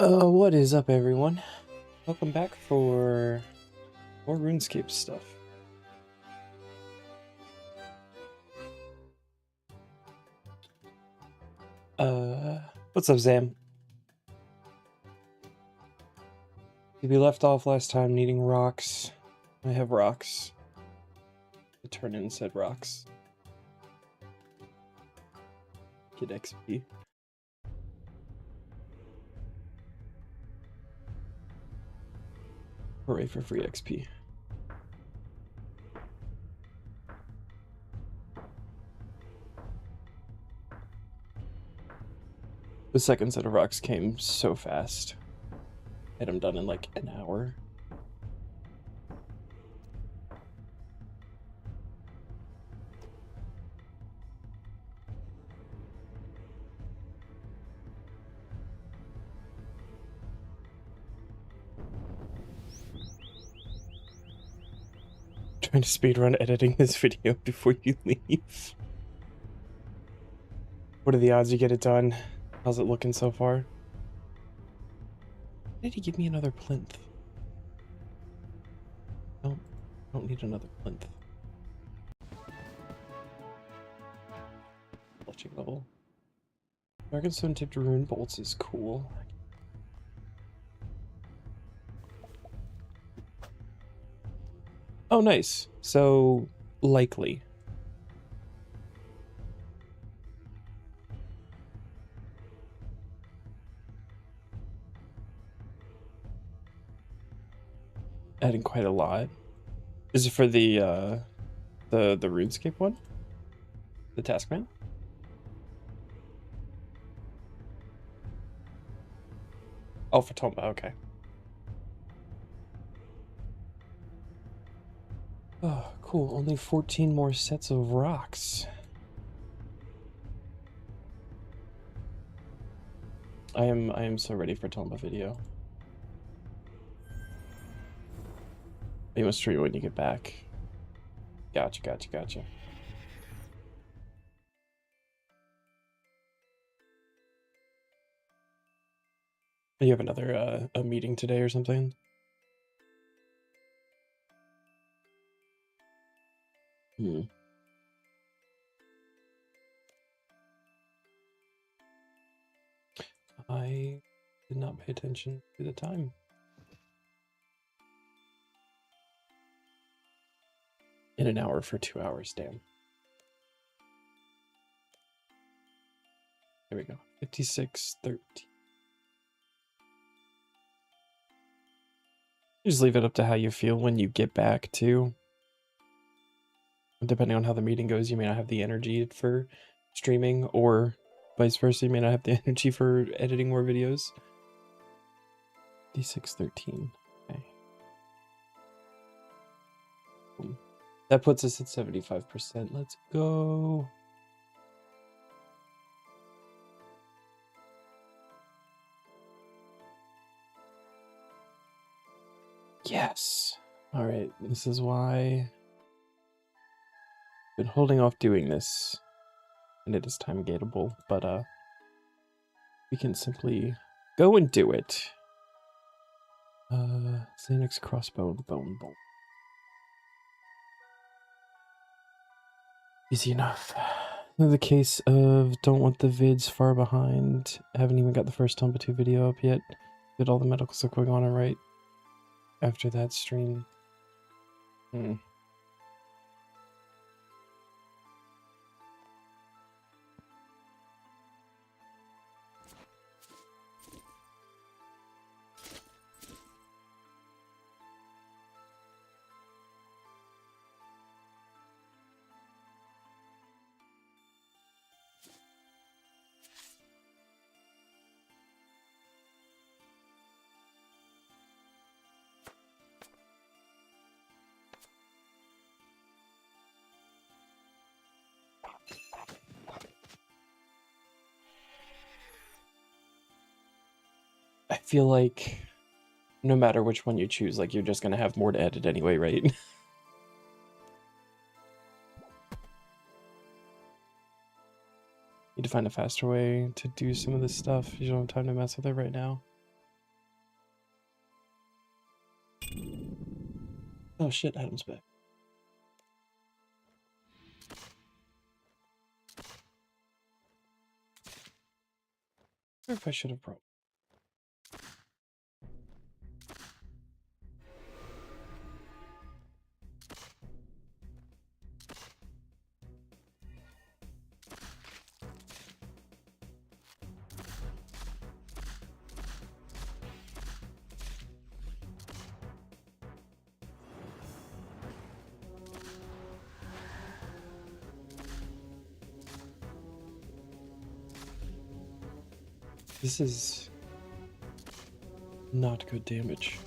What is up, everyone? Welcome back for more RuneScape stuff. What's up, Zam? We left off last time needing rocks. I have rocks. I turned in and said rocks. Get XP. Hooray for free XP. The second set of rocks came so fast. Had them done in like an hour. Trying to speedrun editing this video before you leave. What are the odds you get it done? How's it looking so far? Did he give me another plinth? No, I don't need another plinth. Clutching level. Dragonstone tipped rune bolts is cool. Oh, nice. So, likely. Adding quite a lot. Is it for the RuneScape one? The Taskman? Oh, for Tomba, okay. Oh, cool. Only 14 more sets of rocks. I am so ready for Tomba video. You must stream when you get back. Gotcha. You have another a meeting today or something? I did not pay attention to the time. In an hour for 2 hours, damn. There we go. 56:13. Just leave it up to how you feel when you get back too. Depending on how the meeting goes, you may not have the energy for streaming, or vice versa, you may not have the energy for editing more videos. 56:13. Okay. That puts us at 75%. Let's go. Yes. All right. This is why I've been holding off doing this, and it is time gateable, but we can simply go and do it. Xanax crossbow bone bolt. Easy enough. In the case of don't want the vids far behind, haven't even got the first Tomba 2 video up yet. Did all the medical stuff going on right after that stream. I feel like no matter which one you choose, like you're just gonna have more to edit anyway, right? Need to find a faster way to do some of this stuff. You don't have time to mess with it right now. Oh shit, Adam's back. I wonder if I should have brought. This is not good damage.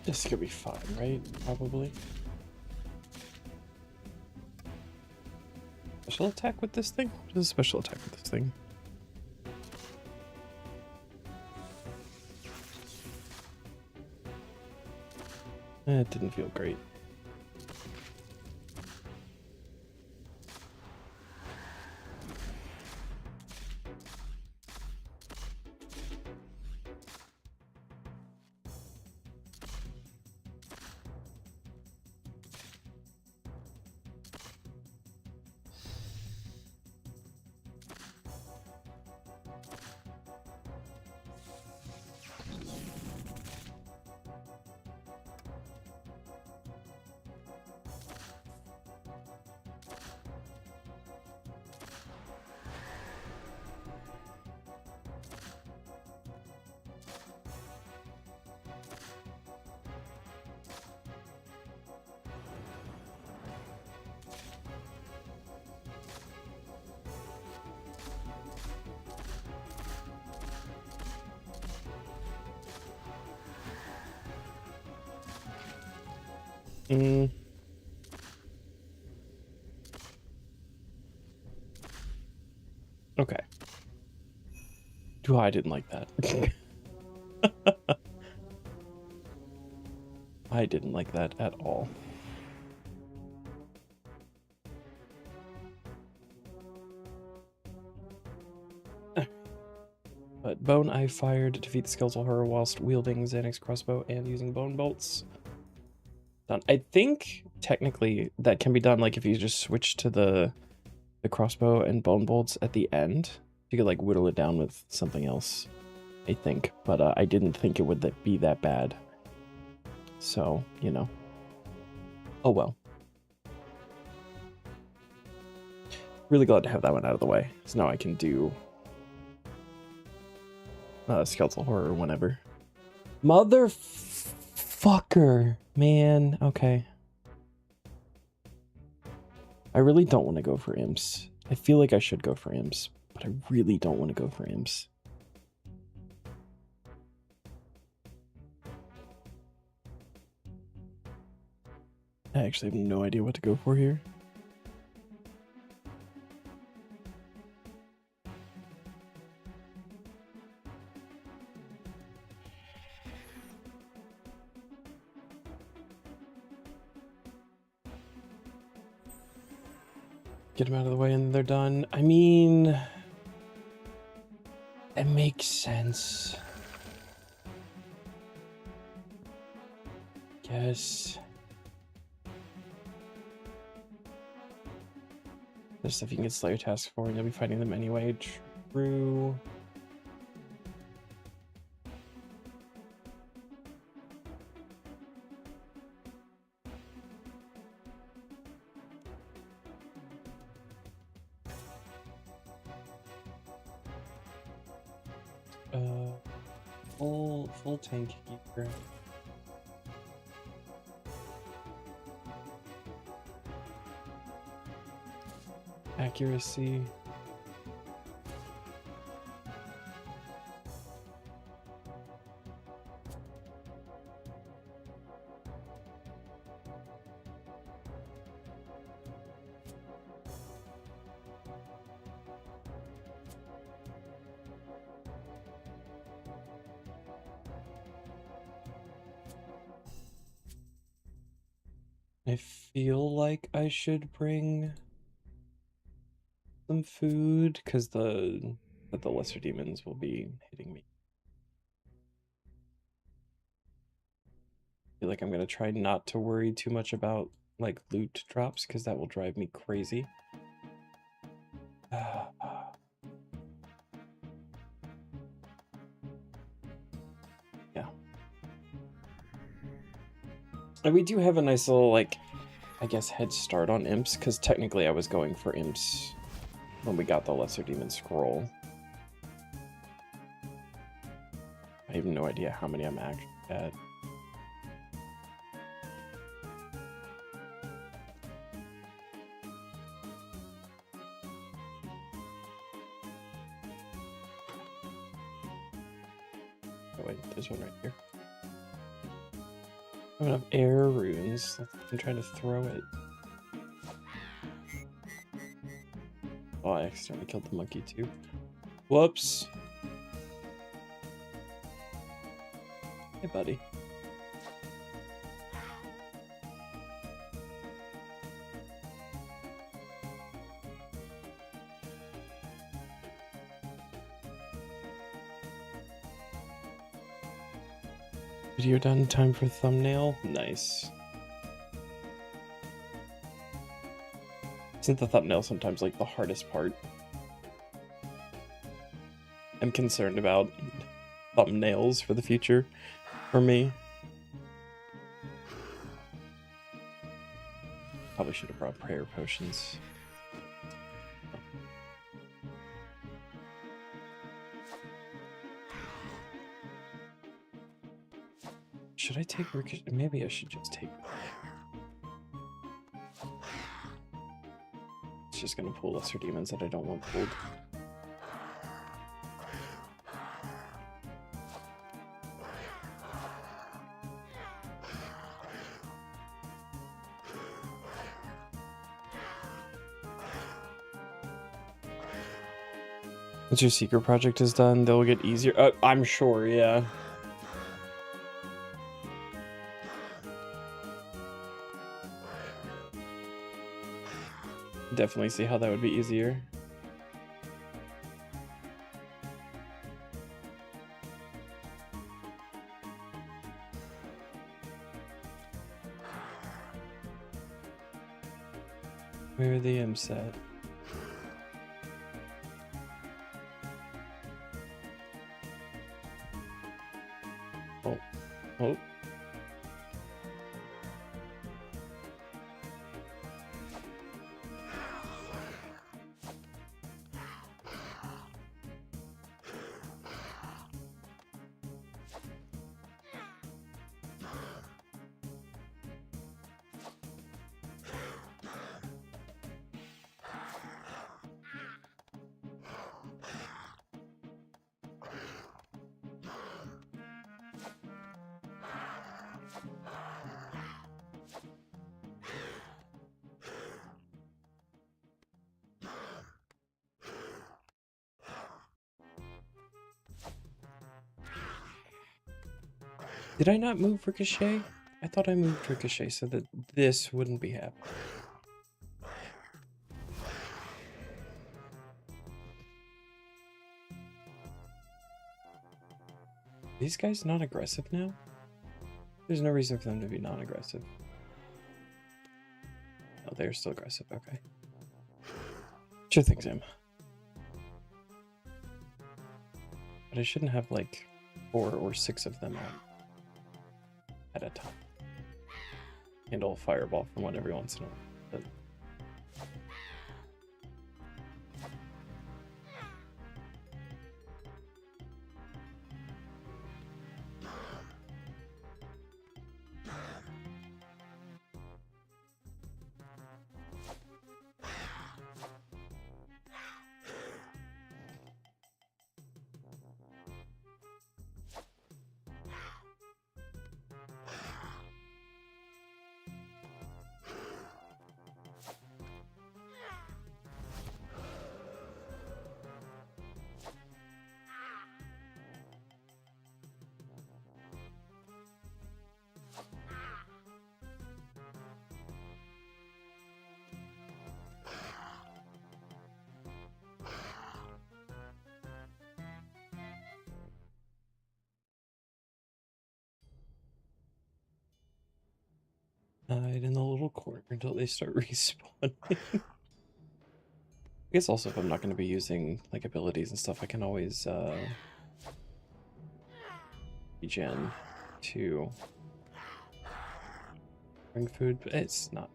This could be fine, right? Probably. Special attack with this thing? What is a special attack with this thing? It didn't feel great. Okay. I didn't like that. I didn't like that at all. But Bone I fired to defeat the Skeletal Horror whilst wielding Xanax crossbow and using bone bolts. Done. I think technically that can be done like if you just switch to the crossbow and bone bolts at the end. You could like whittle it down with something else, I think. But I didn't think it would be that bad. So, you know. Oh well. Really glad to have that one out of the way. So now I can do Skeletal Horror whenever. Motherfucker, man. Okay. I really don't want to go for imps. I feel like I should go for imps, but I really don't want to go for imps. I actually have no idea what to go for here. Get them out of the way and they're done. I mean, it makes sense. Guess. There's stuff you can get Slayer tasks for and you'll be fighting them anyway. True. full tank here. Accuracy. I feel like I should bring some food because the lesser demons will be hitting me. I feel like I'm gonna try not to worry too much about like loot drops because that will drive me crazy. Yeah. And we do have a nice little, like, I guess, head start on imps, because technically I was going for imps when we got the Lesser Demon Scroll. I have no idea how many I'm actually at. Oh wait, there's one right here. I have air runes. I'm trying to throw it. Oh, I accidentally killed the monkey too. Whoops. Hey, buddy. Video done, time for thumbnail. Nice. Isn't the thumbnail sometimes like the hardest part? I'm concerned about thumbnails for the future for me. Probably should have brought prayer potions. Should I take Ricochet? Maybe I should just take. It's just gonna pull lesser demons that I don't want pulled. Once your secret project is done, they'll get easier. I'm sure, yeah. Definitely see how that would be easier. Where are the imps at? Oh. Oh. Did I not move Ricochet? I thought I moved Ricochet so that this wouldn't be happening. These guys not aggressive now? There's no reason for them to be non-aggressive. No, they're still aggressive, okay. Sure thing, Sam. But I shouldn't have like 4 or 6 of them on at a time. Handle a fireball from one every once in a while. But... Hide in the little corner until they start respawning. I guess also if I'm not going to be using like abilities and stuff, I can always regen to bring food, but it's not.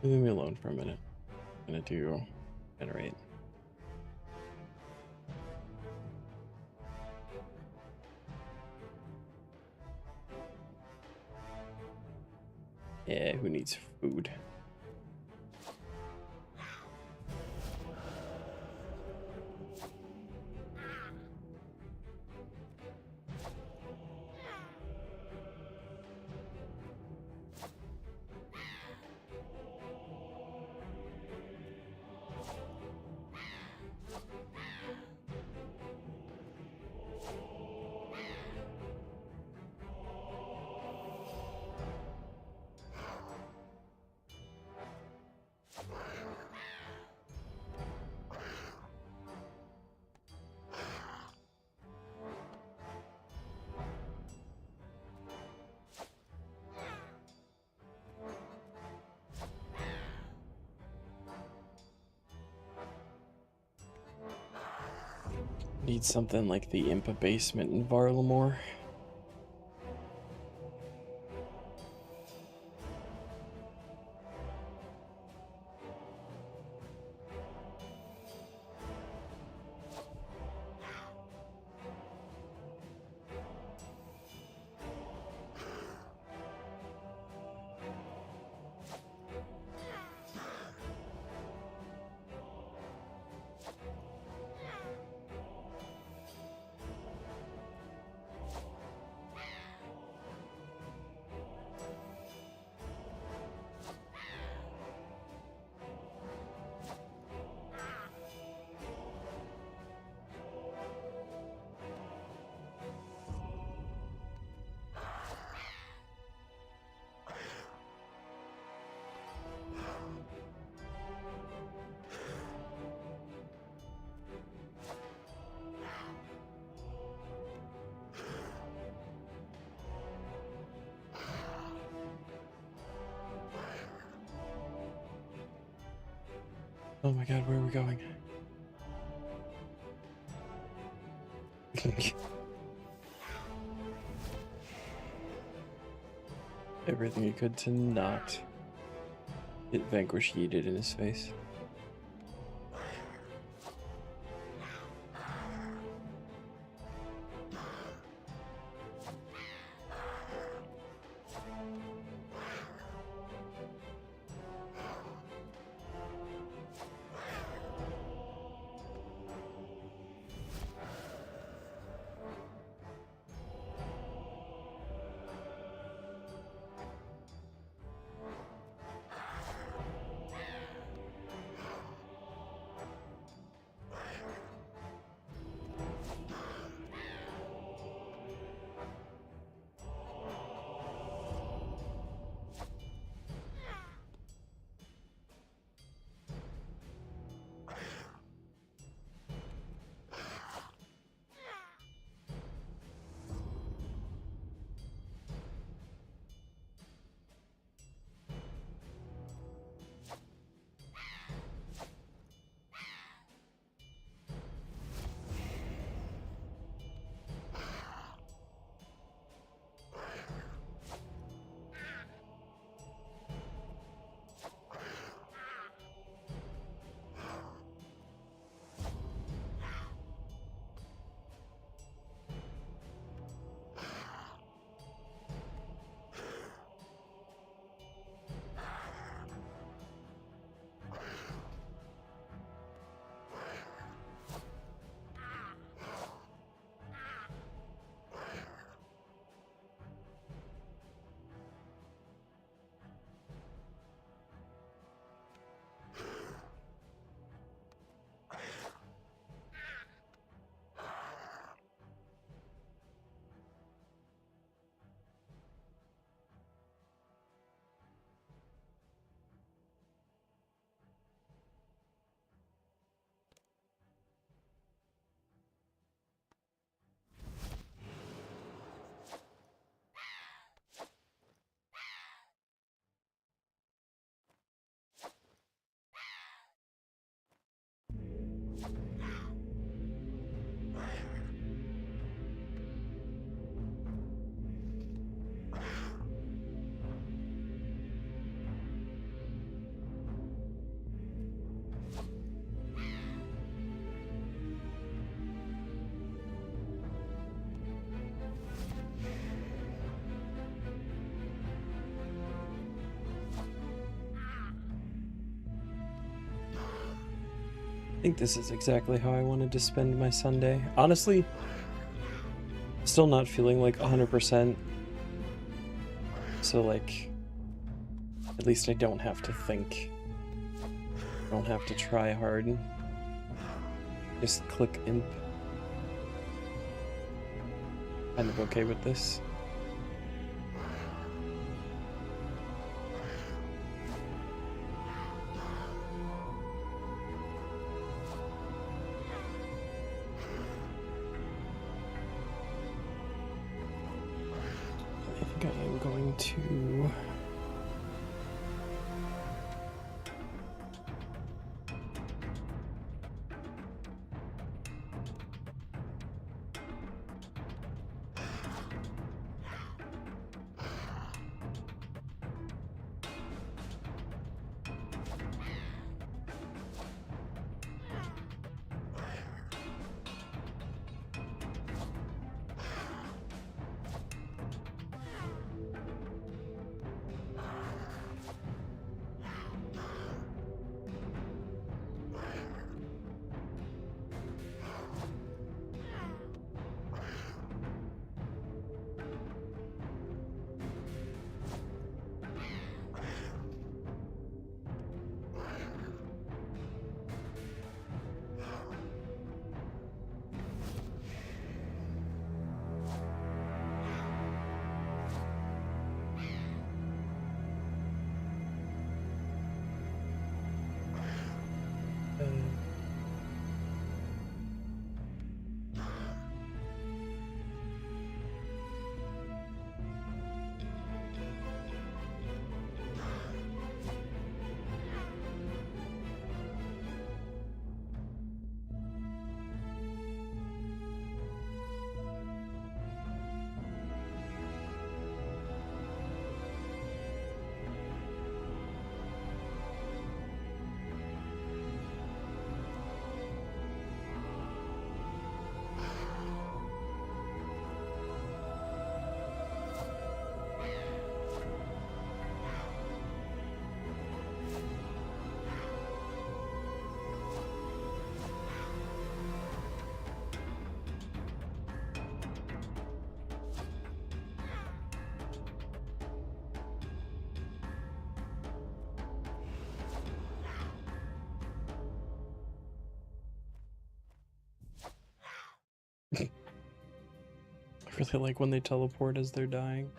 Leave me alone for a minute. I'm gonna do generate. Yeah, who needs food? Need something like the Impa basement in Varlamore. Oh my god, where are we going? Everything you could to not get Vanquish yeeted in his face. I think this is exactly how I wanted to spend my Sunday. Honestly, still not feeling like 100%. So like, at least I don't have to think. I don't have to try hard. Just click imp. Kind of okay with this. I think I am going to... I really like when they teleport as they're dying.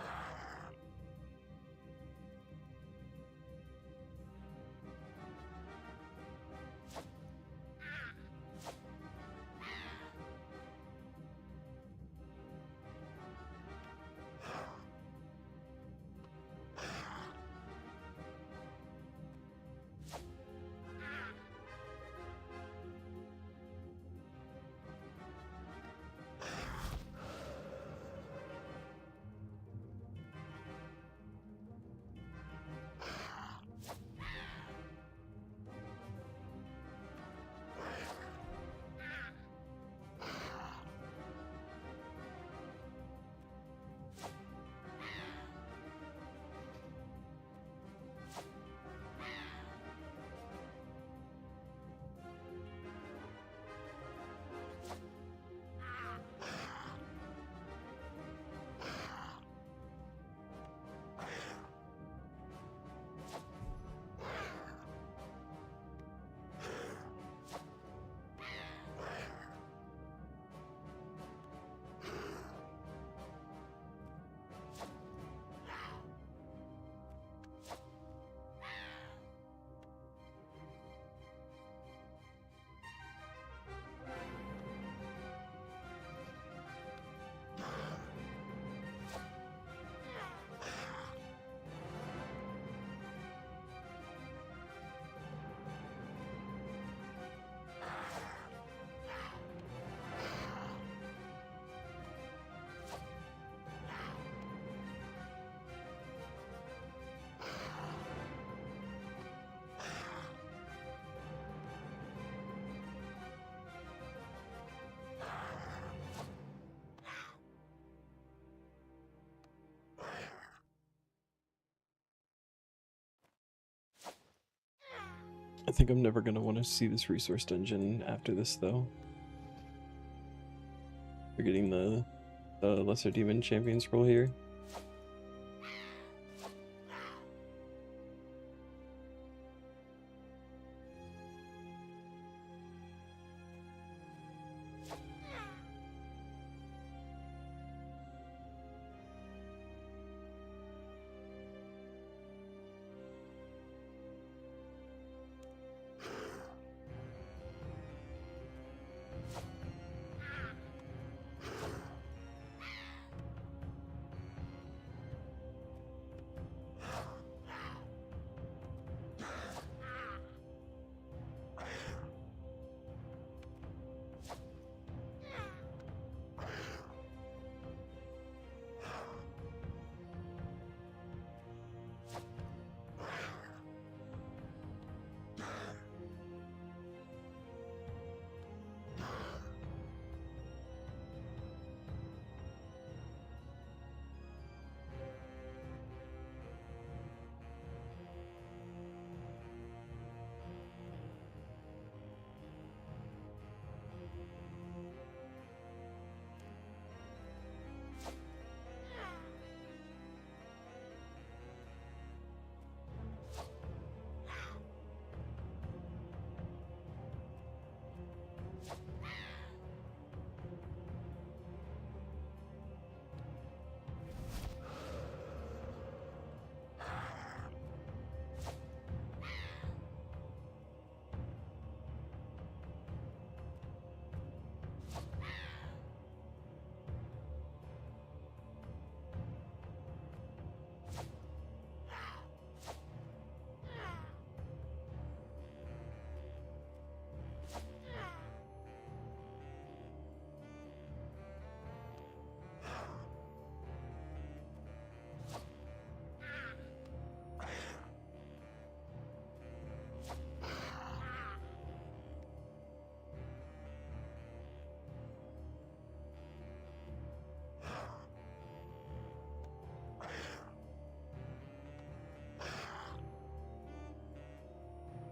I think I'm never gonna want to see this resource dungeon after this, though. We're getting the Lesser Demon Champion scroll here.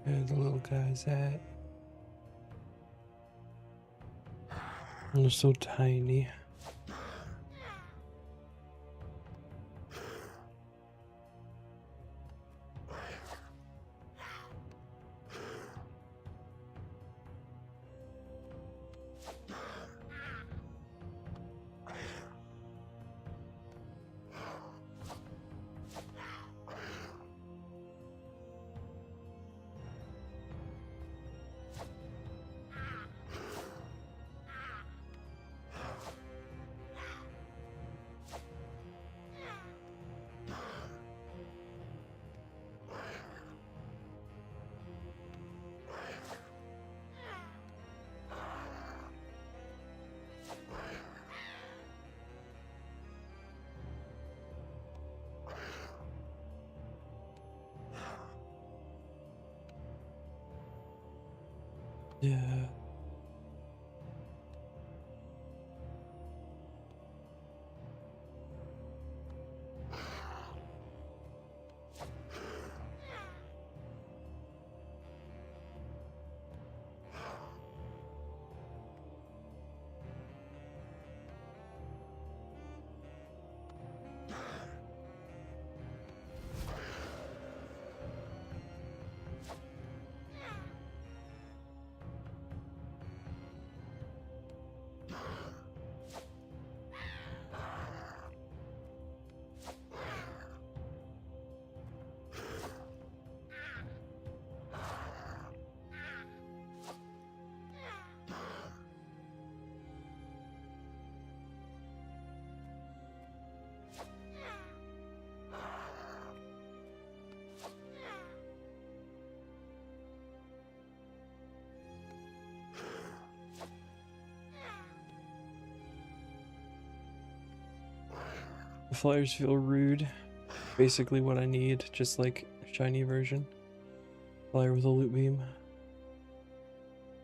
Where the little guy's at? They're so tiny. Yeah. The flyers feel rude. Basically what I need, just like a shiny version. Flyer with a loot beam.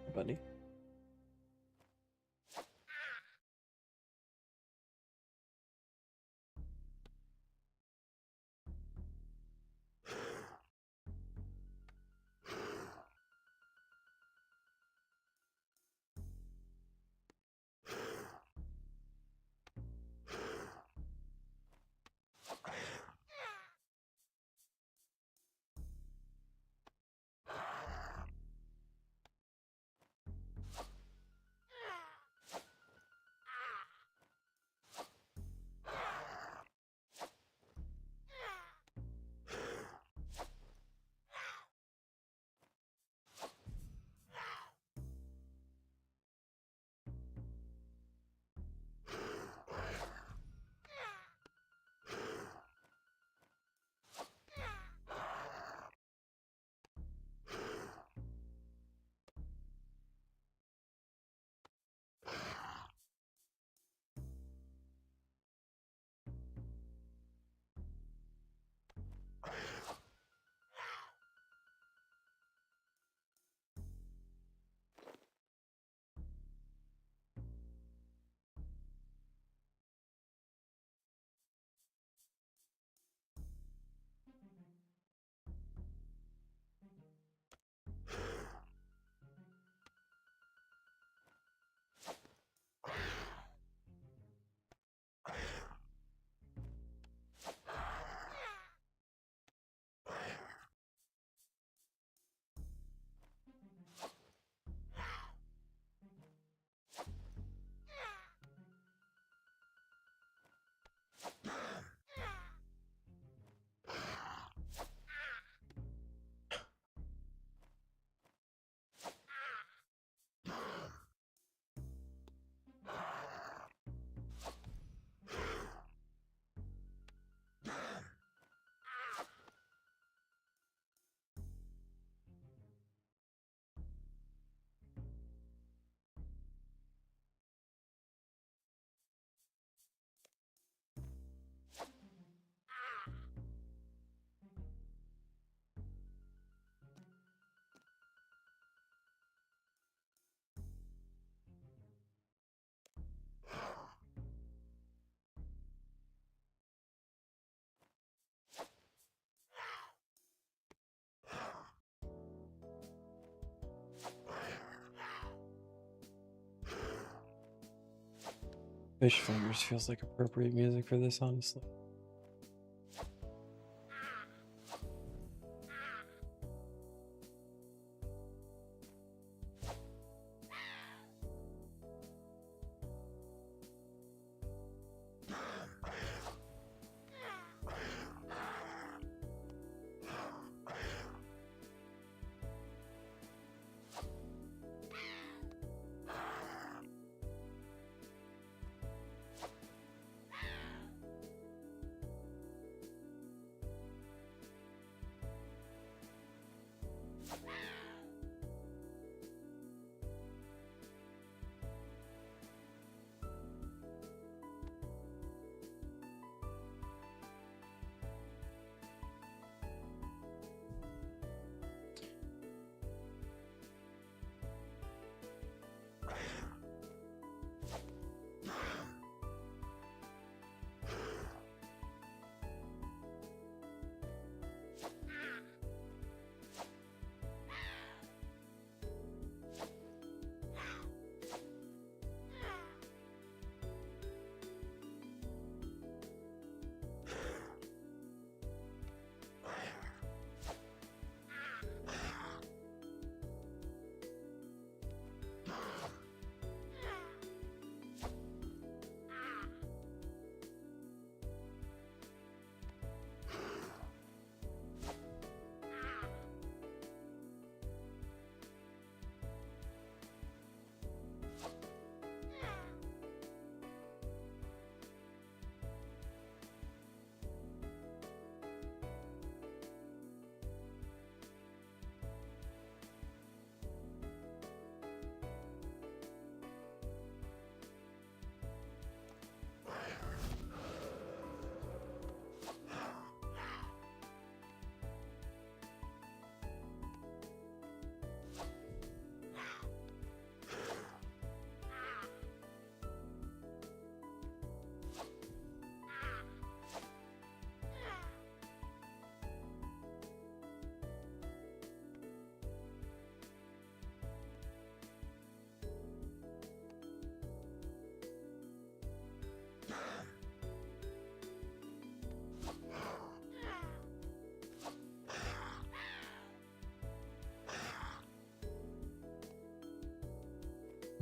Hey, buddy. Fish Fingers feels like appropriate music for this, honestly.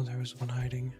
Well, there was one hiding.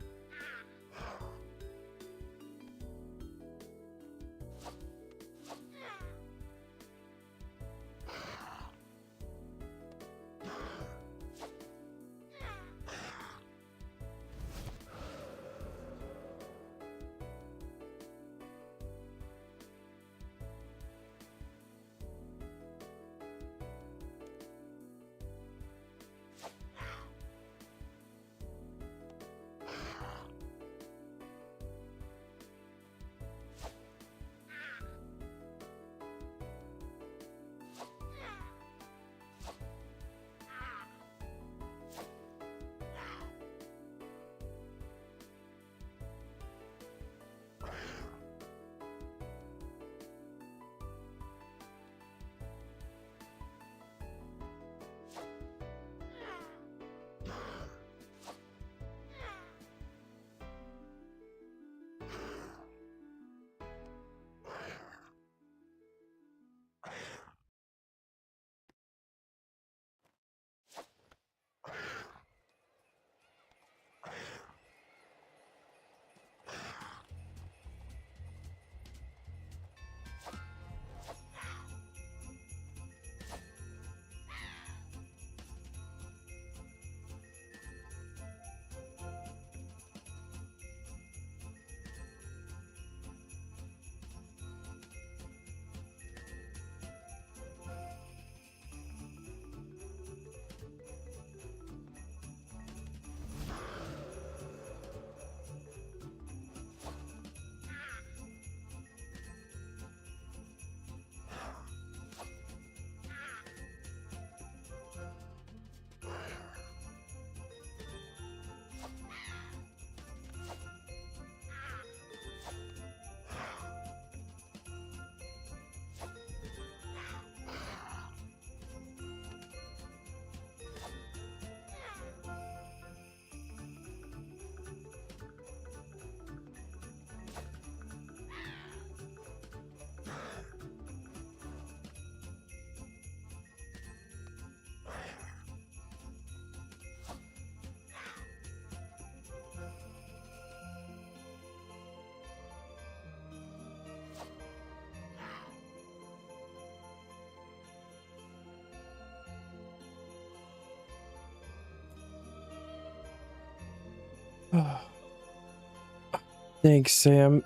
Thanks, Sam.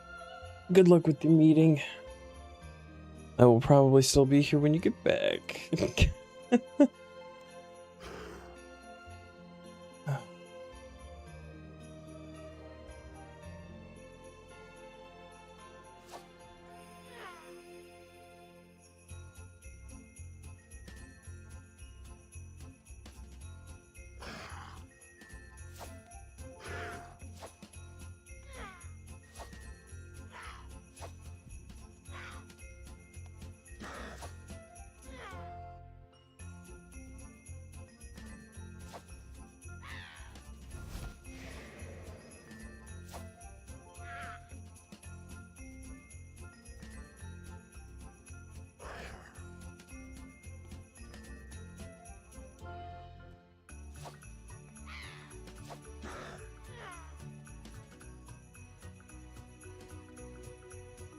Good luck with your meeting. I will probably still be here when you get back.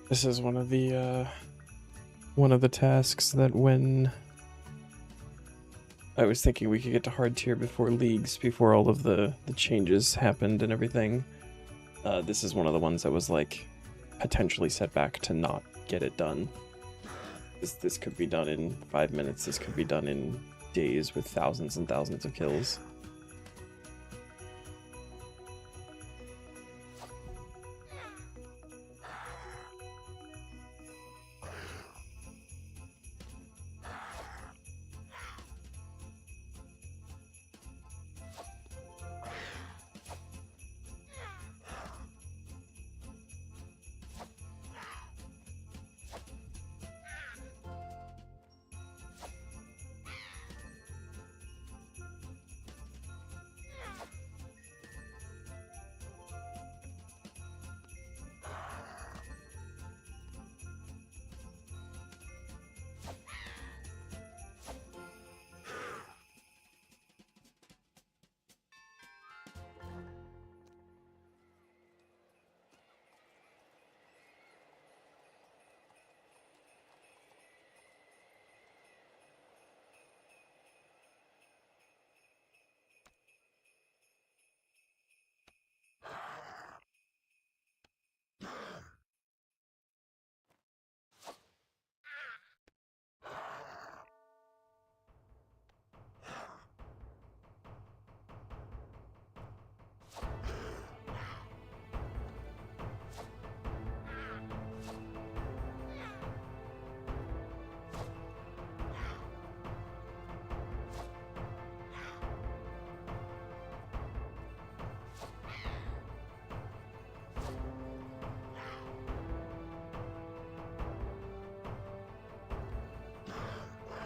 This is one of the tasks that when I was thinking we could get to hard tier before leagues, before all of the changes happened and everything. This is one of the ones that was like potentially set back to not get it done. This could be done in 5 minutes. This could be done in days with thousands and thousands of kills.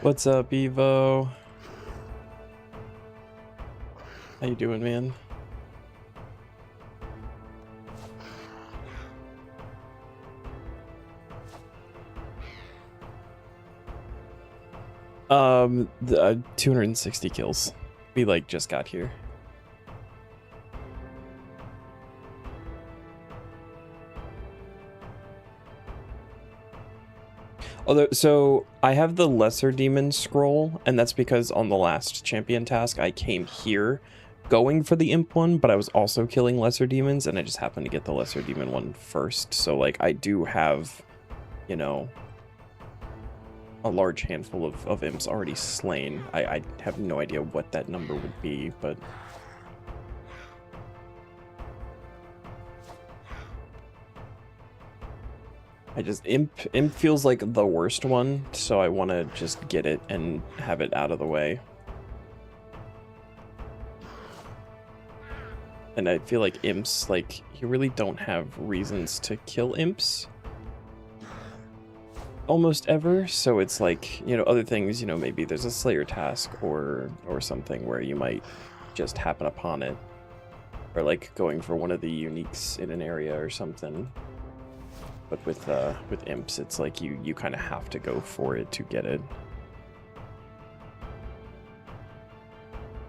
What's up, Evo? How you doing, man? The 260 kills. We like just got here. Although, so I have the lesser demon scroll, and that's because on the last champion task I came here going for the imp one, but I was also killing lesser demons, and I just happened to get the lesser demon one first. So like I do have, you know, a large handful of imps already slain. I have no idea what that number would be, but I just imp feels like the worst one, so I want to just get it and have it out of the way. And I feel like imps, like, you really don't have reasons to kill imps almost ever, so it's like, you know, other things, you know, maybe there's a Slayer task or something where you might just happen upon it, or like going for one of the uniques in an area or something. But with imps, it's like you kind of have to go for it to get it.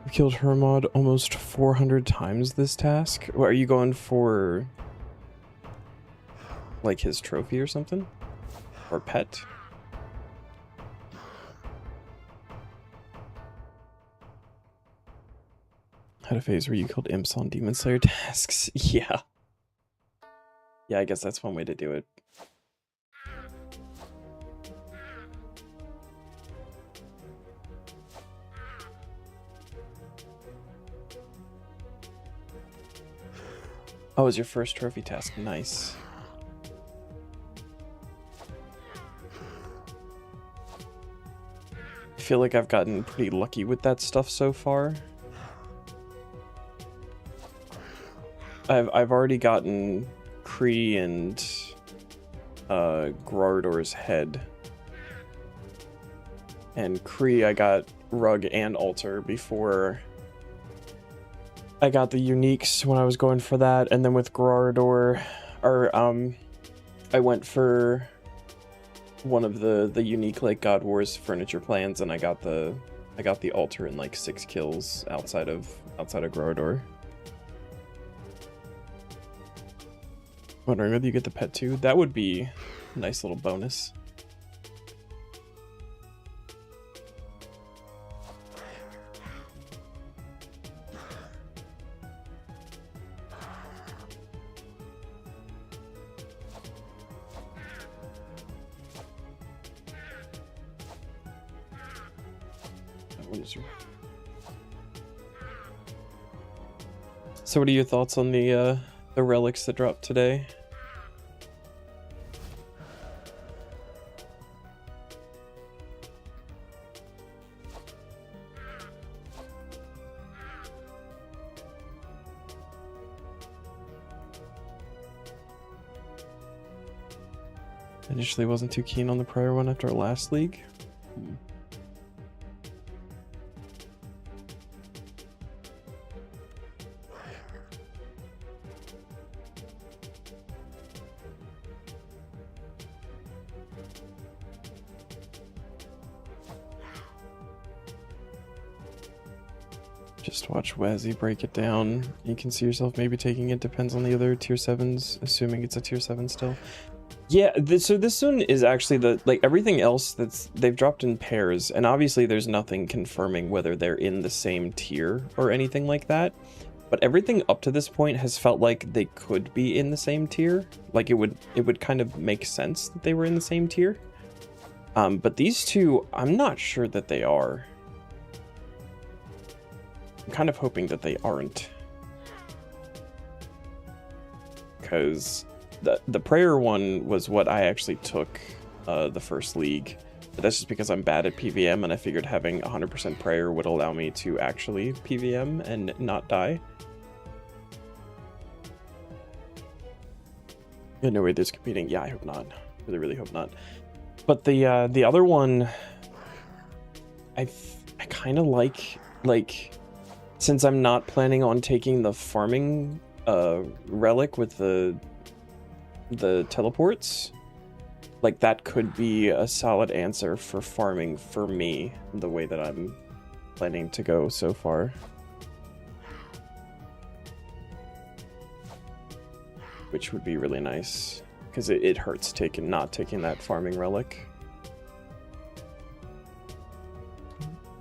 I've killed Hermod almost 400 times this task. What, are you going for like his trophy or something? Or pet? Had a phase where you killed imps on Demon Slayer tasks. Yeah. Yeah, I guess that's one way to do it. Oh, it was your first trophy task. Nice. I feel like I've gotten pretty lucky with that stuff so far. I've already gotten Kree and Grardor's head. And Kree I got Rug and Altar before I got the uniques when I was going for that, and then with Grardor, I went for one of the unique like God Wars furniture plans, and I got the Altar in like 6 kills outside of Grardor. Wondering whether you get the pet too. That would be a nice little bonus. So what are your thoughts on the relics that dropped today? Initially wasn't too keen on the prior one after our last league. Just watch Wazzy break it down. You can see yourself maybe taking it. Depends on the other tier 7s, assuming it's a tier 7 still. Yeah, so this one is actually everything else they've dropped in pairs, and obviously there's nothing confirming whether they're in the same tier or anything like that. But everything up to this point has felt like they could be in the same tier. Like it would kind of make sense that they were in the same tier. But these two, I'm not sure that they are. I'm kind of hoping that they aren't. Because the prayer one was what I actually took the first league. But that's just because I'm bad at PVM, and I figured having 100% prayer would allow me to actually PVM and not die. Yeah, no way there's competing. Yeah, I hope not. Really, really hope not. But the other one, I kind of like, since I'm not planning on taking the farming relic with the teleports, like that could be a solid answer for farming for me, the way that I'm planning to go so far. Which would be really nice, because it hurts not taking that farming relic.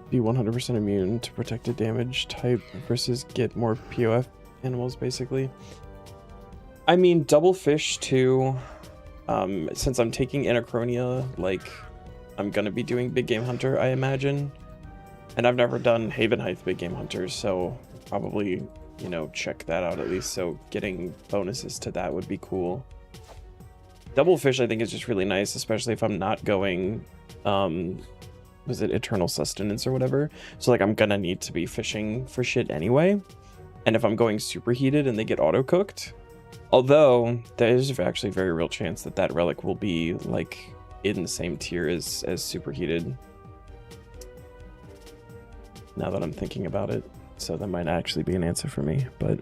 Be 100% immune to protected damage type versus get more POF animals, basically. I mean, double fish too. Since I'm taking Anachronia, like, I'm gonna be doing Big Game Hunter, I imagine. And I've never done Haven Heights Big Game Hunter, so probably, you know, check that out at least. So getting bonuses to that would be cool. Double fish, I think, is just really nice, especially if I'm not going, was it Eternal Sustenance or whatever? So, like, I'm gonna need to be fishing for shit anyway. And if I'm going superheated and they get auto-cooked, although there is actually a very real chance that that relic will be, like, in the same tier as superheated. Now that I'm thinking about it. So that might actually be an answer for me, but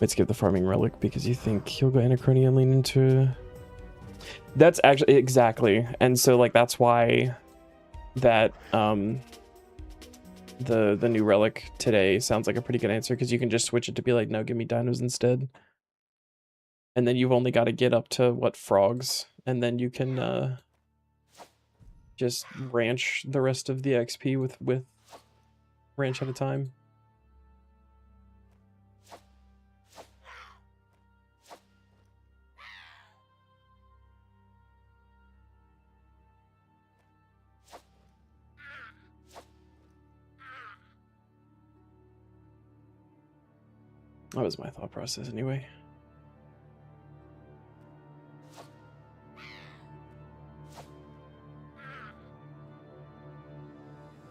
let's get the farming relic because you think he'll go Anachronia and lean into... That's actually... Exactly. And so, like, that's why that, the new relic today sounds like a pretty good answer, because you can just switch it to be like, no, give me dinos instead. And then you've only got to get up to, what, frogs, and then you can just ranch the rest of the XP with ranch at a time. That was my thought process anyway.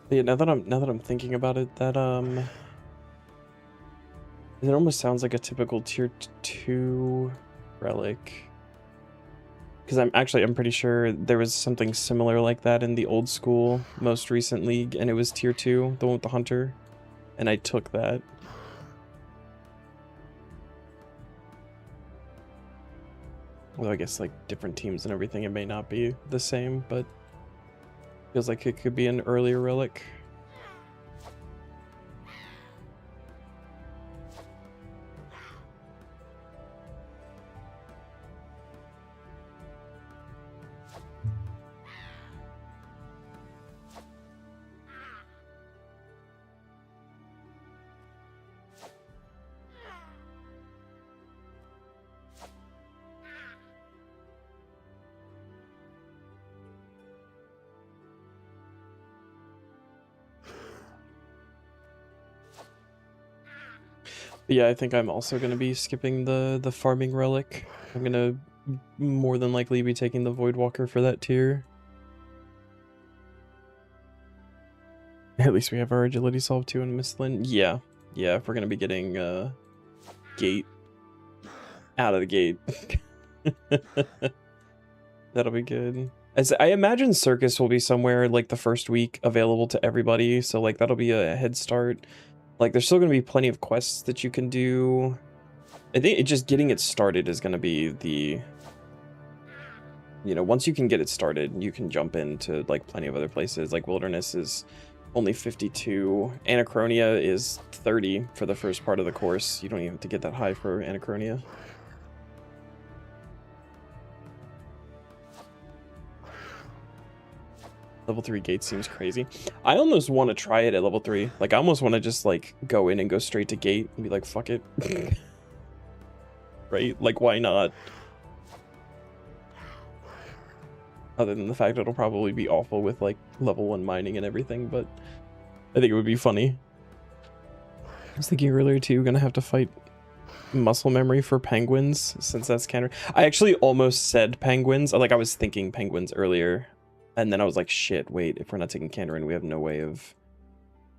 But yeah, now that I'm thinking about it, that it almost sounds like a typical tier 2 relic. Because I'm pretty sure there was something similar like that in the old school most recent league, and it was tier 2, the one with the hunter, and I took that. Although I guess like different teams and everything, it may not be the same, but feels like it could be an earlier relic. But yeah, I think I'm also going to be skipping the farming relic. I'm going to more than likely be taking the Voidwalker for that tier. At least we have our agility solved too in Mistlin. Yeah, if we're going to be getting gate out of the gate. That'll be good. As I imagine Circus will be somewhere like the first week available to everybody, so like that'll be a head start. Like there's still going to be plenty of quests that you can do. I think just getting it started is going to be the, you know, once you can get it started, you can jump into like plenty of other places. Like Wilderness is only 52. Anachronia is 30 for the first part of the course. You don't even have to get that high for Anachronia. Level 3 gate seems crazy. I almost want to try it at level 3. Like, I almost want to just, like, go in and go straight to gate and be like, fuck it. Right? Like, why not? Other than the fact it'll probably be awful with, like, level 1 mining and everything, but I think it would be funny. I was thinking earlier, too, gonna have to fight muscle memory for penguins, since that's counter. I actually almost said penguins. Like, I was thinking penguins earlier. And then I was like, shit, wait, if we're not taking Kandarin, we have no way of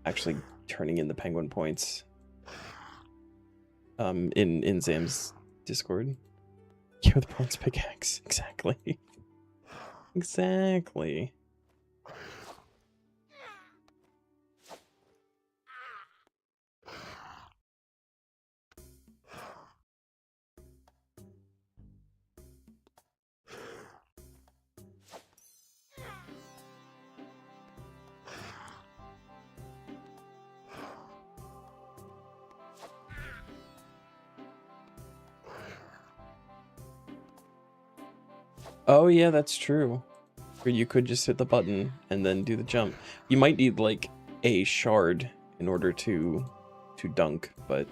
actually turning in the penguin points. In Zam's Discord. Yeah, the bronze pickaxe. Exactly. Exactly. Oh yeah, that's true. Or you could just hit the button and then do the jump. You might need like a shard in order to dunk, but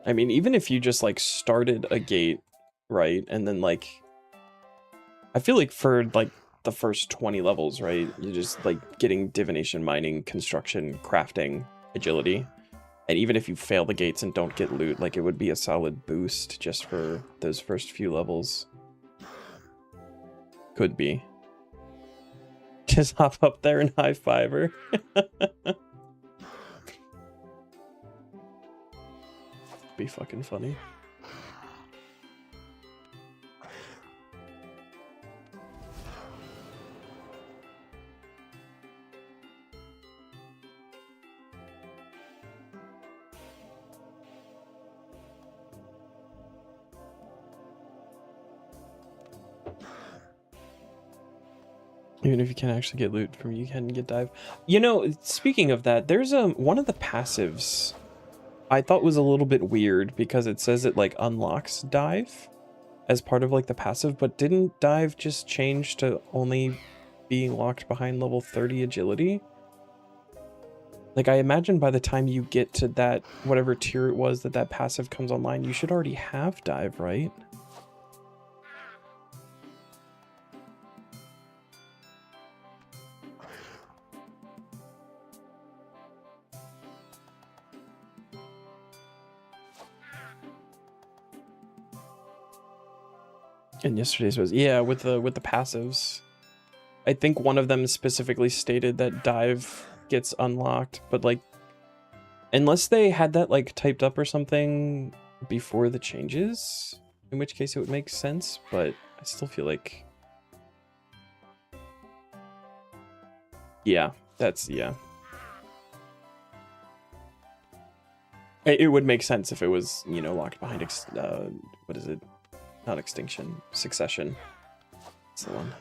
I mean, even if you just like started a gate, right, and then like I feel like for like the first 20 levels, right, you're just like getting divination, mining, construction, crafting, agility. And even if you fail the gates and don't get loot, like it would be a solid boost just for those first few levels. Could be. Just hop up there and high five her. Be fucking funny. Even if you can't actually get loot from you can get dive. You know, speaking of that, there's one of the passives I thought was a little bit weird because it says it like unlocks dive as part of like the passive, but didn't dive just change to only being locked behind level 30 agility? Like I imagine by the time you get to that whatever tier it was that passive comes online, you should already have dive, right? And yesterday's was, yeah, with the passives. I think one of them specifically stated that dive gets unlocked, but like, unless they had that like typed up or something before the changes, in which case it would make sense, but I still feel like, yeah, that's, yeah. It would make sense if it was, you know, locked behind, what is it? Not extinction, succession. That's the one.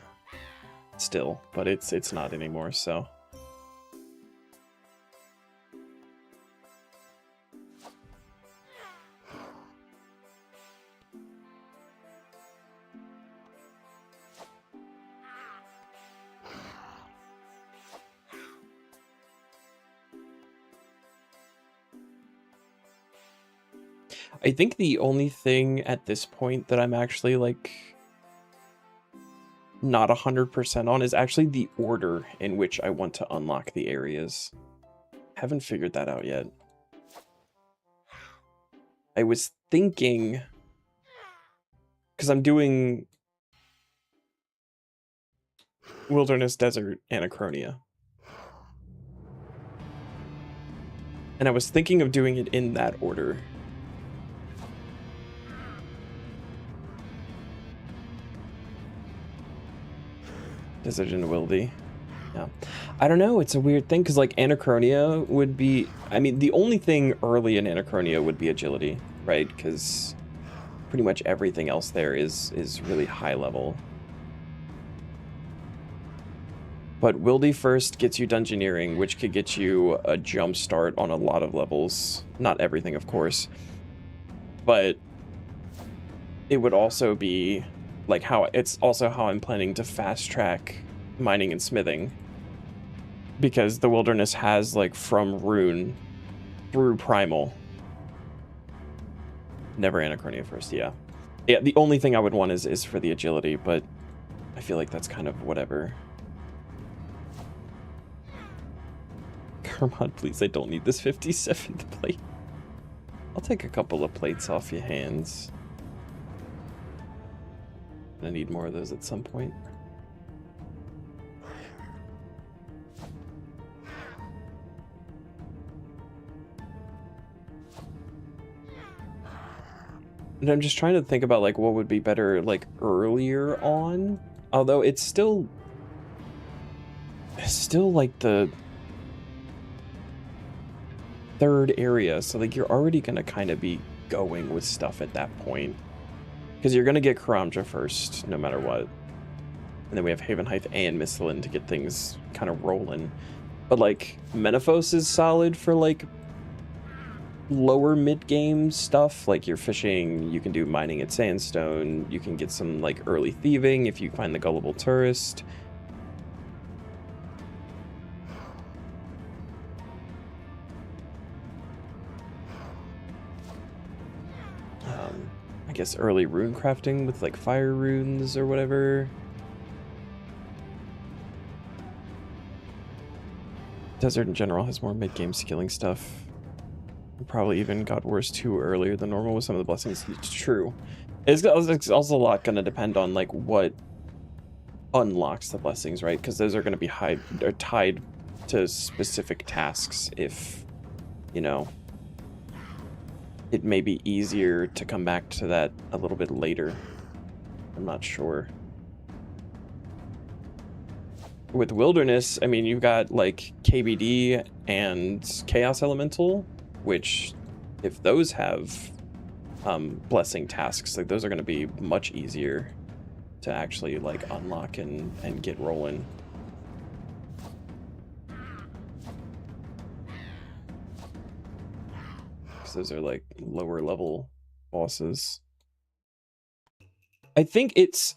Still, but it's not anymore, so. I think the only thing at this point that I'm actually like not 100% on is actually the order in which I want to unlock the areas. Haven't figured that out yet. I was thinking, because I'm doing Wilderness, Desert, Anachronia. And I was thinking of doing it in that order. Desert and Wildy. Yeah. I don't know, it's a weird thing, because like Anachronia would be, I mean, the only thing early in Anachronia would be agility, right? Because pretty much everything else there is really high level. But Wildy first gets you Dungeoneering, which could get you a jump start on a lot of levels. Not everything, of course. But it would also be like how it's also how I'm planning to fast track mining and smithing. Because the Wilderness has like from Rune through Primal. Never Anachronia first, yeah. Yeah, the only thing I would want is for the agility, but I feel like that's kind of whatever. Carmod, please, I don't need this 57th plate. I'll take a couple of plates off your hands. I need more of those at some point. And I'm just trying to think about like what would be better like earlier on. Although it's still like the third area, so like you're already gonna kind of be going with stuff at that point, because you're gonna get Karamja first no matter what, and then we have Haven Height and Mistlin to get things kind of rolling. But like Menaphos is solid for like lower mid-game stuff, like you're fishing, you can do mining at Sandstone, you can get some like early thieving if you find the Gullible Tourist. I guess early rune crafting with like fire runes or whatever. Desert in general has more mid-game skilling stuff. Probably even got worse too earlier than normal with some of the blessings. It's true. It's also a lot going to depend on like what unlocks the blessings, right? Because those are going to be tied to specific tasks. If, you know, it may be easier to come back to that a little bit later. I'm not sure. With Wilderness, I mean, you've got like KBD and Chaos Elemental, which if those have blessing tasks, like those are going to be much easier to actually like unlock and get rolling. Because those are like lower level bosses. I think it's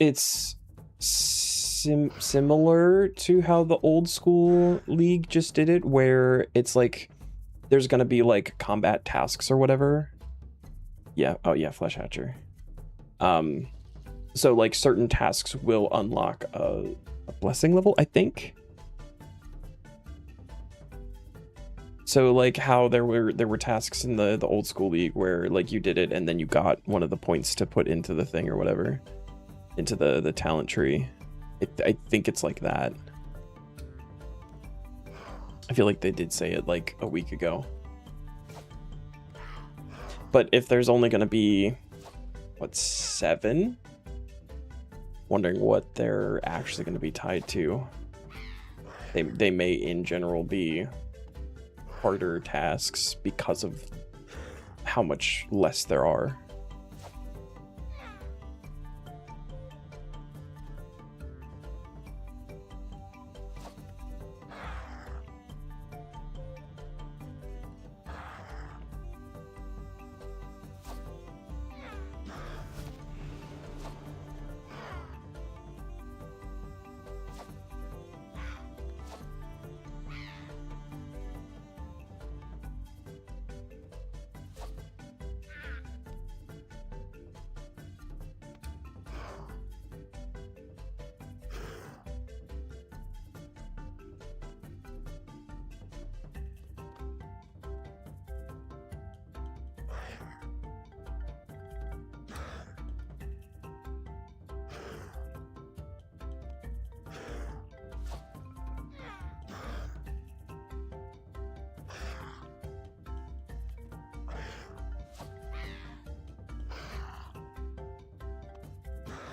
similar to how the old school league just did it, where it's like there's gonna be like combat tasks or whatever. Yeah, oh yeah, Flesh Hatcher. So like certain tasks will unlock a blessing level, I think. So like how there were tasks in the old school league where like you did it and then you got one of the points to put into the thing or whatever. into the talent tree. I think it's like that. I feel like they did say it like a week ago. But if there's only going to be, what, 7? Wondering what they're actually going to be tied to. They may, in general, be harder tasks because of how much less there are.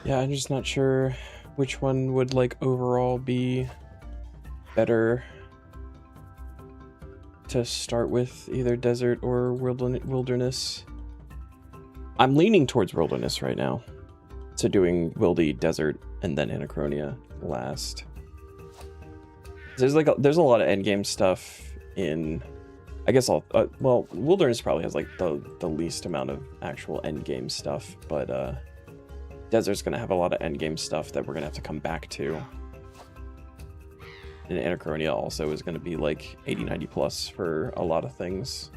Yeah, I'm just not sure which one would like overall be better to start with, either desert or wilderness. I'm leaning towards wilderness right now, so doing wildy, desert, and then Anachronia last. There's a lot of endgame stuff in, I guess well, wilderness probably has like the least amount of actual endgame stuff, but desert's gonna have a lot of endgame stuff that we're gonna have to come back to. And Anachronia also is gonna be like 80-90 plus for a lot of things.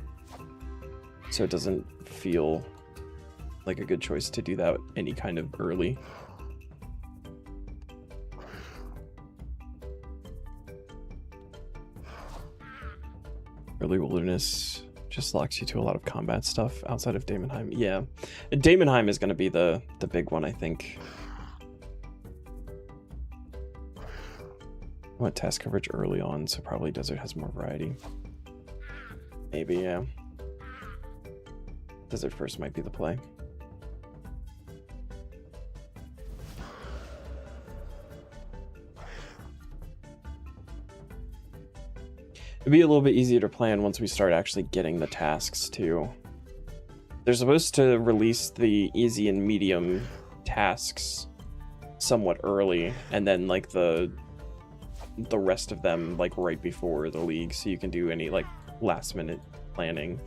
So it doesn't feel like a good choice to do that any kind of early. Early wilderness just locks you to a lot of combat stuff outside of Daemonheim. Yeah, Daemonheim is going to be the big one, I think. I want task coverage early on, so probably desert has more variety. Maybe, yeah. Desert first might be the play. It'd be a little bit easier to plan once we start actually getting the tasks too. They're supposed to release the easy and medium tasks somewhat early, and then like the rest of them like right before the league, so you can do any like last minute planning.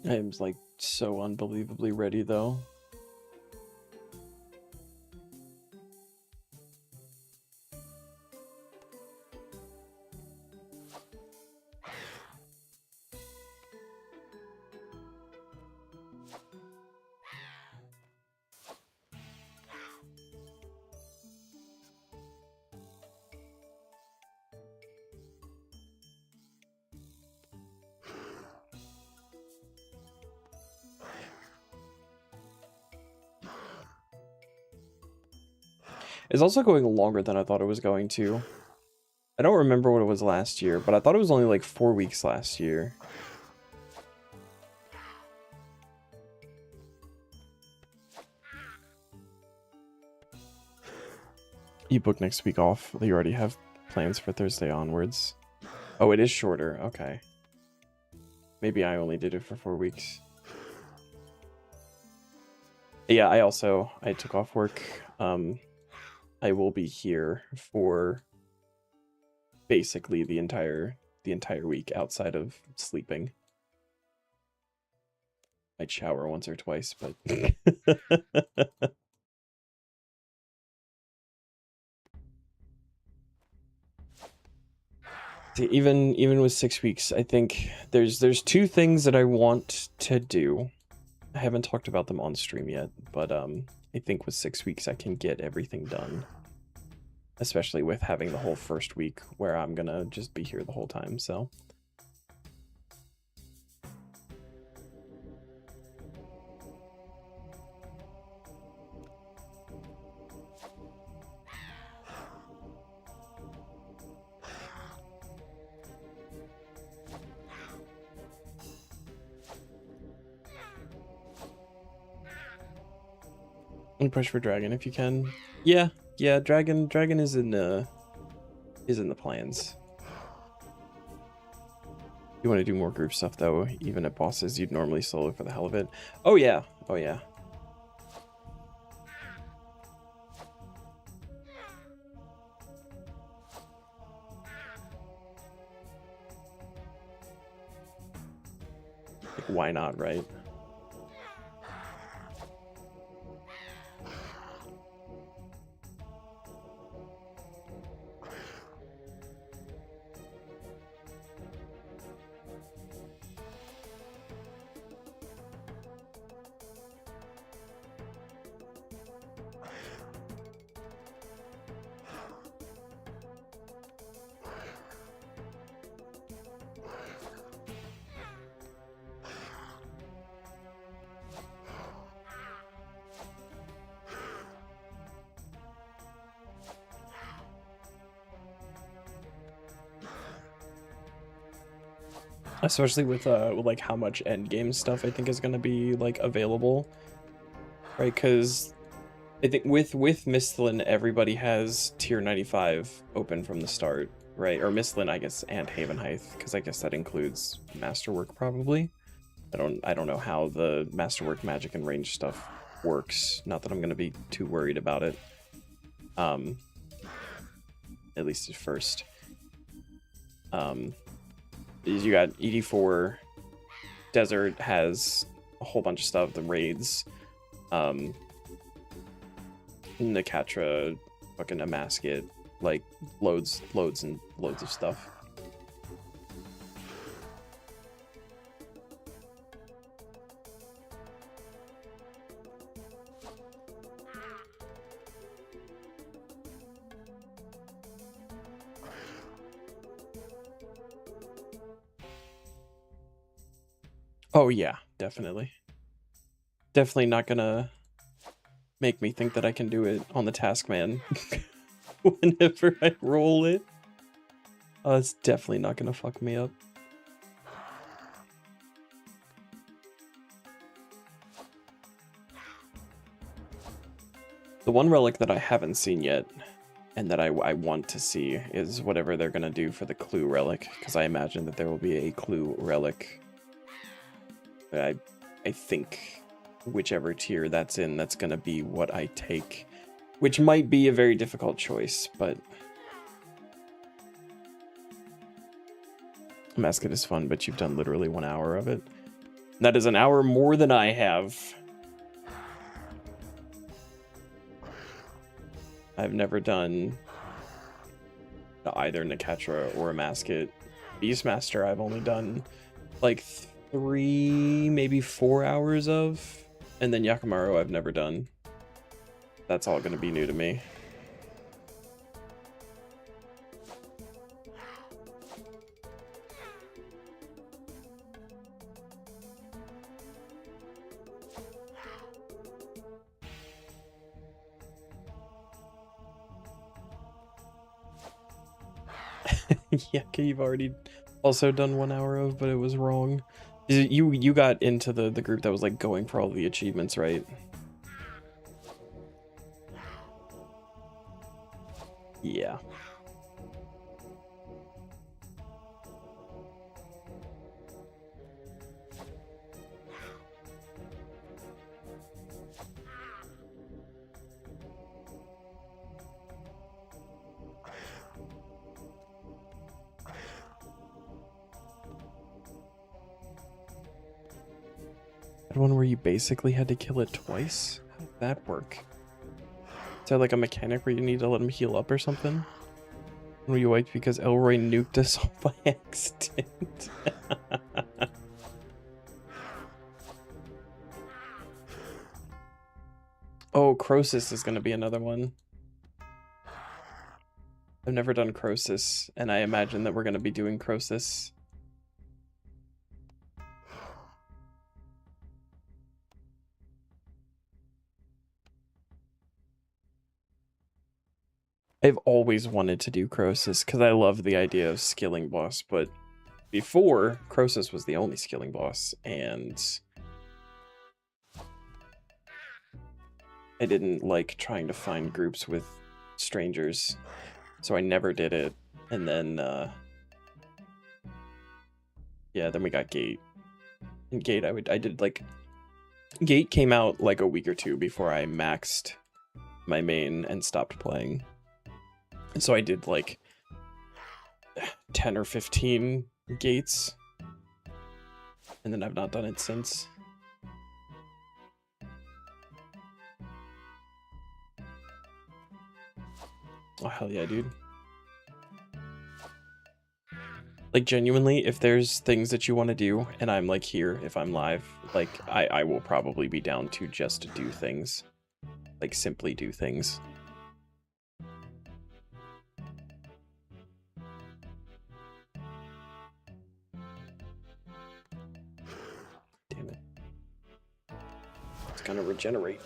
I am like so unbelievably ready though. It's also going longer than I thought it was going to. I don't remember what it was last year, but I thought it was only like 4 weeks last year. You book next week off. You already have plans for Thursday onwards. Oh, it is shorter. Okay. Maybe I only did it for 4 weeks. Yeah, I took off work. I will be here for basically the entire week outside of sleeping. I'd shower once or twice, but even with 6 weeks, I think there's 2 things that I want to do. I haven't talked about them on stream yet, but I think with 6 weeks I can get everything done. Especially with having the whole first week where I'm gonna just be here the whole time, so. And push for dragon if you can. Yeah, dragon is in the plans. You want to do more group stuff though, even at bosses you'd normally solo for the hell of it. Oh yeah. Like, why not, right? Especially with like how much end game stuff I think is gonna be like available, right? Because I think with Mistlin, everybody has tier 95 open from the start, right? Or Mistlin, I guess, and Havenheith, because I guess that includes Masterwork probably. I don't know how the Masterwork magic and range stuff works. Not that I'm gonna be too worried about it. At least at first. You got ED4, Desert has a whole bunch of stuff, the raids, Nakatra, fucking Amasket, like loads and loads of stuff. Oh yeah, definitely. Definitely not gonna make me think that I can do it on the Taskman whenever I roll it. It's definitely not gonna fuck me up. The one relic that I haven't seen yet, and that I want to see, is whatever they're gonna do for the Clue relic, because I imagine that there will be a Clue relic. I think whichever tier that's in, that's gonna be what I take, which might be a very difficult choice, but Mascot is fun, but you've done literally 1 hour of it. That is an hour more than I have. I've never done either Nakatra or a Mascot. Beastmaster I've only done like 3, maybe 4 hours of, and then Yakimaru I've never done. That's all gonna be new to me. Yeah, okay, you've already also done 1 hour of, but it was wrong. You got into the group that was like going for all the achievements, right? Yeah. That one where you basically had to kill it twice? How did that work? Is there like a mechanic where you need to let him heal up or something? Were you wiped because Elroy nuked us all by accident? Oh, Crosis is going to be another one. I've never done Crosis, and I imagine that we're going to be doing Crosis. I've always wanted to do Crosis because I love the idea of skilling boss, but before, Crosis was the only skilling boss, and I didn't like trying to find groups with strangers, so I never did it. And then, yeah, then we got Gate. And Gate, I did like, Gate came out like a week or two before I maxed my main and stopped playing. And so I did like 10 or 15 gates, and then I've not done it since. Oh, hell yeah, dude. Like, genuinely, if there's things that you want to do, and I'm like here, if I'm live, like, I will probably be down to just do things. Like, simply do things. Damn it. It's gonna regenerate.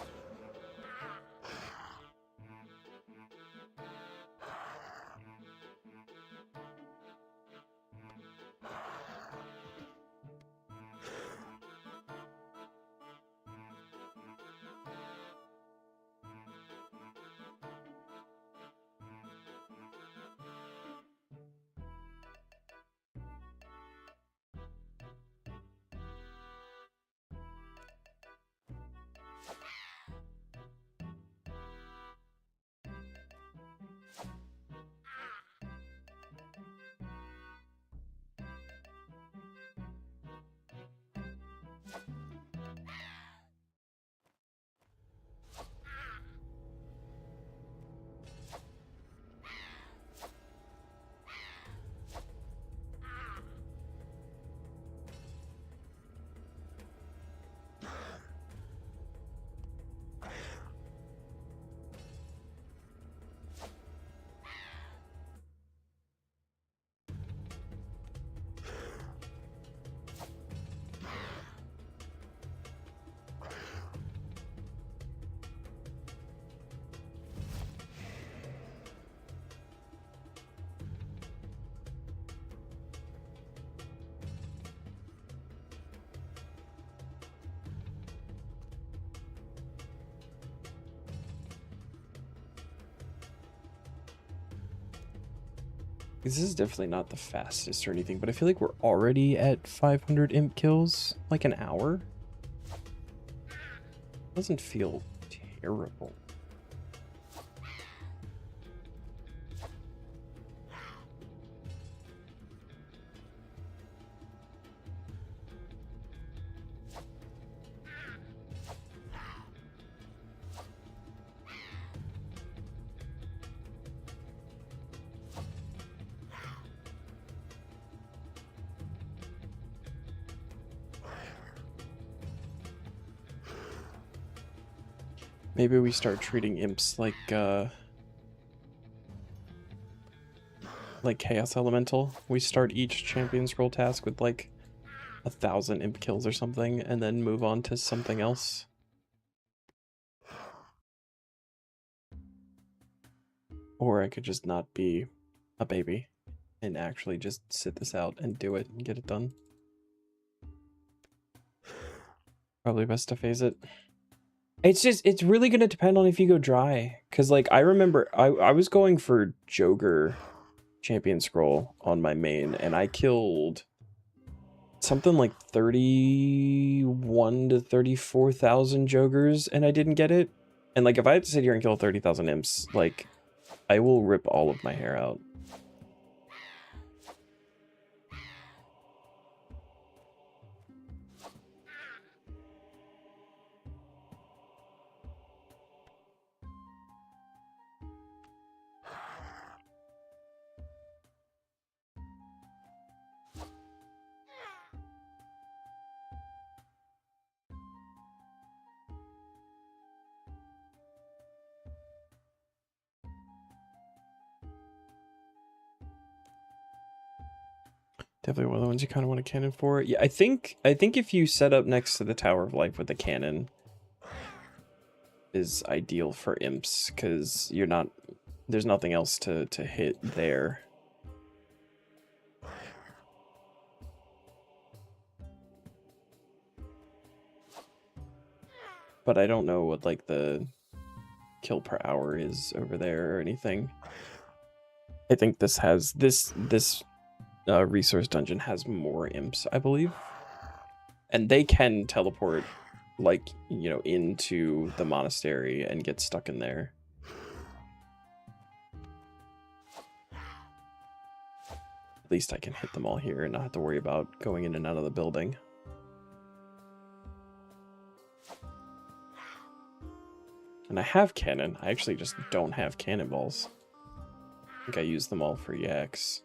This is definitely not the fastest or anything, but I feel like we're already at 500 imp kills, like an hour. Doesn't feel terrible. Maybe we start treating imps like Chaos Elemental. We start each Champion's Role task with like 1,000 imp kills or something, and then move on to something else. Or I could just not be a baby. and actually just sit this out and do it and get it done. Probably best to phase it. It's really gonna depend on if you go dry. Cause like I remember I was going for Joker champion scroll on my main and I killed something like 31 to 34,000 Jokers and I didn't get it. And like if I had to sit here and kill 30,000 imps, like I will rip all of my hair out. Definitely one of the ones you kind of want a cannon for. Yeah, I think if you set up next to the Tower of Life with a cannon is ideal for imps, because you're not, there's nothing else to hit there. But I don't know what like the kill per hour is over there or anything. I think this has this resource dungeon has more imps, I believe, and they can teleport, like, you know, into the monastery and get stuck in there. At least I can hit them all here and not have to worry about going in and out of the building. And I have cannon. I actually just don't have cannonballs. I think I used them all for EX.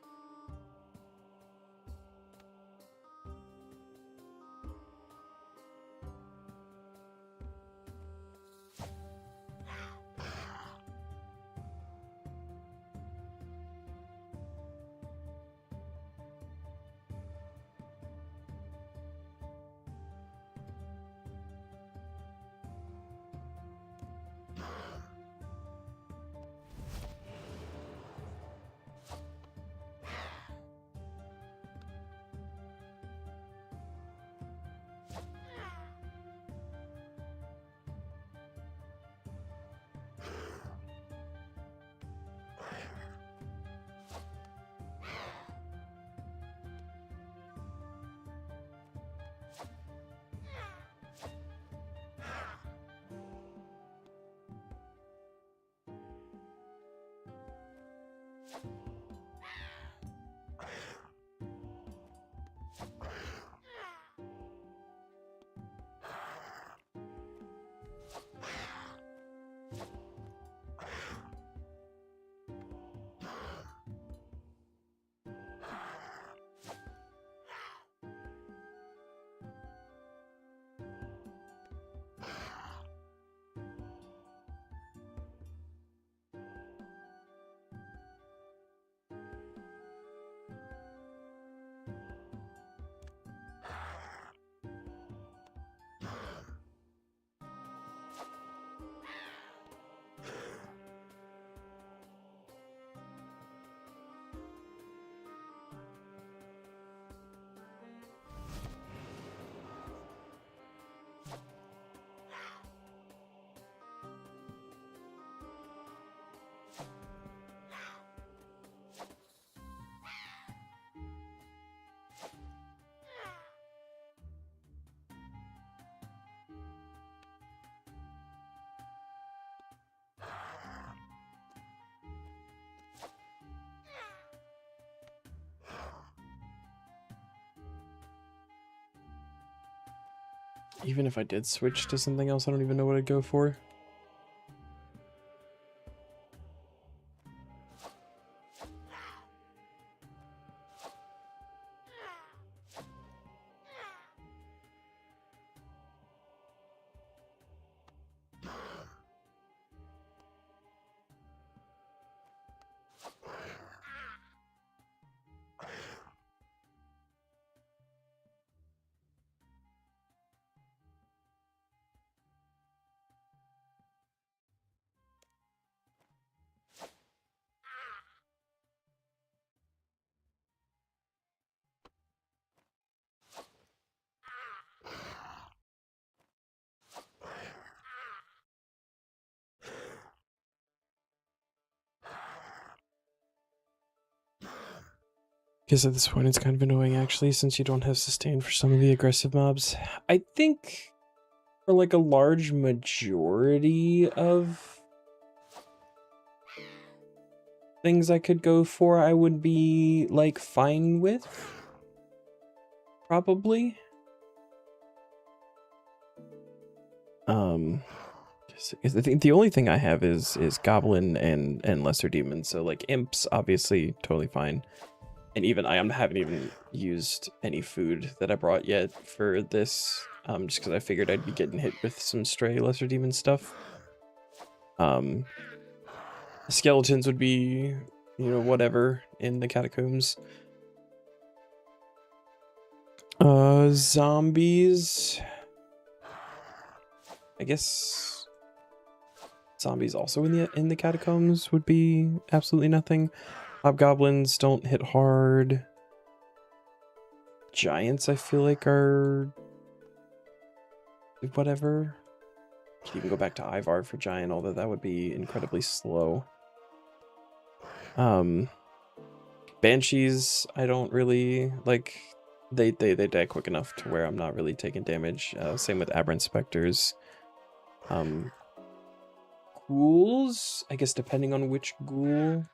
Even if I did switch to something else, I don't even know what I'd go for. Because at this point it's kind of annoying actually, since you don't have sustain for some of the aggressive mobs. I think for like a large majority of things I could go for, I would be like fine with. Probably. I think the only thing I have is goblin and lesser demon, so like imps obviously totally fine. And even I haven't even used any food that I brought yet for this, just because I figured I'd be getting hit with some stray lesser demon stuff. Skeletons would be, you know, whatever in the catacombs. Zombies. I guess zombies also in the catacombs would be absolutely nothing. Hobgoblins don't hit hard. Giants, I feel like, are whatever. You can even go back to Ivar for giant, although that would be incredibly slow. Banshees, I don't really like. They die quick enough to where I'm not really taking damage. Same with aberrant specters. Ghouls, I guess depending on which ghoul.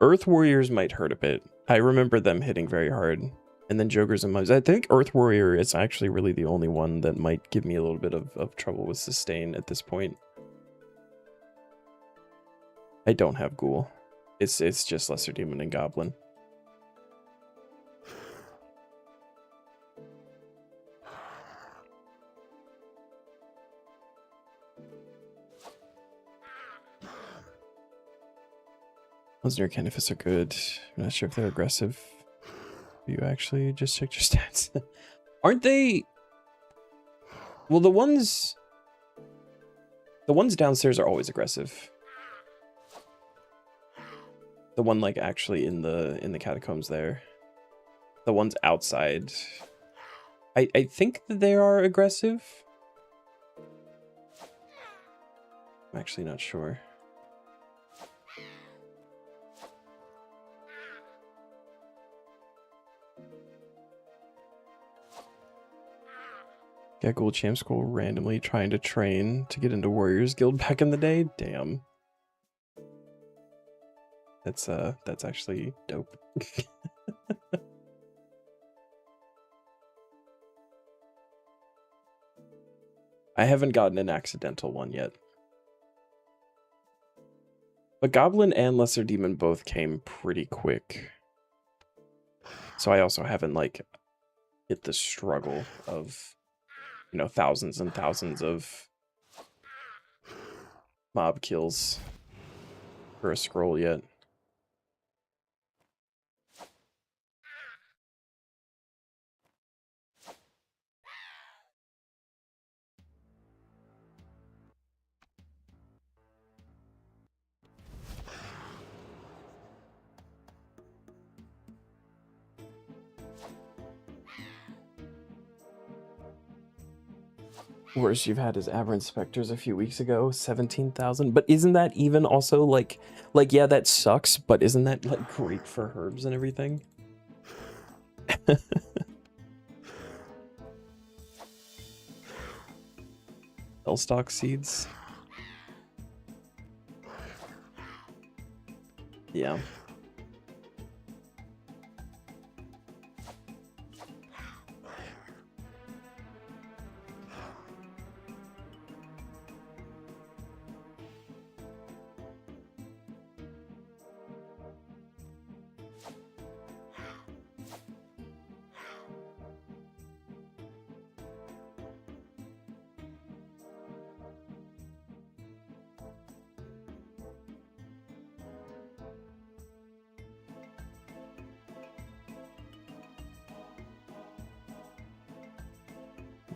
Earth Warriors might hurt a bit. I remember them hitting very hard. And then Jokers and Mummies. I think Earth Warrior is actually really the only one that might give me a little bit of trouble with sustain at this point. I don't have Ghoul. It's just Lesser Demon and Goblin. Those near Canifis are good. I'm not sure if they're aggressive. You actually just checked your stats. Aren't they? Well, the ones downstairs are always aggressive. The one like actually in the catacombs there. The ones outside. I think that they are aggressive. I'm actually not sure. Yeah, Gold Champ School randomly trying to train to get into Warriors Guild back in the day. Damn. That's actually dope. I haven't gotten an accidental one yet. But Goblin and Lesser Demon both came pretty quick. So I also haven't like hit the struggle of, you know, thousands and thousands of mob kills for a scroll yet. Worst you've had is Aberrant Specters a few weeks ago, 17,000. But isn't that even also like yeah, that sucks, but isn't that like great for herbs and everything? Hellstalk seeds. Yeah.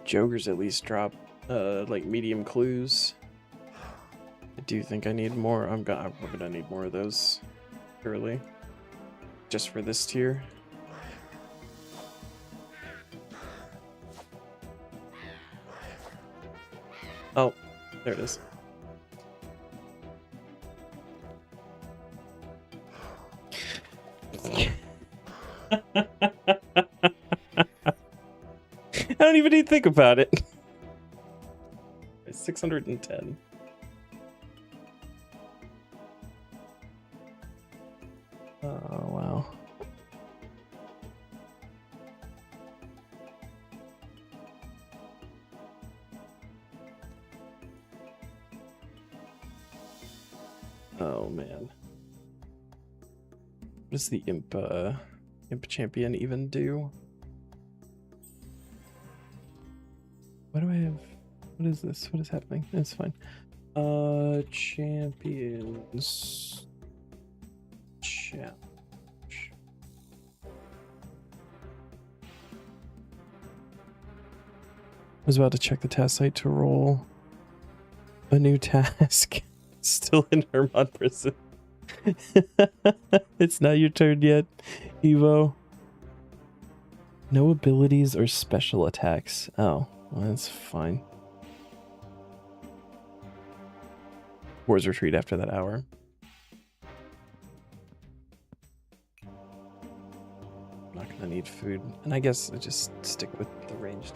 Jokers at least drop like medium clues. I do think I need more. We're gonna need more of those surely, just for this tier. Oh, there it is. I don't even need to think about it. 610. Oh, wow. Oh, man. What does the imp champion even do? What do I have? What is this? What is happening? It's fine. Champions. Challenge. I was about to check the task site to roll a new task. Still in Hermon prison. It's not your turn yet, Evo. No abilities or special attacks. Oh, well, that's fine. Wars retreat after that hour. I'm not gonna need food. And I guess I just stick with the ranged.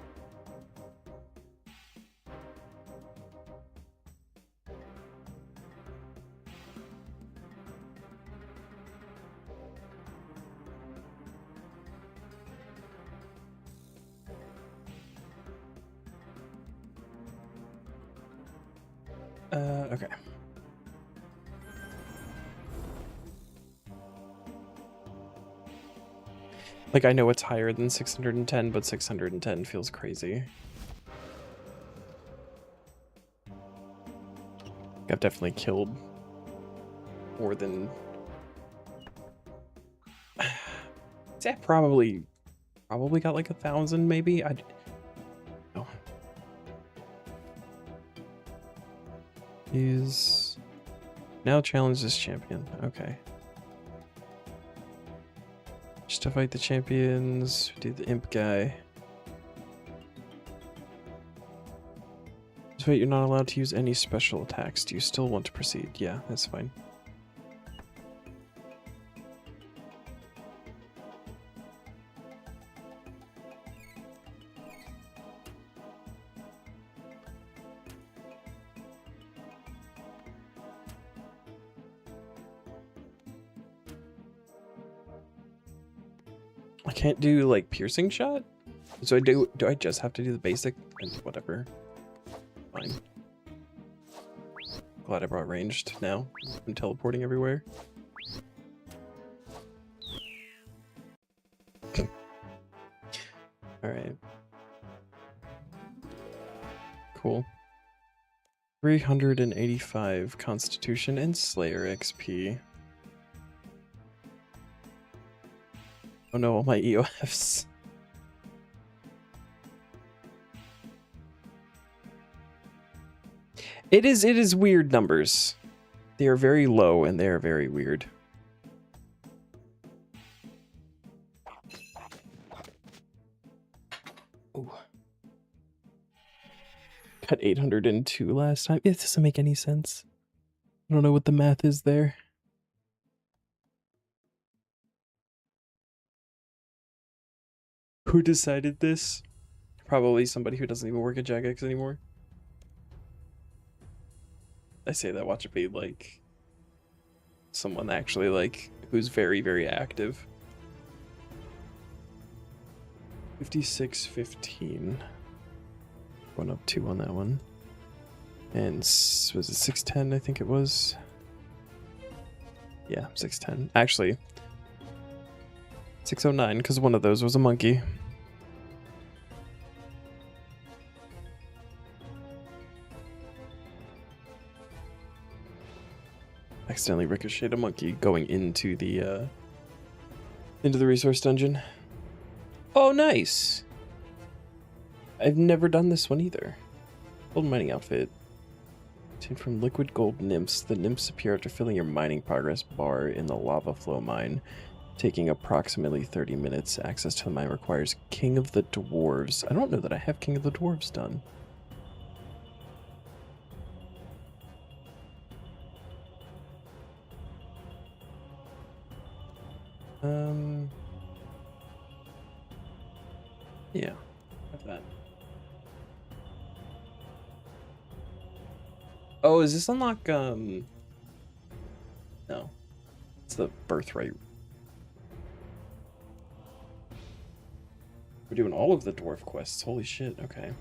Okay. Like, I know it's higher than 610, but 610 feels crazy. I've definitely killed more than... I probably got like 1,000, maybe? No. Is now challenge this champion. Okay. Just to fight the champions, do the imp guy. Just wait, you're not allowed to use any special attacks. Do you still want to proceed? Yeah, that's fine. I can't do like piercing shot? So do I just have to do the basic and whatever? Fine. Glad I brought ranged now. I'm teleporting everywhere. Alright. Cool. 385 Constitution and Slayer XP. Oh no, all my EOFs. It is weird numbers. They are very low and they are very weird. Ooh. Got 802 last time. It doesn't make any sense. I don't know what the math is there. Who decided this? Probably somebody who doesn't even work at Jagex anymore. I say that, watch it be like someone actually like who's very, very active. 5615. Going up 2 on that one. And was it 610? I think it was. Yeah, 610. Actually, 609 because one of those was a monkey. Accidentally ricocheted a monkey going into the resource dungeon. Oh, nice. I've never done this one either. Gold mining outfit. Obtained from liquid gold nymphs. The nymphs appear after filling your mining progress bar in the lava flow mine, taking approximately 30 minutes. Access to the mine requires King of the Dwarves. I don't know that I have King of the Dwarves done. Yeah, have that. Oh, is this unlock, no. It's the birthright. We're doing all of the dwarf quests. Holy shit, okay.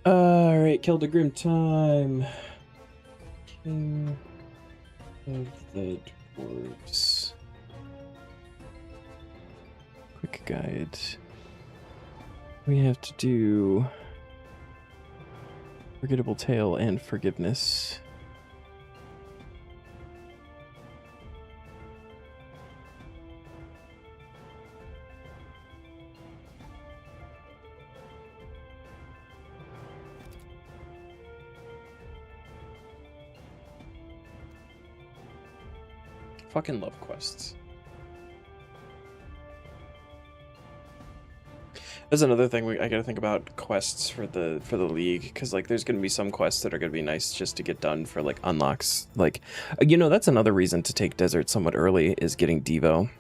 Alright, Keldagrim time. King of the Dwarves. Quick guide. We have to do Forgettable Tale and Forgiveness. Fucking love quests. That's another thing I gotta think about quests for the league, because like there's gonna be some quests that are gonna be nice just to get done for like unlocks. Like, you know, that's another reason to take Desert somewhat early is getting Devo.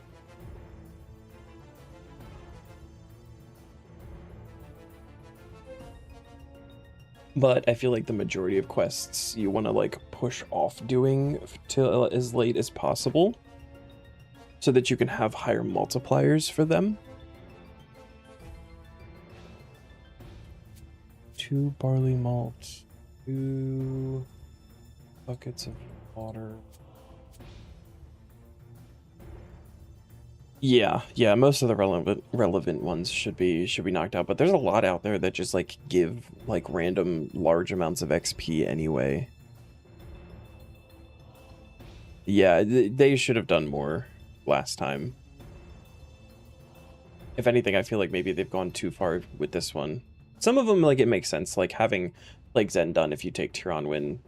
But I feel like the majority of quests you want to like push off doing till as late as possible, so that you can have higher multipliers for them. 2 barley malt, 2 buckets of water. Yeah, most of the relevant ones should be knocked out, but there's a lot out there that just like give like random large amounts of XP anyway. Yeah, they should have done more last time. If anything, I feel like maybe they've gone too far with this one. Some of them, like, it makes sense, like having like Zen done if you take Tiran Win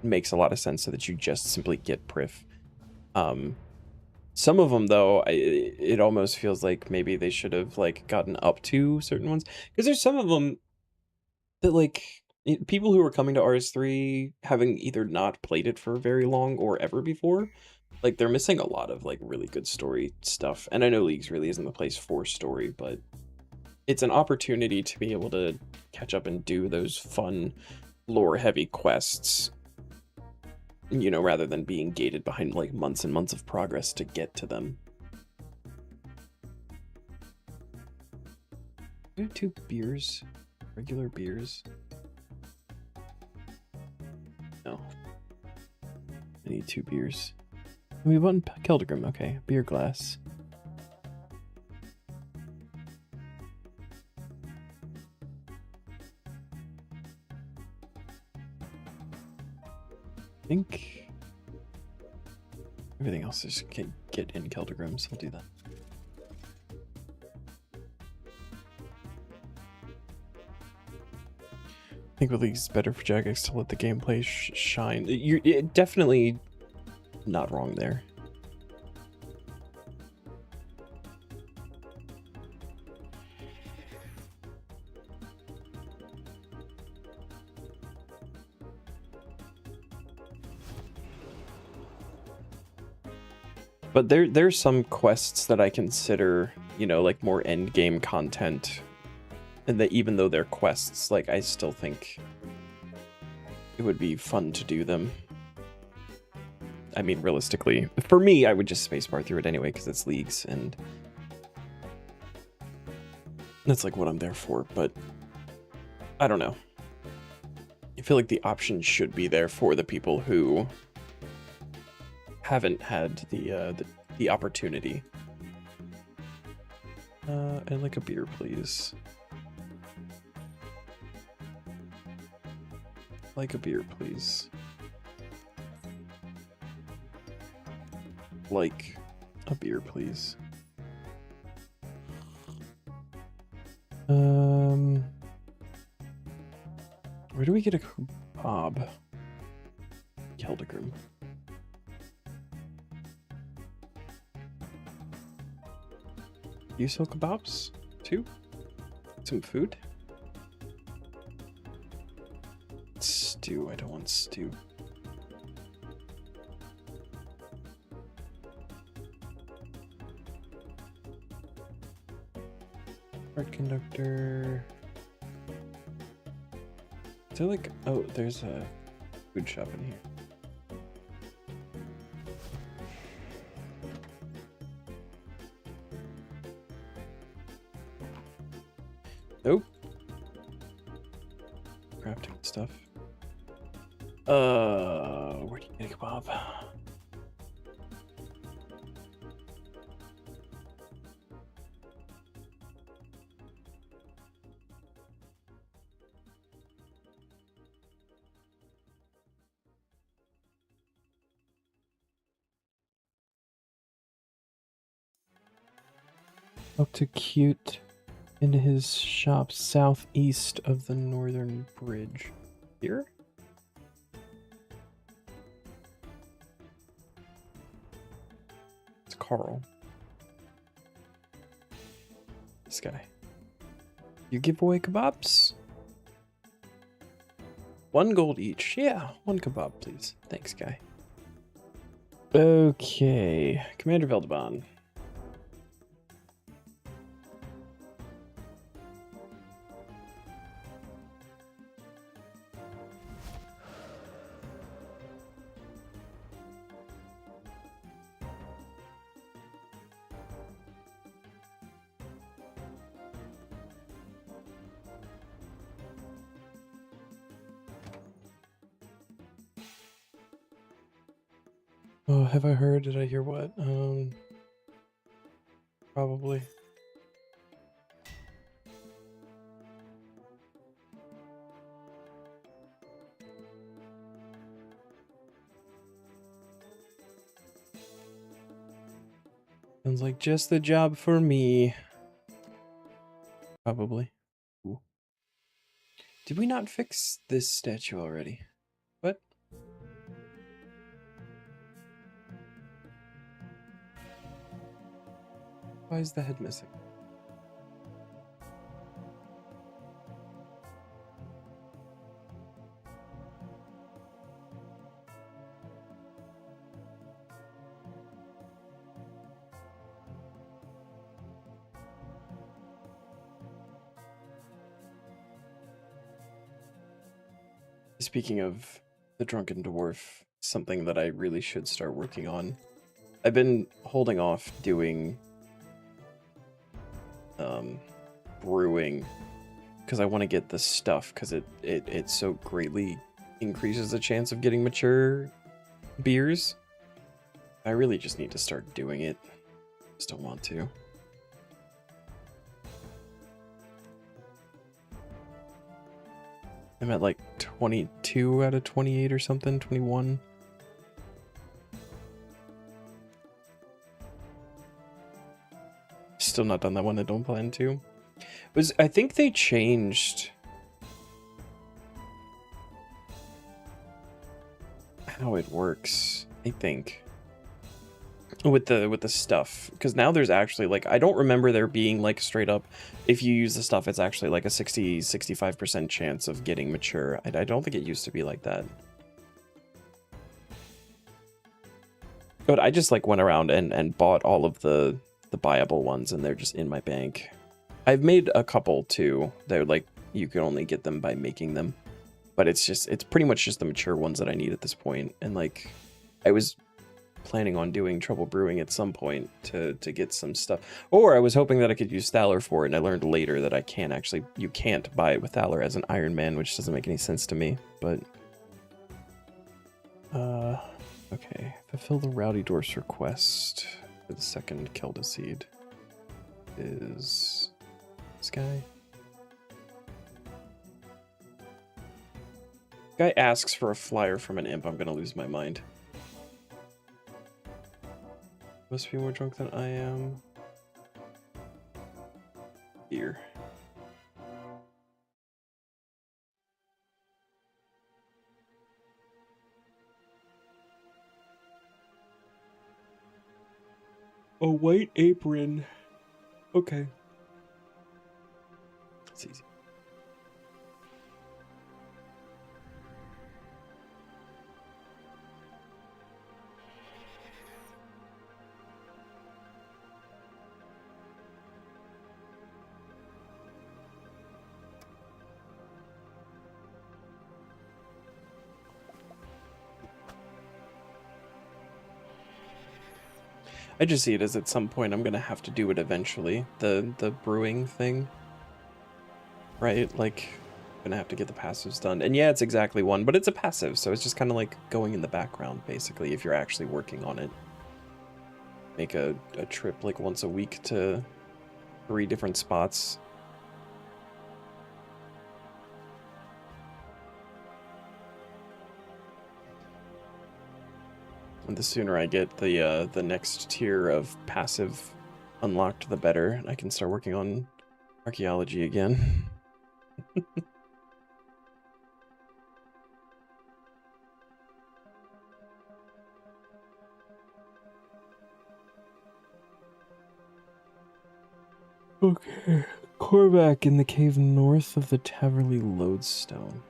makes a lot of sense, so that you just simply get Prif. Some of them, though, it almost feels like maybe they should have like gotten up to certain ones, because there's some of them that like people who are coming to RS3 having either not played it for very long or ever before, like they're missing a lot of like really good story stuff. And I know Leagues really isn't the place for story, but it's an opportunity to be able to catch up and do those fun lore heavy quests, you know, rather than being gated behind like months and months of progress to get to them. We have 2 beers, regular beers. No, I need 2 beers. We want Keldagrim, okay, beer glass. I think everything else is get in Keldagrim, so I'll do that. I think with League's better for Jagex to let the gameplay shine. You're definitely not wrong there. But there's some quests that I consider, you know, like more end game content, and that even though they're quests, like I still think it would be fun to do them. I mean, realistically, for me, I would just spacebar through it anyway because it's Leagues, and that's like what I'm there for. But I don't know. I feel like the option should be there for the people who haven't had the opportunity. I'd like a beer, please. Like a beer, please. Like a beer, please. Where do we get a kebab? Keldagrim. You sell kebabs too? Some food? Stew. I don't want stew. Art conductor. Is there like, oh, there's a food shop in here. Nope. Crafting stuff. Where do you get a kebab? Up to cute in his shop southeast of the northern bridge. Here? It's Carl. This guy. You give away kebabs? 1 gold each. Yeah, 1 kebab, please. Thanks, guy. Okay. Commander Veldebon. Oh, have I heard? Did I hear what? Probably. Sounds like just the job for me. Probably. Ooh. Did we not fix this statue already? What? Why is the head missing? Speaking of the drunken dwarf, something that I really should start working on. I've been holding off doing brewing because I want to get the stuff because it so greatly increases the chance of getting mature beers. I really just need to start doing it. Just don't want to. I'm at like 22 out of 28 or something, 21. Still not done that one. I don't plan to. I think they changed how it works. I think with the stuff, because now there's actually like, I don't remember there being like straight up, if you use the stuff, it's actually like a 65% chance of getting mature. I don't think it used to be like that. But I just like went around and bought all of the buyable ones, and they're just in my bank. I've made a couple too. They're like, you can only get them by making them, but it's pretty much just the mature ones that I need at this point. And like, I was planning on doing trouble brewing at some point to get some stuff, or I was hoping that I could use Thaler for it, and I learned later that you can't buy it with Thaler as an Iron Man, which doesn't make any sense to me. But okay, fulfill the Rowdy Dwarf's request for the second Kelda seed. Is this guy? Guy asks for a flyer from an imp. I'm gonna lose my mind. Must be more drunk than I am. Here. A white apron. Okay. It's easy. I just see it as at some point I'm gonna have to do it eventually. The brewing thing. Right? Like, I'm gonna have to get the passives done. And yeah, it's exactly one, but it's a passive, so it's just kind of like going in the background, basically, if you're actually working on it. Make a trip like once a week to 3 different spots. And the sooner I get the next tier of passive unlocked, the better, and I can start working on archaeology again. Okay. Korvac in the cave north of the Taverley Lodestone.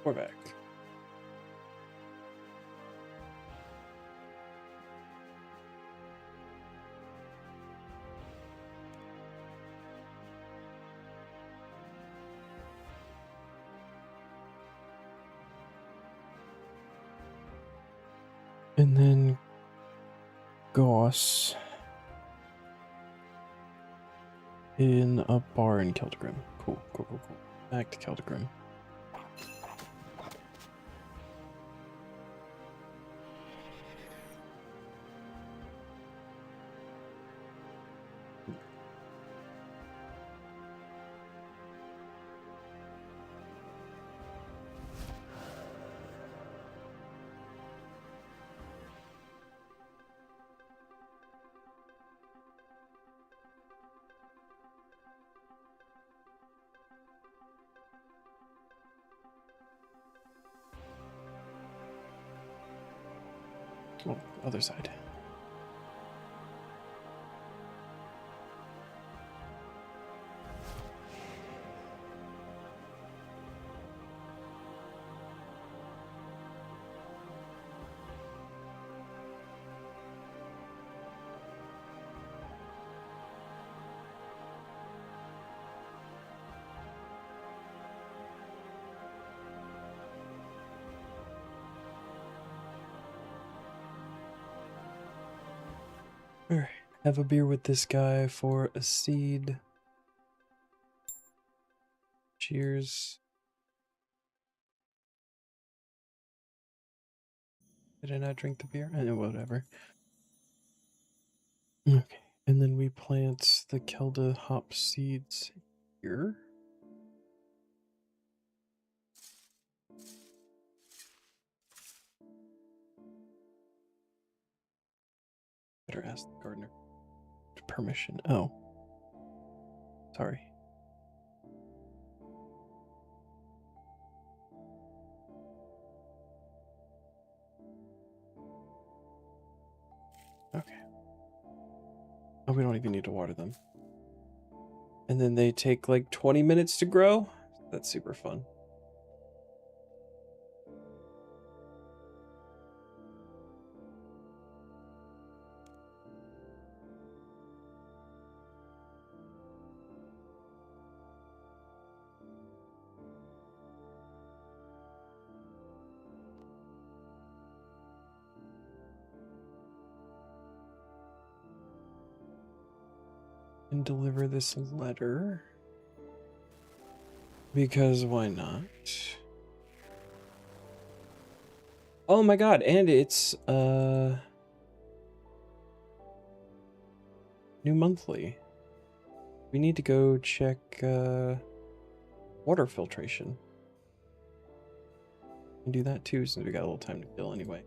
Korvac. And then Goss in a bar in Keldegrim. Cool. Back to Keldegrim. Oh, other side. Alright, have a beer with this guy for a seed. Cheers. Did I not drink the beer? Whatever. Okay, and then we plant the Kelda hop seeds here. Better ask the gardener. Permission. Oh. Sorry. Okay. Oh, we don't even need to water them. And then they take like 20 minutes to grow? That's super fun. And deliver this letter. Because why not? Oh my god, and it's new monthly. We need to go check water filtration. can do that too, since we got a little time to kill anyway.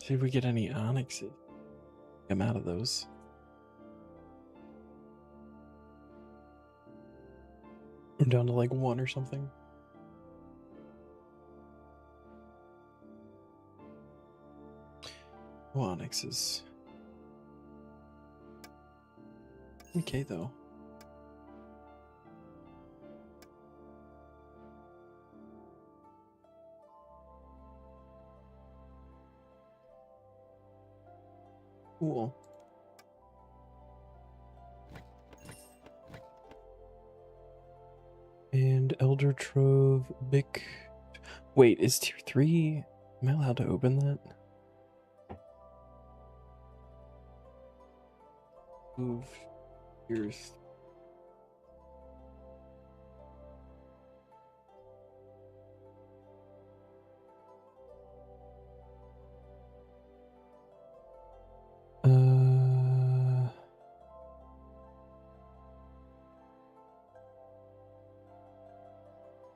See if we get any onyxes. Come out of those. I'm down to like 1 or something. Oh, onyxes. Okay, though. Cool. And Elder Trove, Bic. Wait, is tier 3? Am I allowed to open that? Move yours.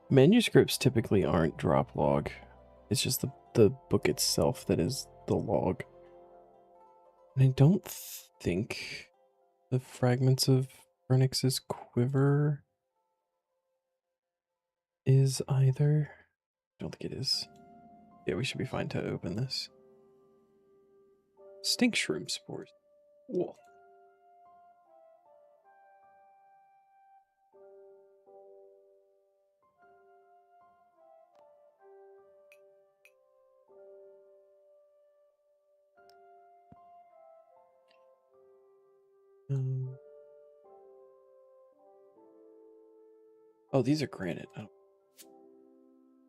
Manuscripts typically aren't drop log. It's just the book itself that is the log. And I don't think the fragments of Phoenix's quiver is either. I don't think it is. Yeah, we should be fine to open this. Stink shroom spores. Cool. Oh, these are granite. Oh,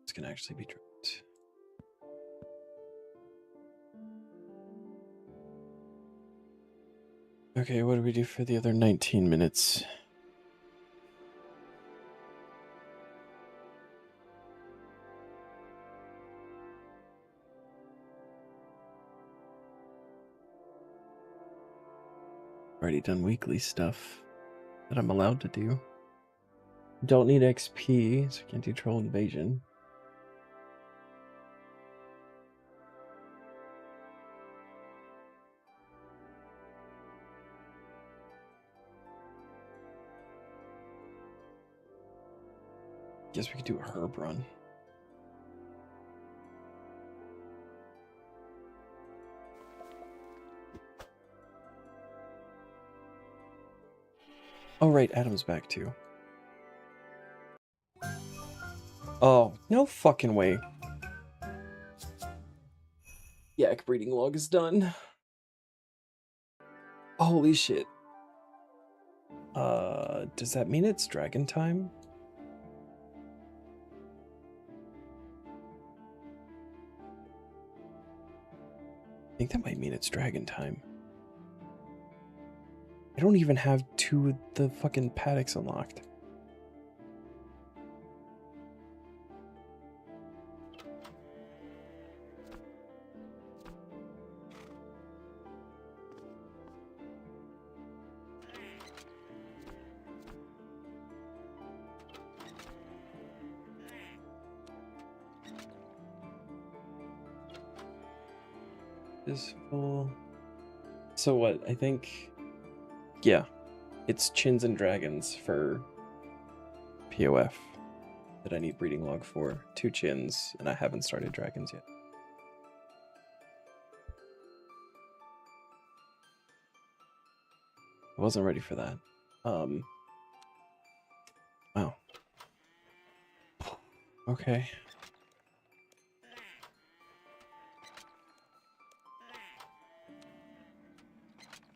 this can actually be dropped. Okay, what do we do for the other 19 minutes? Already done weekly stuff that I'm allowed to do. Don't need XP, so I can't do troll invasion. Guess we could do a herb run. Oh, right, Adam's back too. Oh, no fucking way. Yak breeding log is done. Holy shit. Does that mean it's dragon time? I think that might mean it's dragon time. I don't even have 2 of the fucking paddocks unlocked. Is full. So what? I think, yeah, it's chins and dragons for POF that I need breeding log for. 2 chins, and I haven't started dragons yet. I wasn't ready for that. Wow. Okay.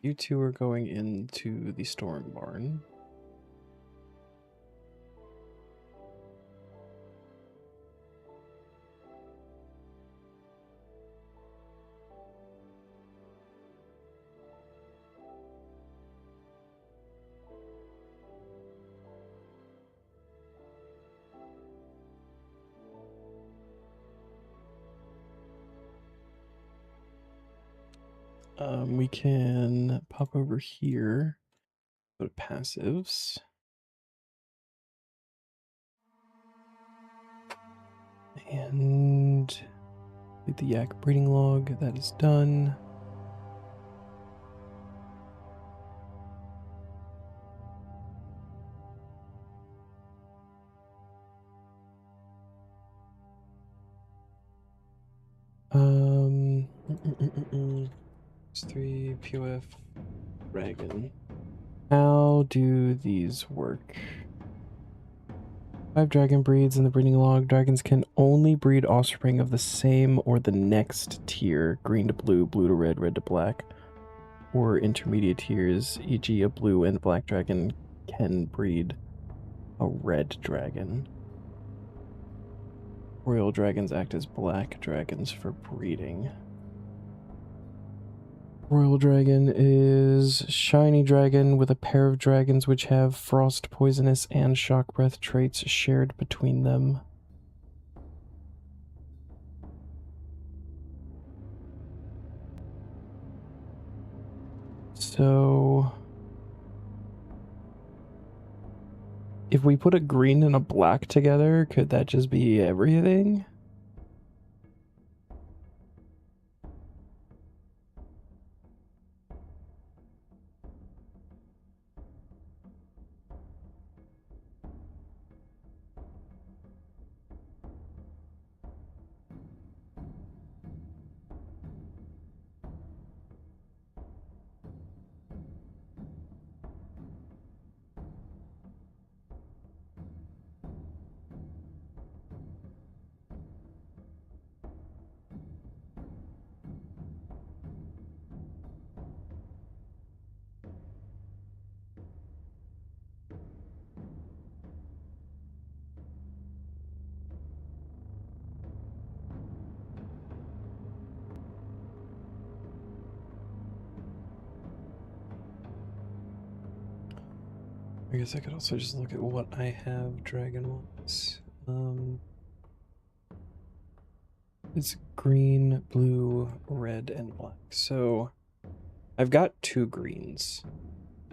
You 2 are going into the storm barn. We can pop over here, go to passives. And the yak breeding log, that is done. RS3 POF dragon. How do these work? 5 dragon breeds in the breeding log. Dragons can only breed offspring of the same or the next tier, green to blue, blue to red, red to black, or intermediate tiers, e.g. a blue and black dragon can breed a red dragon. Royal dragons act as black dragons for breeding. Royal dragon is shiny dragon with a pair of dragons which have frost, poisonous, and shock breath traits shared between them. So if we put a green and a black together, could that just be everything? I guess I could also just look at what I have dragon-wise. It's green, blue, red, and black. So I've got 2 greens.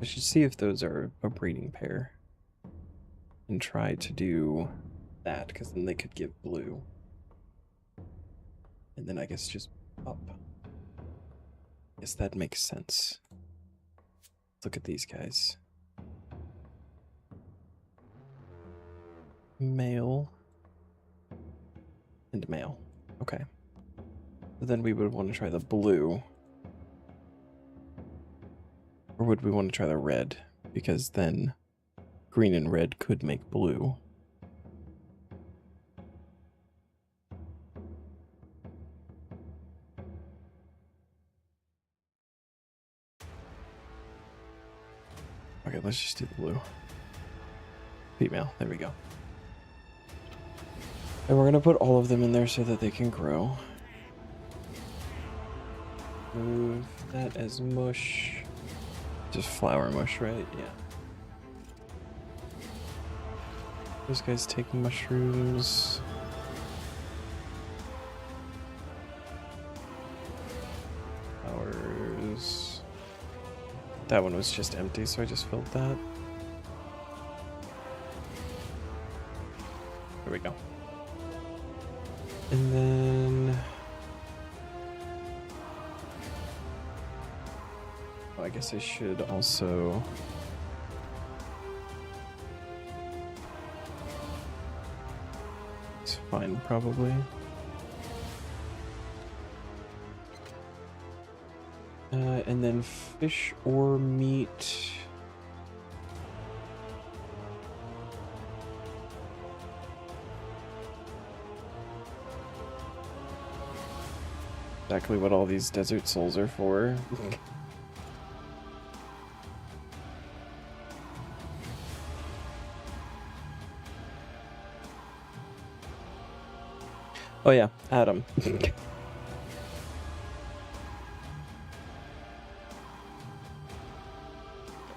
I should see if those are a breeding pair and try to do that, because then they could give blue. And then I guess just up. I guess that makes sense. Look at these guys. Male and male. Okay. But then we would want to try the blue. Or would we want to try the red? Because then green and red could make blue. Okay, let's just do the blue. Female, there we go. And we're gonna put all of them in there so that they can grow. Move that as mush. Just flower mush, right? Yeah. Those guys take mushrooms. Flowers. That one was just empty, so I just filled that. There we go. And then... oh, I guess I should also... it's fine, probably. And then fish or meat... exactly what all these desert souls are for. Oh yeah, Adam.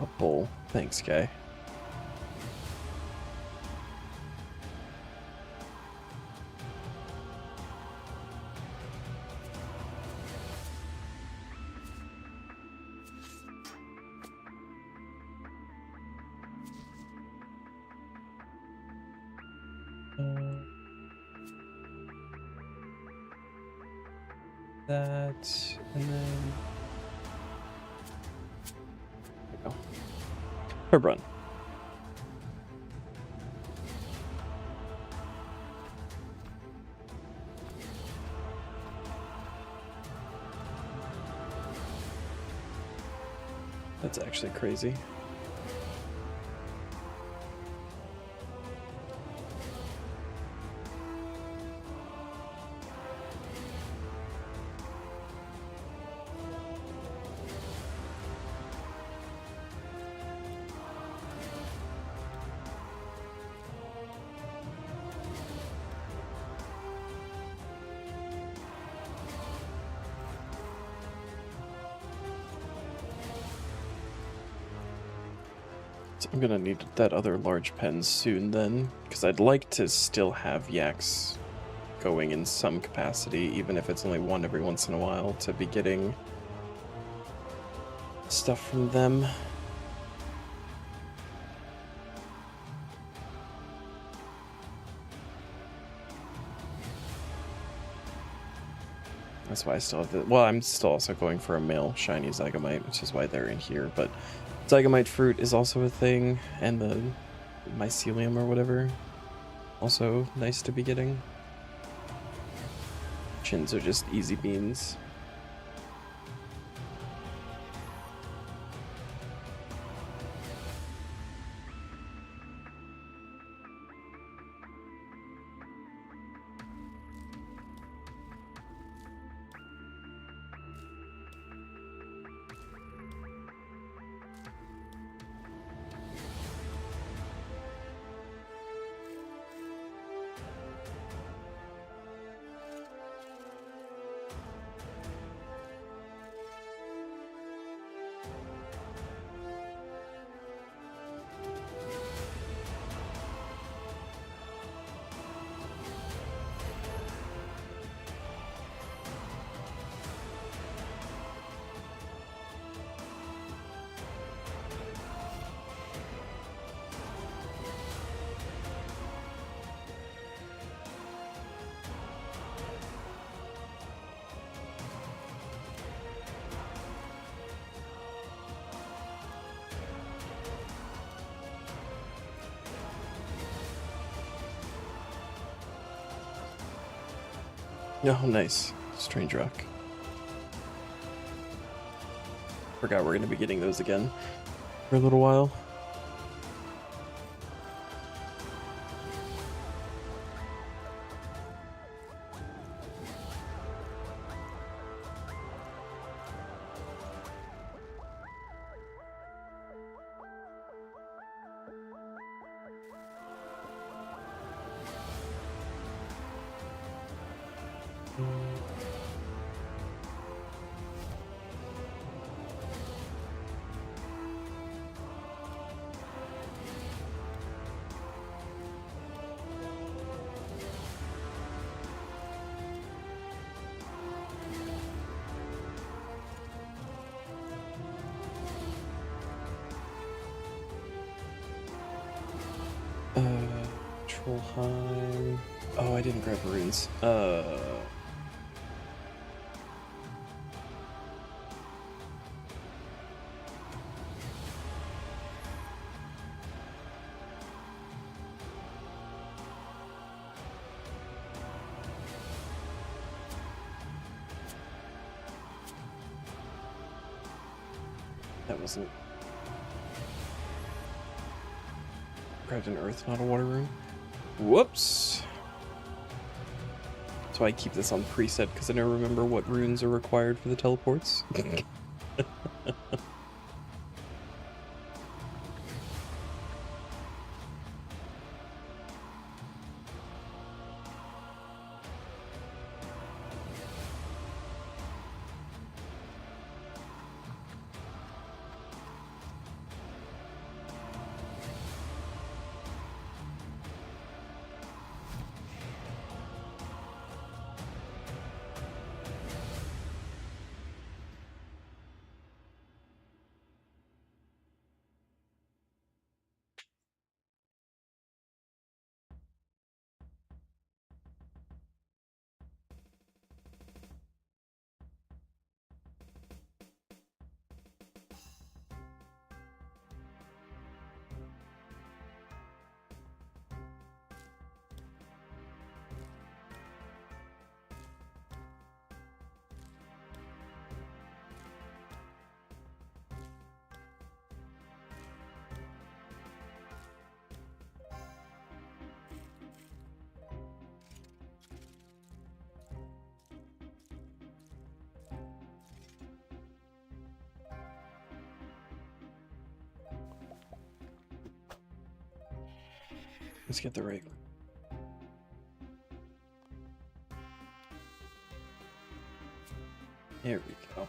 A bull. Thanks, guy. that, and then there we go. Herb run. That's actually crazy. I'm gonna need that other large pen soon then, because I'd like to still have yaks going in some capacity, even if it's only one every once in a while, to be getting stuff from them. That's why I still have the... Well, I'm still also going for a male shiny Zygamite, which is why they're in here, but Zygamite fruit is also a thing, and the mycelium or whatever, also nice to be getting. Chins are just easy beans. Oh, nice. Strange Rock. Forgot we're going to be getting those again for a little while. Trollheim. Oh, I didn't grab runes. That wasn't... Grabbed an earth, not a water rune. Whoops. That's why I keep this on preset, because I never remember what runes are required for the teleports. Let's get the right. There we go.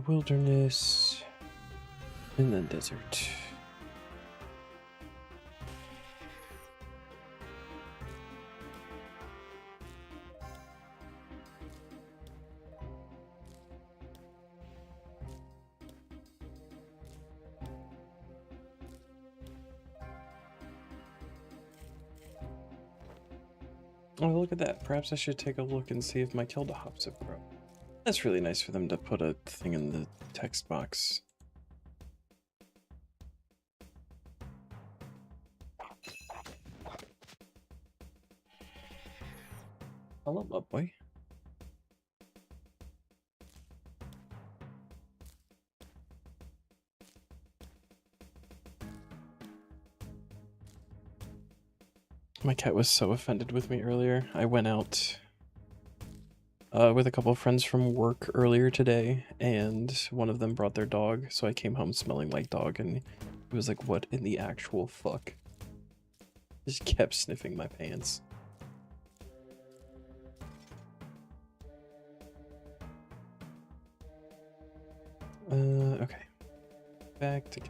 Wilderness, and then desert. Oh, look at that. Perhaps I should take a look and see if my Kilda hops have grown. That's really nice for them to put a thing in the text box. Hello, my boy. My cat was so offended with me earlier. I went out with a couple of friends from work earlier today, and one of them brought their dog, so I came home smelling like dog, and he was like, what in the actual fuck? Just kept sniffing my pants. Okay. Back to...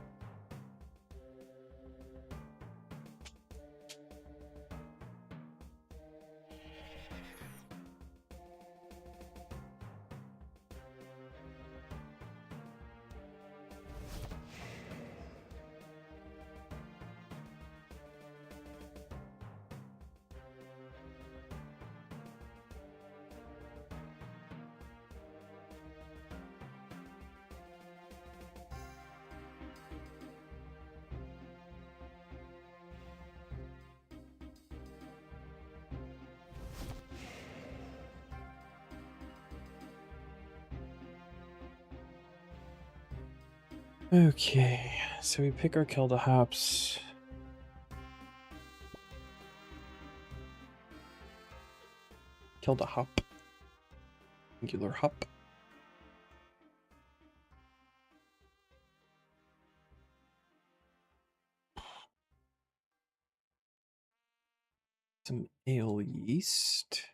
Okay, so we pick our Kelda hops. Kelda hop. Singular hop. Some ale yeast.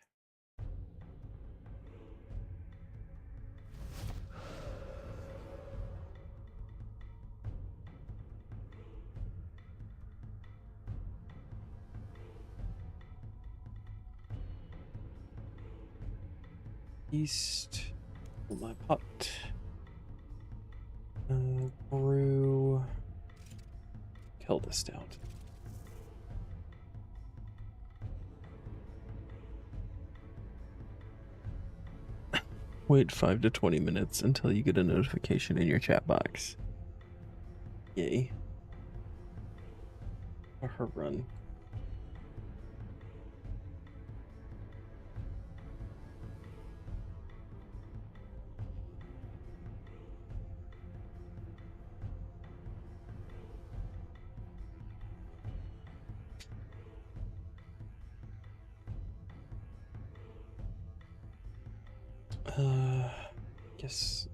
Yeast. Fill my pot. Brew. Kelda stout. Wait 5 to 20 minutes until you get a notification in your chat box. Yay. Or her run. Guess.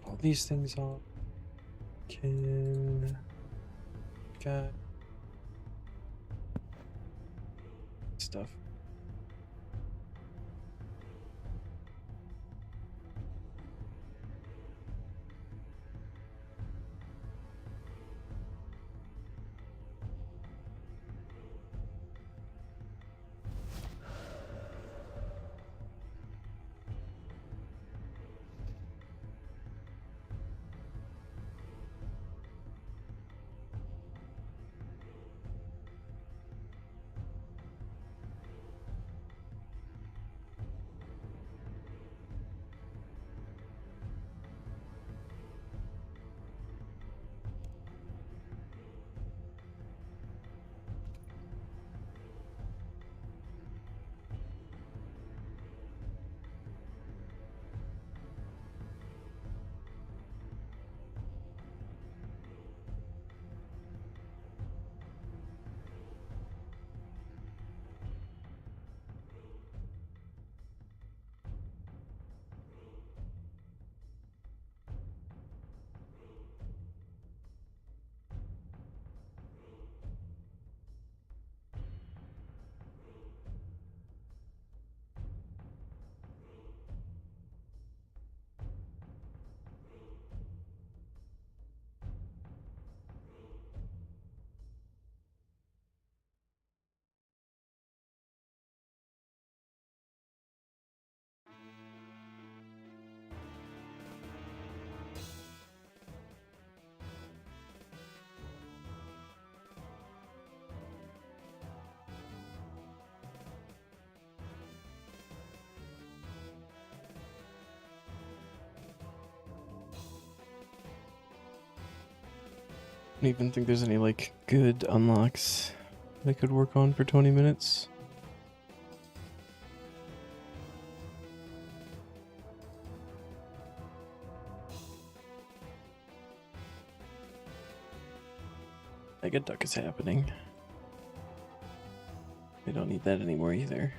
All these things off. Can. Okay. stuff. I don't even think there's any, like, good unlocks I could work on for 20 minutes. Mega Duck is happening. We don't need that anymore either.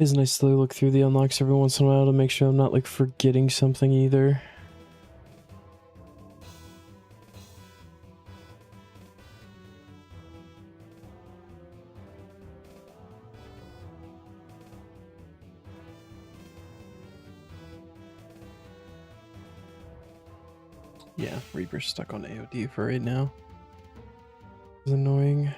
It's nice to look through the unlocks every once in a while to make sure I'm not, like, forgetting something either. Yeah, Reaper's stuck on AOD for right now. It's annoying.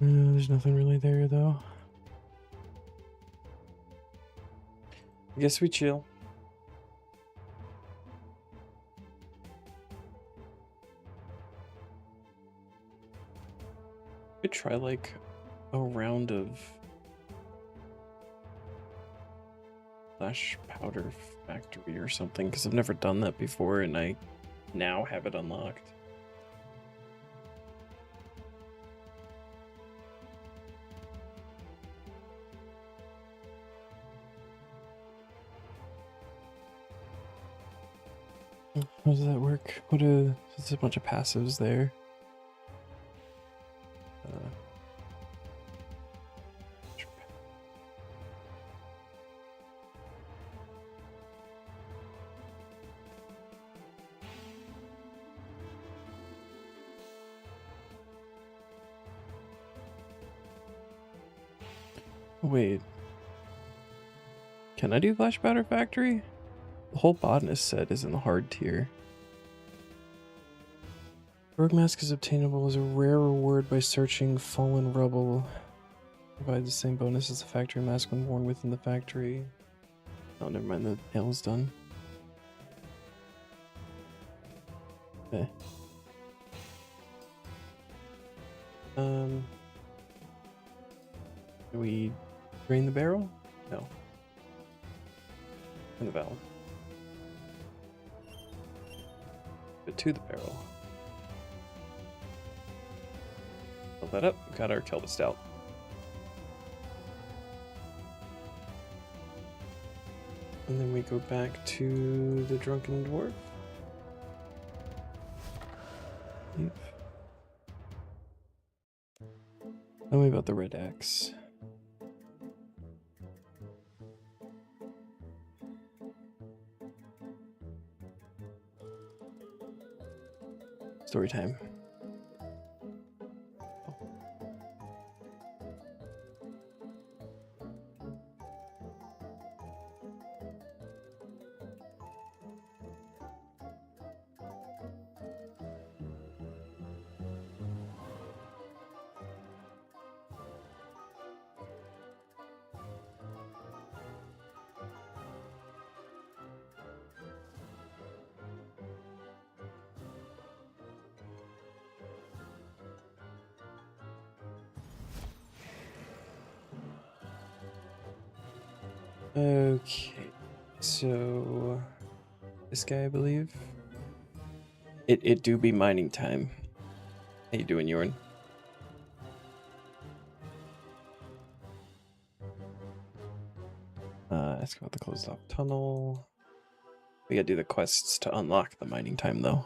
There's nothing really there, though. I guess we chill. Could try, like, a round of Flash Powder Factory or something, because I've never done that before, and I now have it unlocked. How does that work? What a... There's a bunch of passives there. Wait. Can I do Flash Powder Factory? The whole botanist set is in the hard tier. Rogue Mask is obtainable as a rare reward by searching fallen rubble. Provides the same bonus as the factory mask when worn within the factory. Oh, never mind, the nail is done. Okay. Do we drain the barrel? No. And the valve. But to the barrel. Fill that up. Got our Kelvist out. And then we go back to the Drunken Dwarf. Leave. Tell me about the red axe. Story time. Okay, so this guy, I believe. It do be mining time. How you doing, Yorn? Ask about the closed off tunnel. We gotta do the quests to unlock the mining time, though.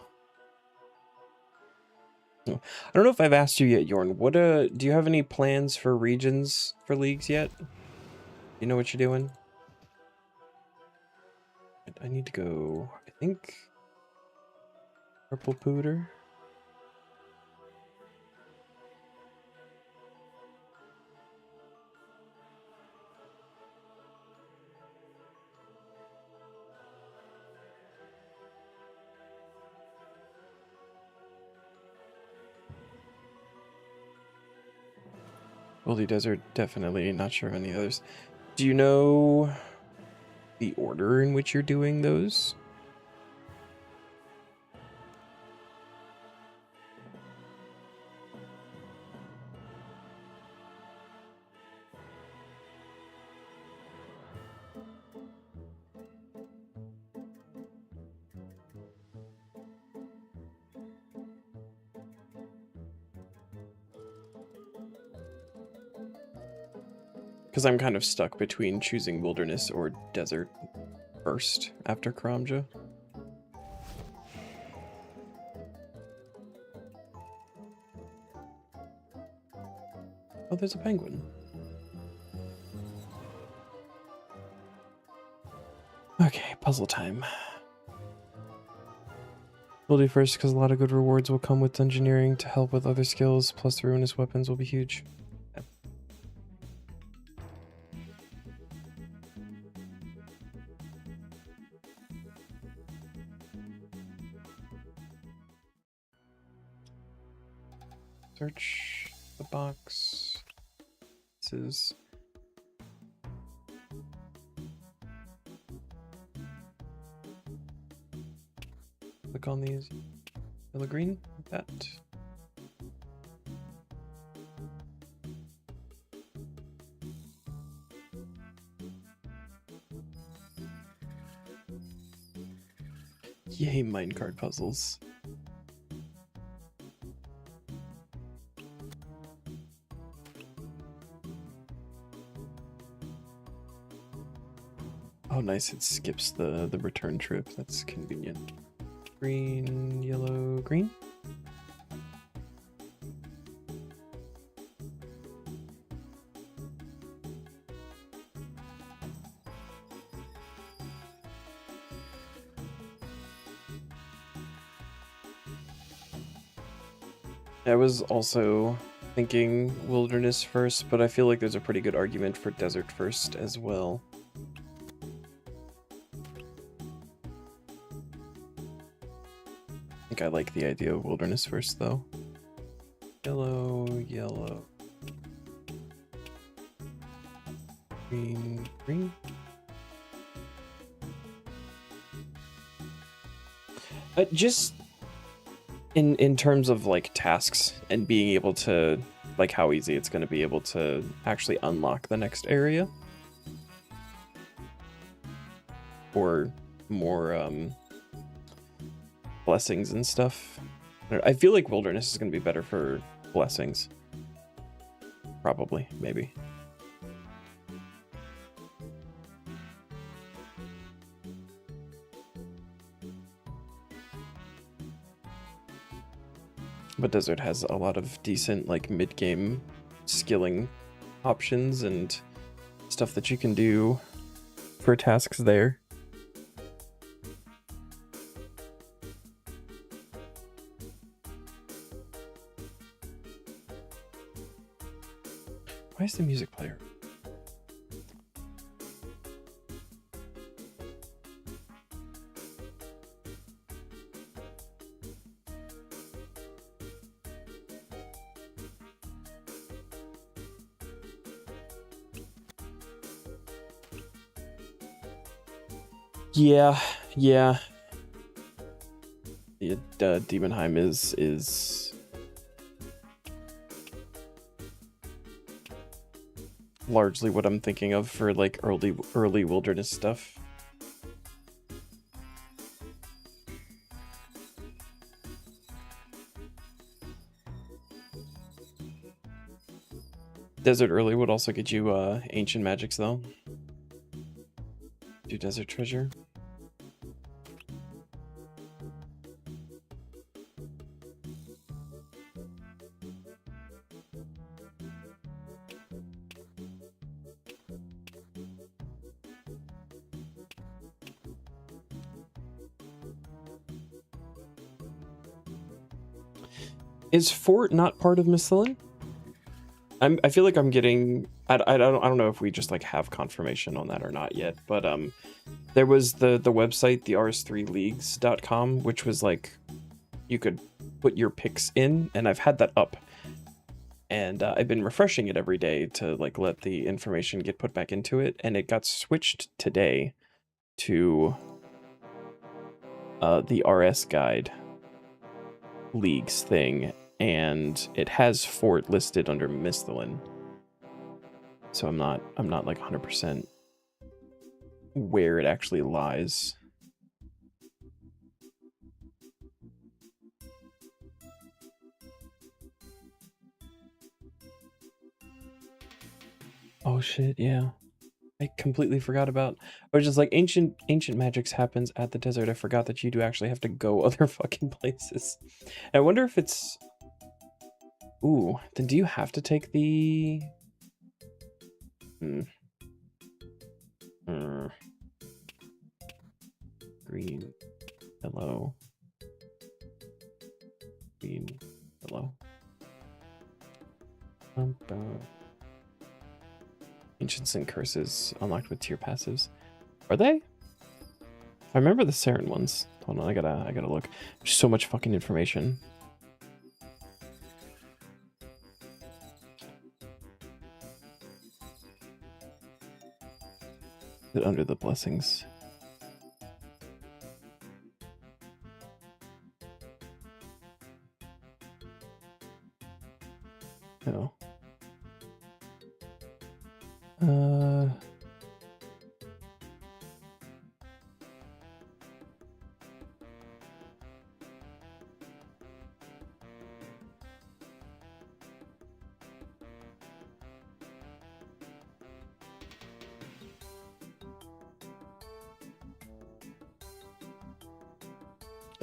I don't know if I've asked you yet, Yorn. What do you have any plans for regions for leagues yet? You know what you're doing? I need to go, I think, Purple Pooter. Goldie Desert, definitely not sure of any others. Do you know the order in which you're doing those? Because I'm kind of stuck between choosing Wilderness or Desert first after Karamja. Oh, there's a penguin. Okay, puzzle time. We'll do first because a lot of good rewards will come with engineering to help with other skills, plus the ruinous weapons will be huge. Search the box. This is click on these. Yellow green, like that. Yay, minecart puzzles. Oh, nice. It skips the return trip. That's convenient. green, yellow, green. I was also thinking wilderness first, but I feel like there's a pretty good argument for desert first as well. I think I like the idea of wilderness first, though. Yellow, yellow. Green, green. Just in terms of like tasks and being able to, like, how easy it's going to be able to actually unlock the next area, or more blessings and stuff. I feel like wilderness is going to be better for blessings. Probably, maybe. But desert has a lot of decent, like, mid-game skilling options and stuff that you can do for tasks there. Why is the music player? Yeah. Demonheim is largely what I'm thinking of for like early wilderness stuff. Desert early would also get you ancient magics though. Do desert treasure. Is Fort not part of Miscellany? I feel like I'm getting I don't know if we just like have confirmation on that or not yet, but there was the website, the RS3leagues.com, which was like you could put your picks in, and I've had that up. And I've been refreshing it every day to like let the information get put back into it, and it got switched today to the RS guide leagues thing, and it has Fort listed under Miscellany. So I'm not like 100% where it actually lies. Oh shit, yeah. I completely forgot about. I was just like, ancient magics happens at the desert. I forgot that you do actually have to go other fucking places. I wonder if it's. Ooh, then do you have to take the? Green, yellow, green, yellow. Ancients and curses unlocked with tier passives. Are they? I remember the Saren ones. Hold on, I gotta look. There's so much fucking information. Is it under the blessings? No.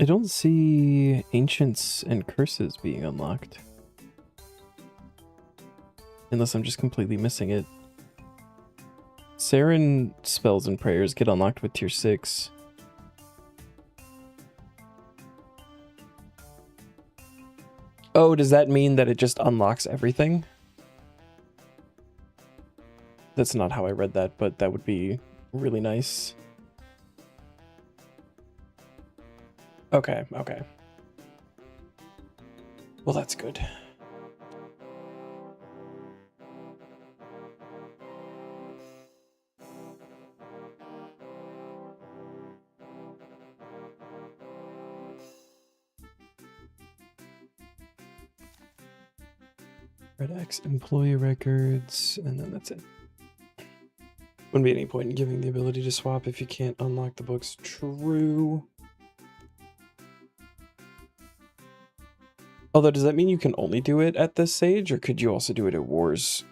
I don't see Ancients and Curses being unlocked. Unless I'm just completely missing it. Saren spells and prayers get unlocked with tier 6. Oh, does that mean that it just unlocks everything? That's not how I read that, but that would be really nice. Okay, okay. Well, that's good. Red X employee records, and then that's it. Wouldn't be any point in giving the ability to swap if you can't unlock the books. True. Although, does that mean you can only do it at this stage, or could you also do it at Wars?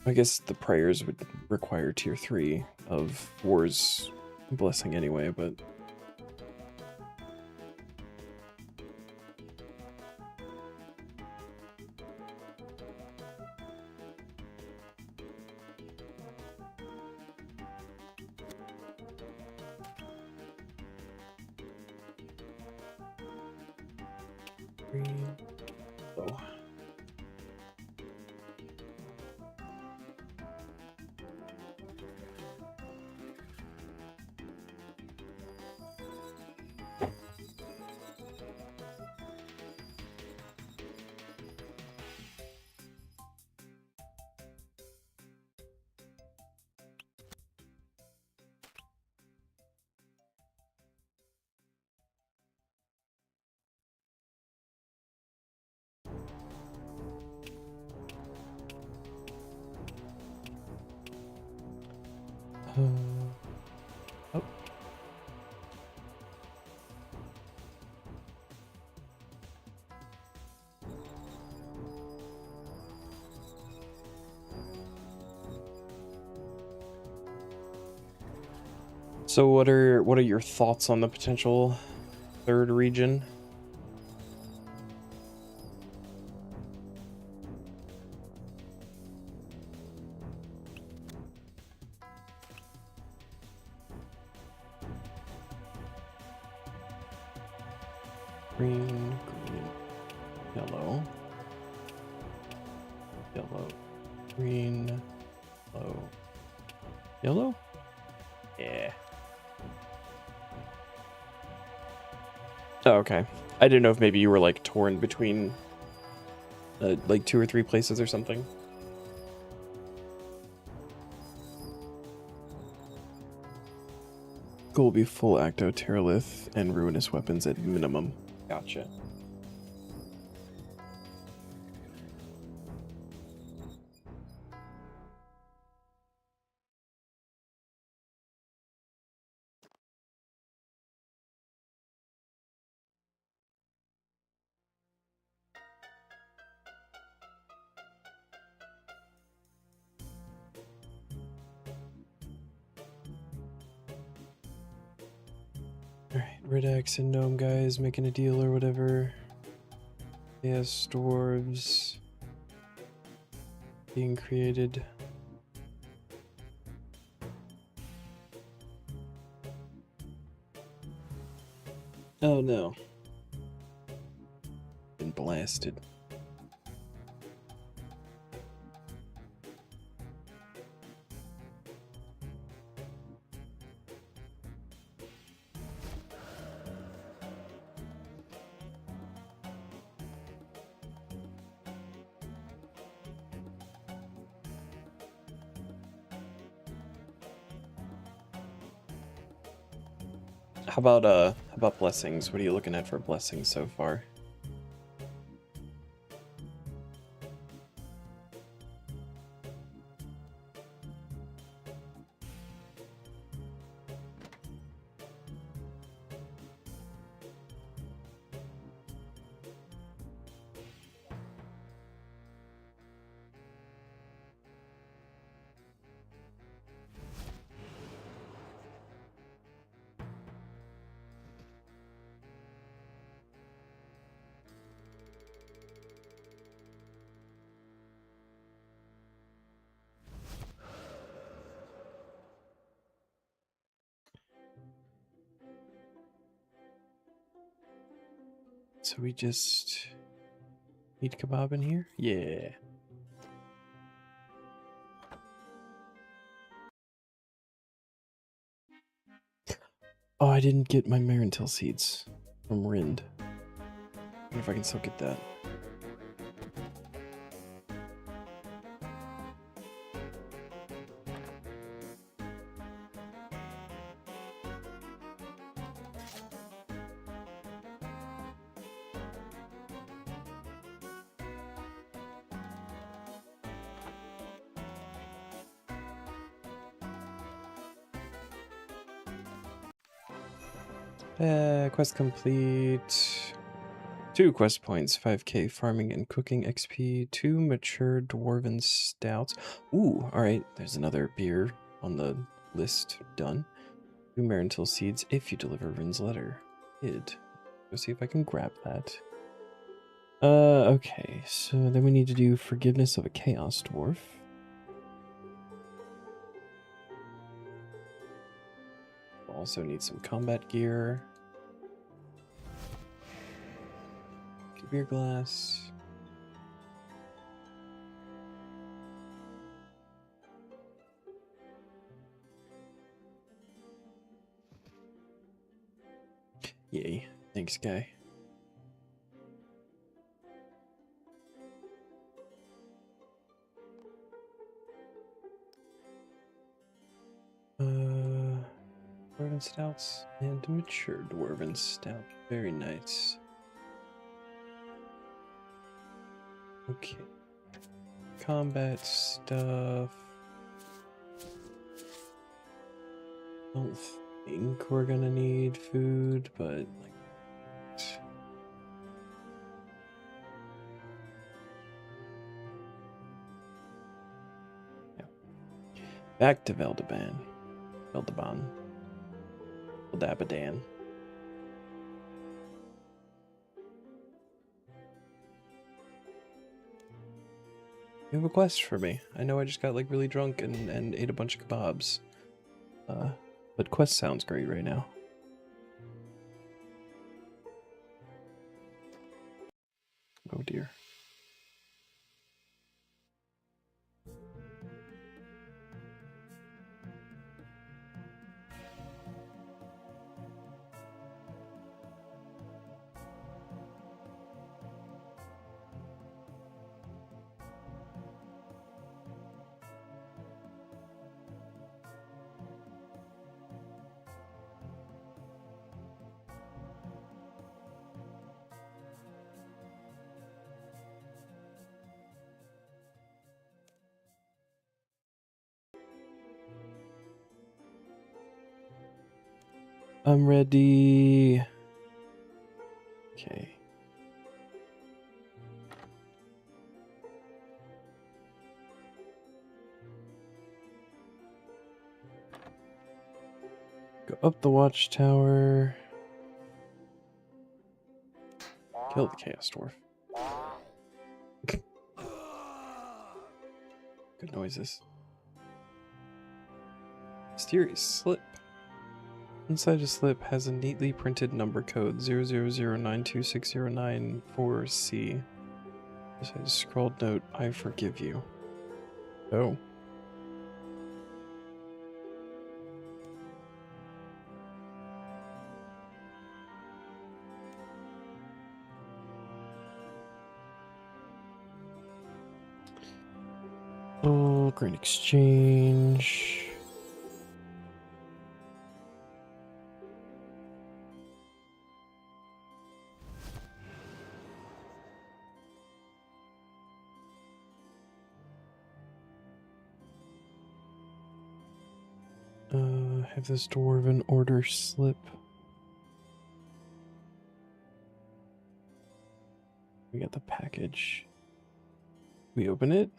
I guess the prayers would require tier 3 of Wars blessing anyway, but... Oh. Oh. So what are your thoughts on the potential third region? Green, yellow, yellow, green, yellow, yellow? Yeah. Oh, okay. I didn't know if maybe you were like torn between like 2 or 3 places or something. Goal will be full Acto, Terralith, and Ruinous Weapons at minimum. Gotcha. Alright, Red Axe and Gnome guys making a deal or whatever. Yes, dwarves being created. Oh no. Been blasted. How about blessings? What are you looking at for blessings so far? So we just eat kebab in here? Yeah. Oh, I didn't get my Marintel seeds from Rind. I wonder if I can still get that. Quest complete. 2 quest points, 5k farming and cooking XP, 2 mature dwarven stouts. Ooh, alright, there's another beer on the list. Done. 2 Marintil seeds if you deliver Rin's letter. Go see if I can grab that. Okay, so then we need to do Forgiveness of a Chaos Dwarf. Also need some combat gear. Beer glass. Yay. Thanks, guy. Dwarven stouts and mature dwarven stout. Very nice. Okay. Combat stuff. Don't think we're gonna need food, but like. Yeah. Back to Veldaban. Veldaban. You have a quest for me. I know I just got like really drunk and ate a bunch of kebabs. But quest sounds great right now. Oh dear. I'm ready. Okay. Go up the watchtower. Kill the Chaos Dwarf. Good noises. Mysterious slip. Inside a slip has a neatly printed number code 000926094C. Beside a scrawled note, I forgive you. Oh. Oh, Green Exchange. Have this dwarven order slip. We got the package. We open it.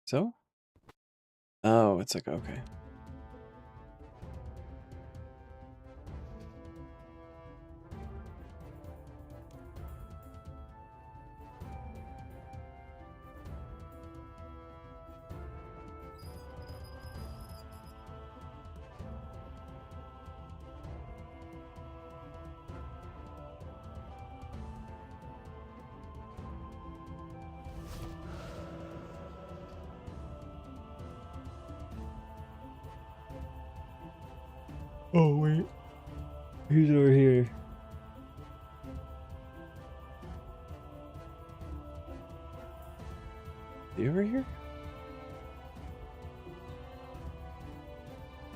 So? Oh, it's like, okay. Oh, wait. He's over here. Is he over here?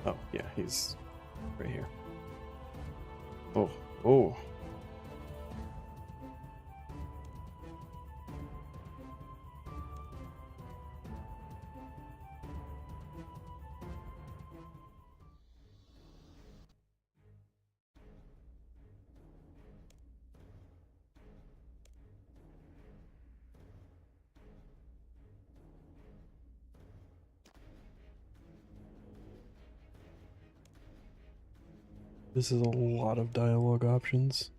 Oh, yeah, he's right here. Oh, oh. This is a lot of dialogue options.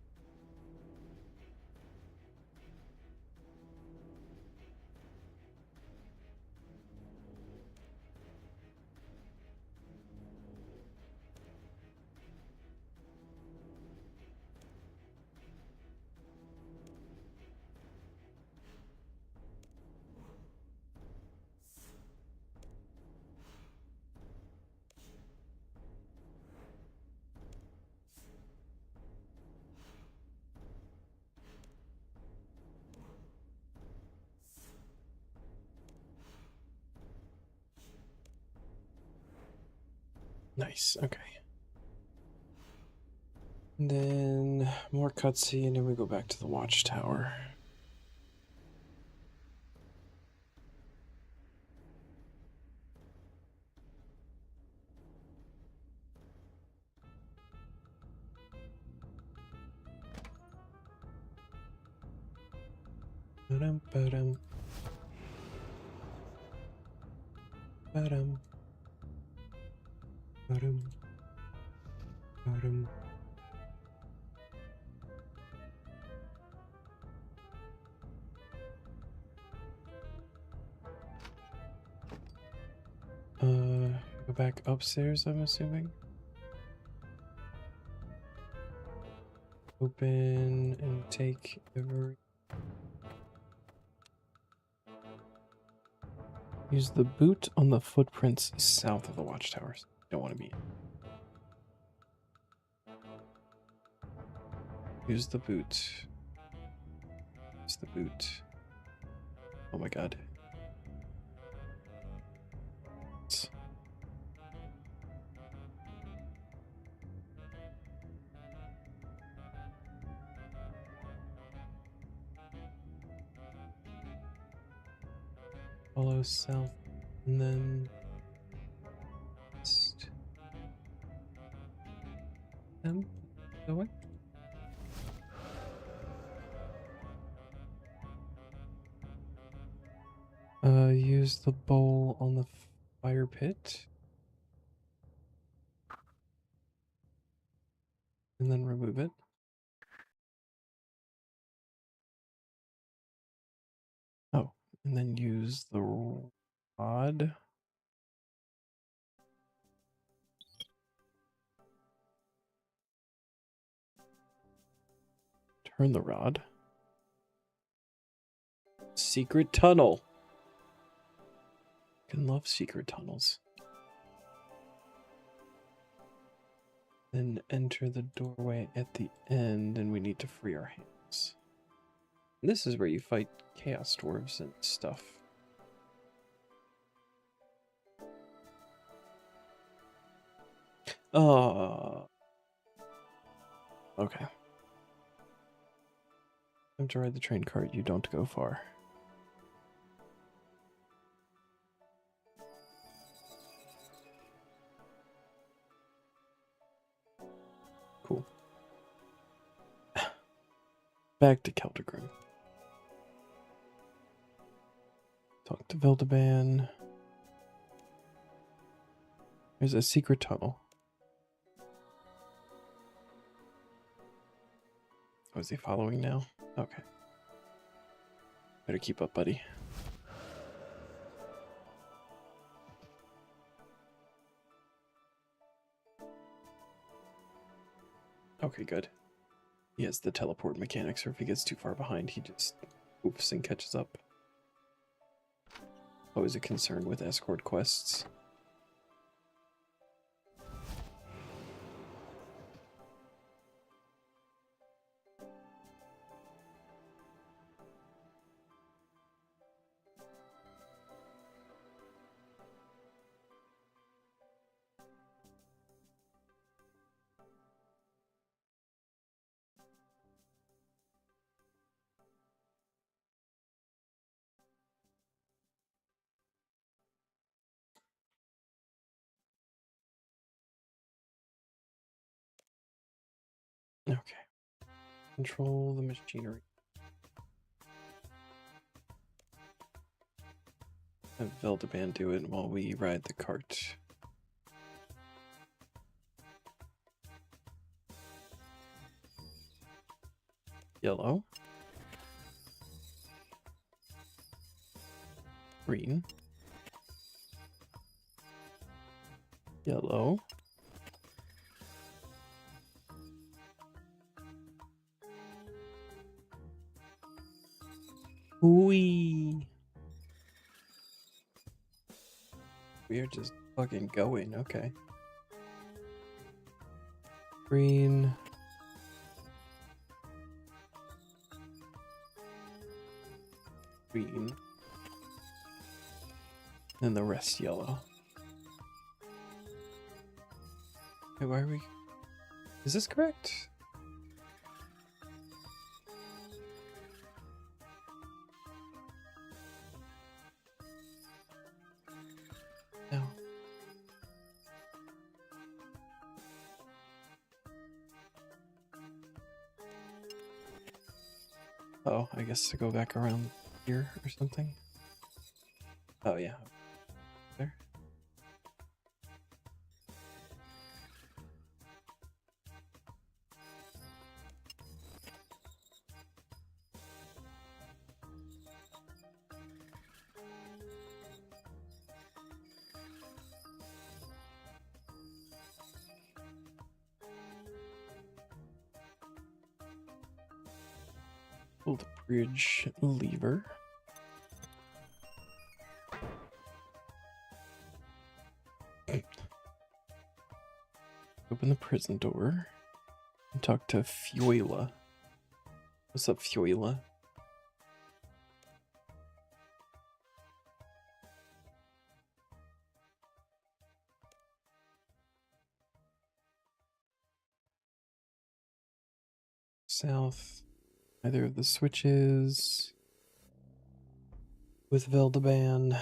Nice, okay. And then more cutscene, and we go back to the watchtower. Ba-dum, ba-dum. Ba-dum. Ba-dum. Ba-dum. Go back upstairs, I'm assuming. Open and take every... Use the boot on the footprints south of the watchtowers. Don't want to be in. Use the boot. Use the boot. Oh my god. Follow south and then east. The way? Use the bowl on the fire pit. And then remove it. Oh, and then use the rod. Turn the rod. Secret tunnel. I can love secret tunnels. Then enter the doorway at the end, and we need to free our hands. And this is where you fight chaos dwarves and stuff. Okay. Time to ride the train cart. You don't go far. Cool. Back to Celtigrim. Talk to Vildaban. There's a secret tunnel. Oh, is he following now? Okay. Better keep up, buddy. Okay, good. He has the teleport mechanics, or if he gets too far behind, he just oofs and catches up. Always a concern with escort quests. Okay. Control the machinery. Have Veldeban do it while we ride the cart. Yellow. Green. Yellow. Whee! We are just fucking going, okay. Green. Green. And the rest yellow. Wait, why are we... Is this correct? No. Oh, I guess to go back around here or something. Oh, yeah. There. Pull the bridge lever. Open the prison door and talk to Fuela. What's up, Fuela? South. Either of the switches. With Veldeban.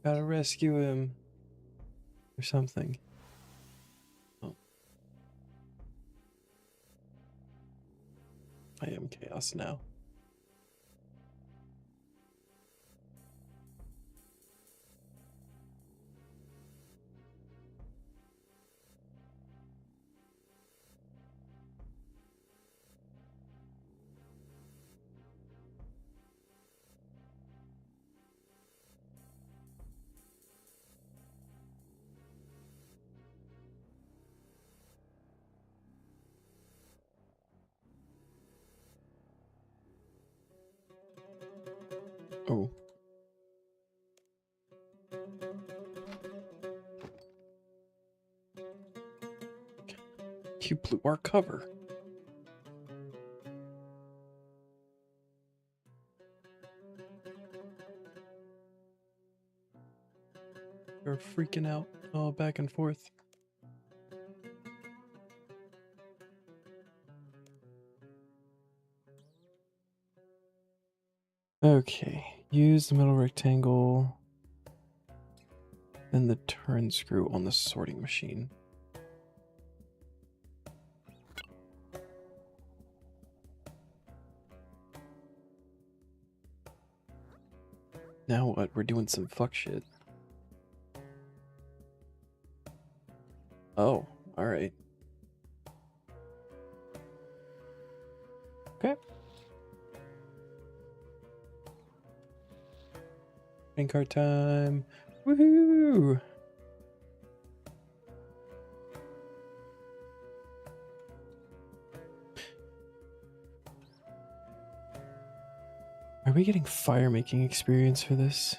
Gotta rescue him. Or something. Oh. I am chaos now. Oh. You blew our cover. You're freaking out all back and forth. Okay, use the middle rectangle and the turn screw on the sorting machine. Now what? We're doing some fuck shit. Oh, alright. Okay. Train car time. Woohoo! Are we getting fire making experience for this?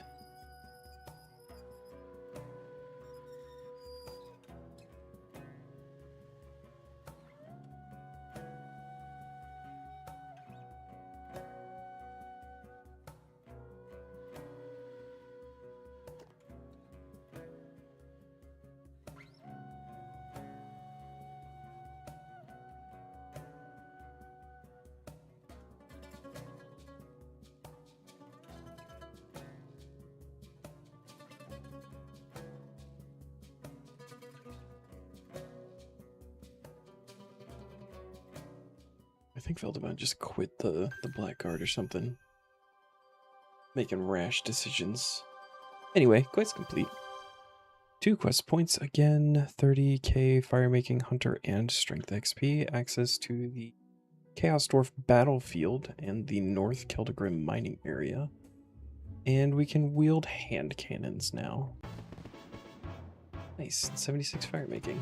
think Veldemont just quit the Blackguard or something. Making rash decisions. Anyway, quest complete. 2 quest points again, 30k firemaking hunter and strength XP, access to the Chaos Dwarf battlefield and the North Keldagrim mining area. And we can wield hand cannons now. Nice, 76 firemaking.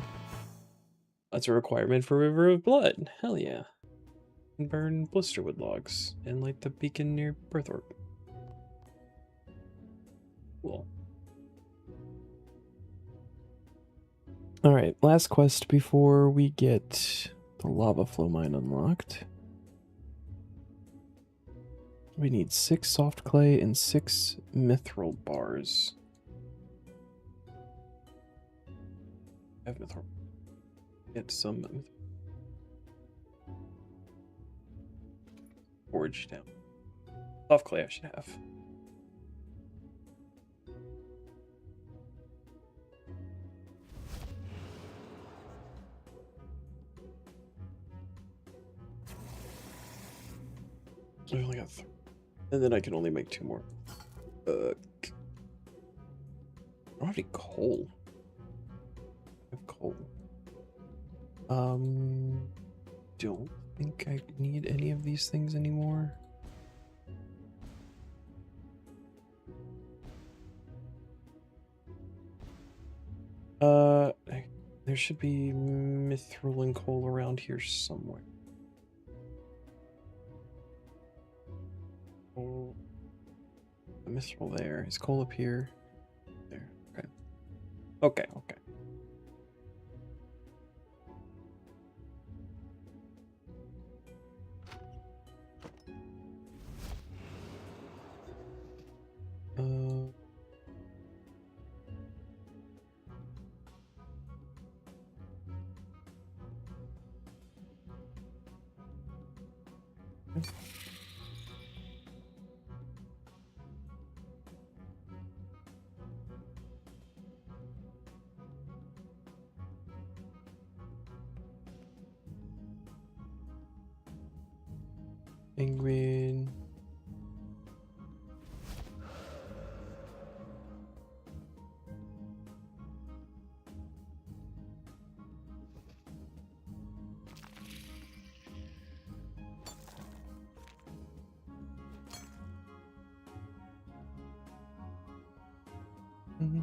That's a requirement for River of Blood. Hell yeah. And burn blisterwood logs and light the beacon near Berthorpe. Cool. Alright, last quest before we get the lava flow mine unlocked. We need 6 soft clay and 6 mithril bars. I have mithril. Get some forge down. Soft clay I should have. I only got 3. And then I can only make 2 more. I don't have any coal. I have coal. Don't think I need any of these things anymore. There should be mithril and coal around here somewhere. Oh, the mithril there. Is coal up here? There. Okay. Okay. Okay. Penguin. Mm-hmm.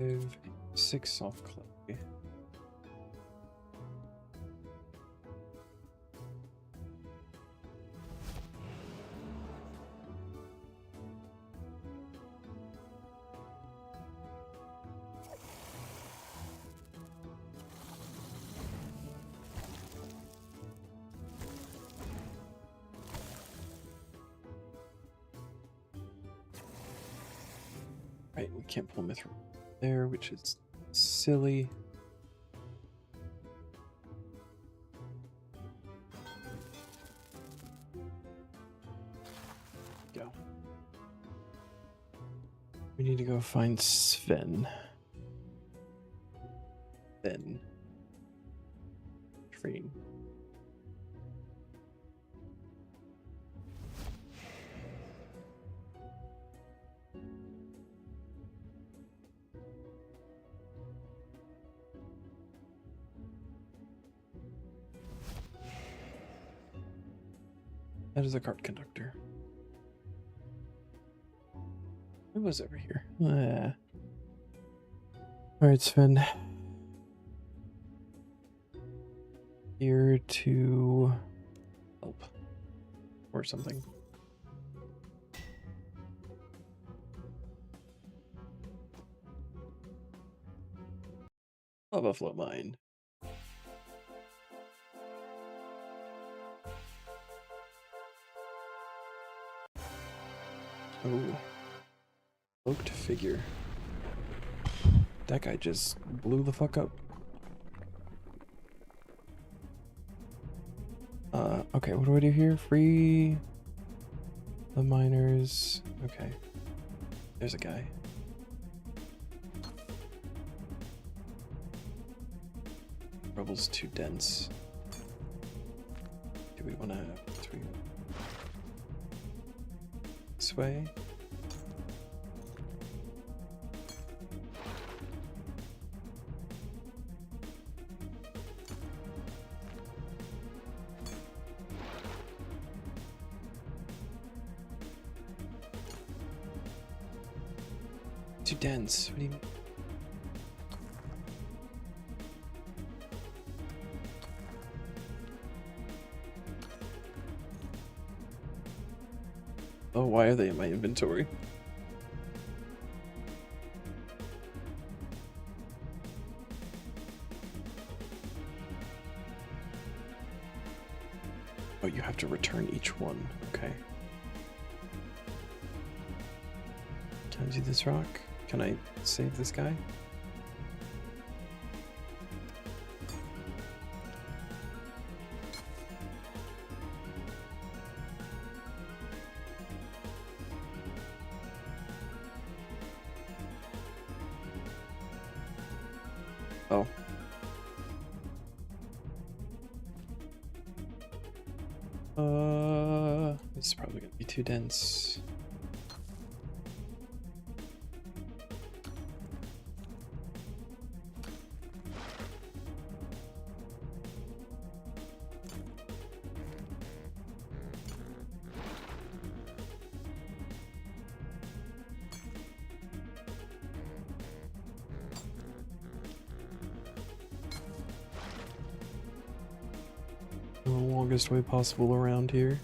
I have 6 soft clay. Right, we can't pull mithril there, which is silly. Go. We need to go find Sven. Then train. That is a cart conductor. It was over here. Alright, Sven. Here to help. Or something. Lava flow mine. Oh. Cloaked figure. That guy just blew the fuck up. Okay, what do I do here? Free the miners. Okay. There's a guy. Rubble's too dense. Do we want to... This way? Too dense. What do you mean? Oh, why are they in my inventory? Oh, you have to return each one. Okay. Can I do this rock? Can I save this guy? Oh. This is probably gonna be too dense. The longest way possible around here.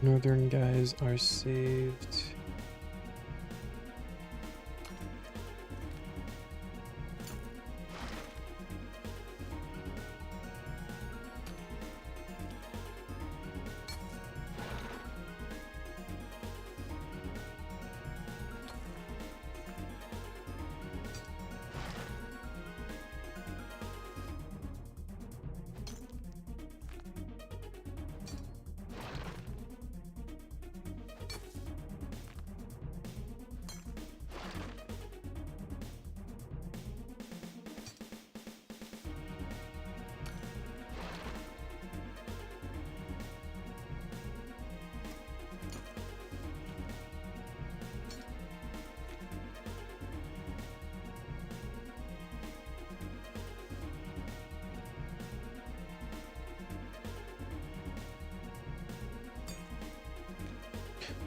Northern guys are saved.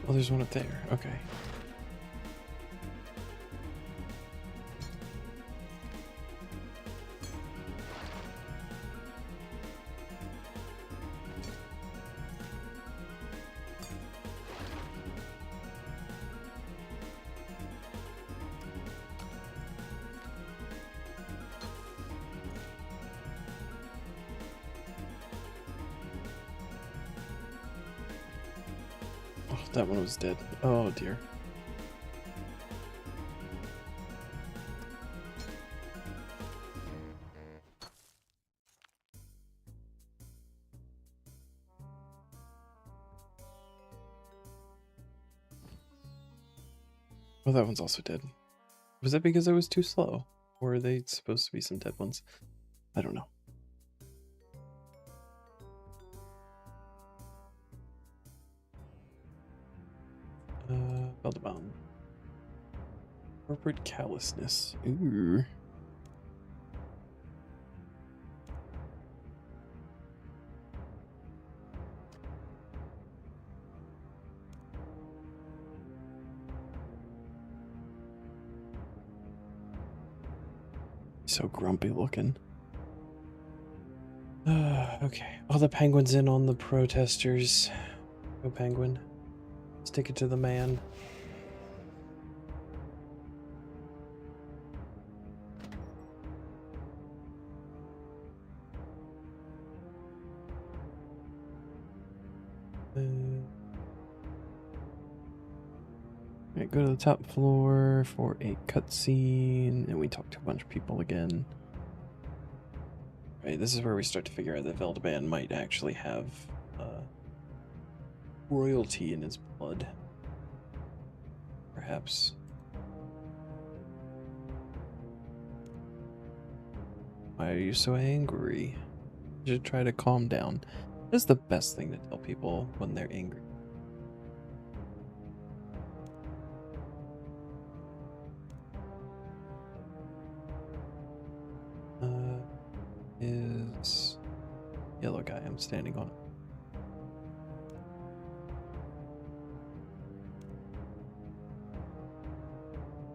Oh, there's one up there. Okay. Oh, that one was dead. Oh dear. Oh, that one's also dead. Was that because I was too slow? Or are they supposed to be some dead ones? I don't know. Beltebomb. Corporate callousness. Ooh. So grumpy looking. Okay. All the penguins in on the protesters. Go penguin. Stick it to the man. Alright, go to the top floor for a cutscene, and we talk to a bunch of people again. Right, this is where we start to figure out that Veldeban might actually have royalty in his blood. Perhaps. Why are you so angry? You should try to calm down. That's the best thing to tell people when they're angry. Is yellow guy I'm standing on.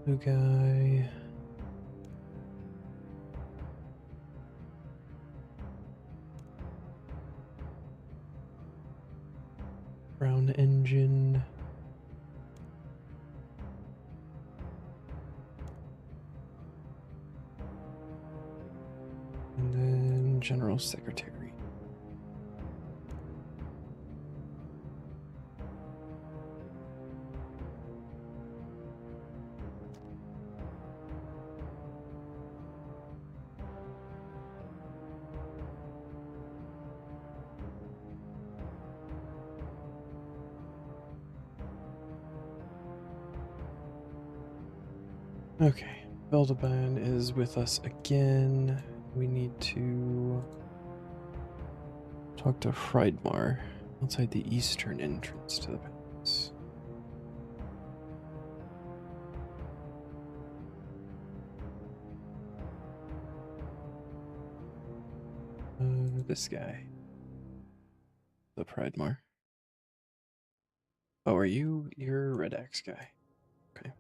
Blue guy. Brown engine. And then General Secretary. Okay, Veldeban is with us again. We need to talk to Friedmar outside the eastern entrance to the palace. This guy. The Friedmar. Oh, are you? You're a Red Axe guy. Okay.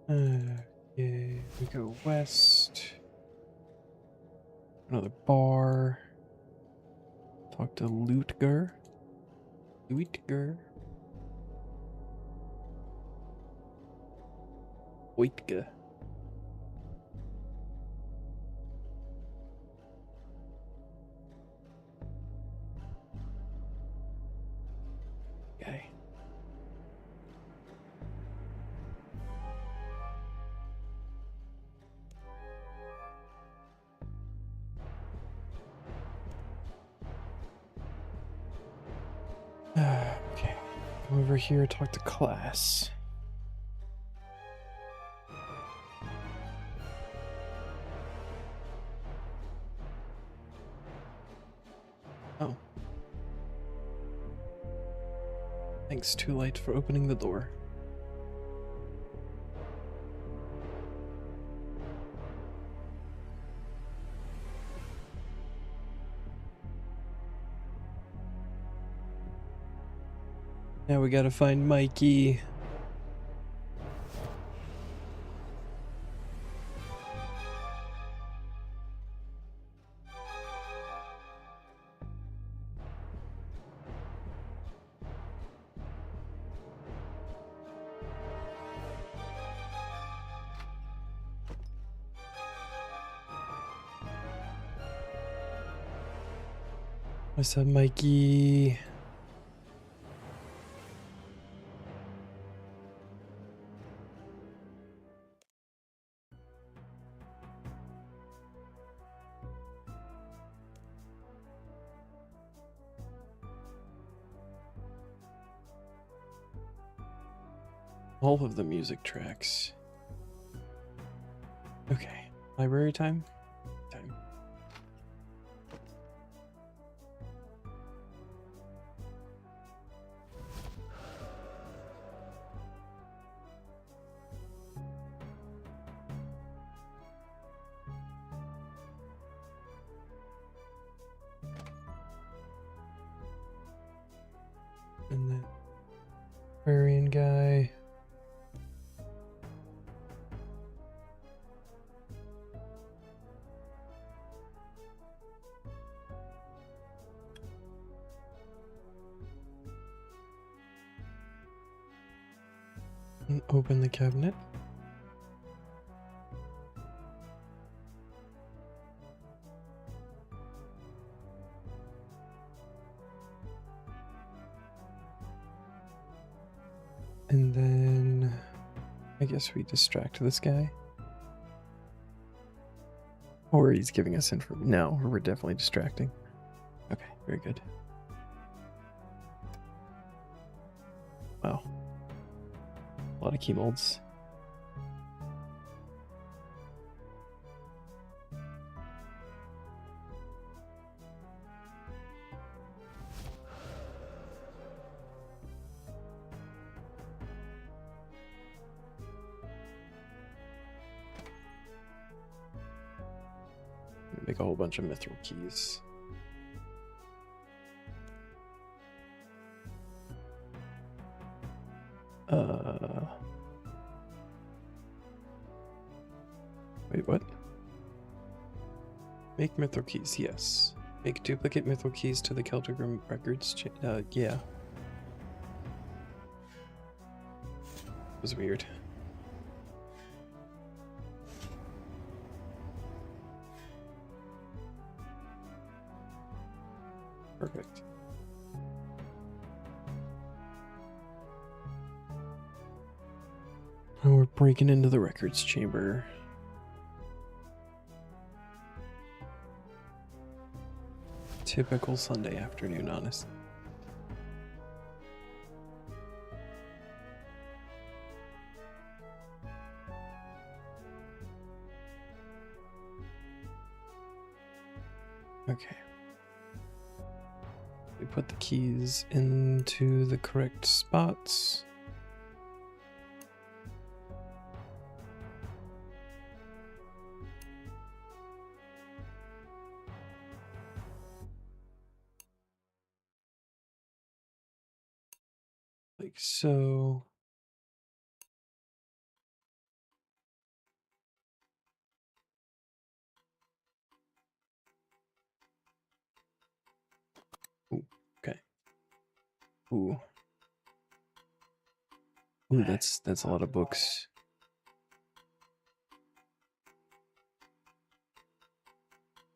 Okay, we go west. Another bar. Talk to Lutger. Lutger. Oitge. Okay. Okay. Come over here, talk to class. Oh. Thanks, too late for opening the door. Now we gotta find Mikey. What's up, Mikey? All of the music tracks. Okay, library time? Time. And then Aquarian guy. And open the cabinet. And then I guess we distract this guy. Or he's giving us info. No, we're definitely distracting. Okay, very good. Wow. A lot of key molds. Make a whole bunch of mithril keys. Wait, what? Make mithril keys, yes. Make duplicate mithril keys to the Celtic records. Yeah. It was weird. Perfect. Now we're breaking into the records chamber. Typical Sunday afternoon, honestly. Okay. We put the keys into the correct spots. Like so. Ooh, okay. Ooh. Ooh, that's a lot of books.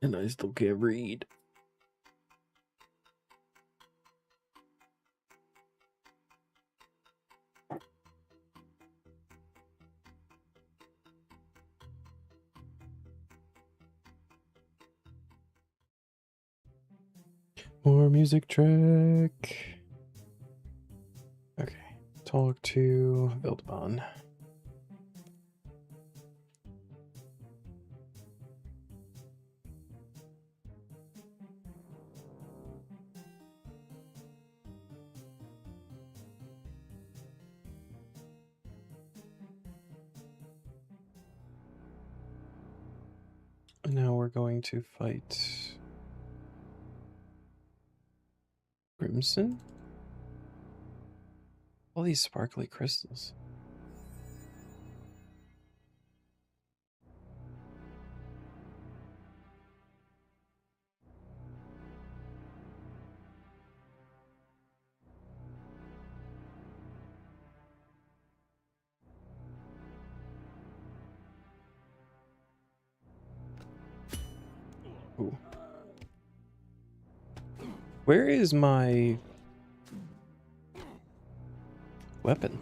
And I still can't read. More music track. Okay. Talk to Vildban. And now we're going to fight Crimson. All these sparkly crystals. Ooh. Where is my weapon?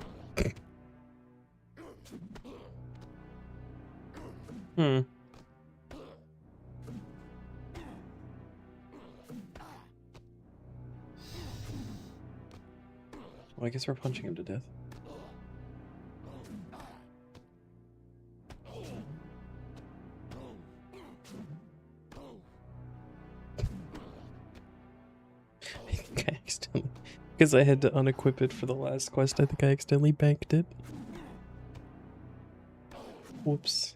Well, I guess we're punching him to death. I think I accidentally, because I had to unequip it for the last quest, I think I accidentally banked it. Whoops.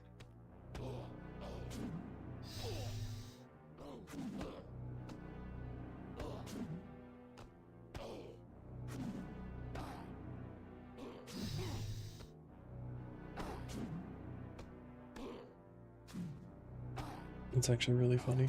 It's actually really funny.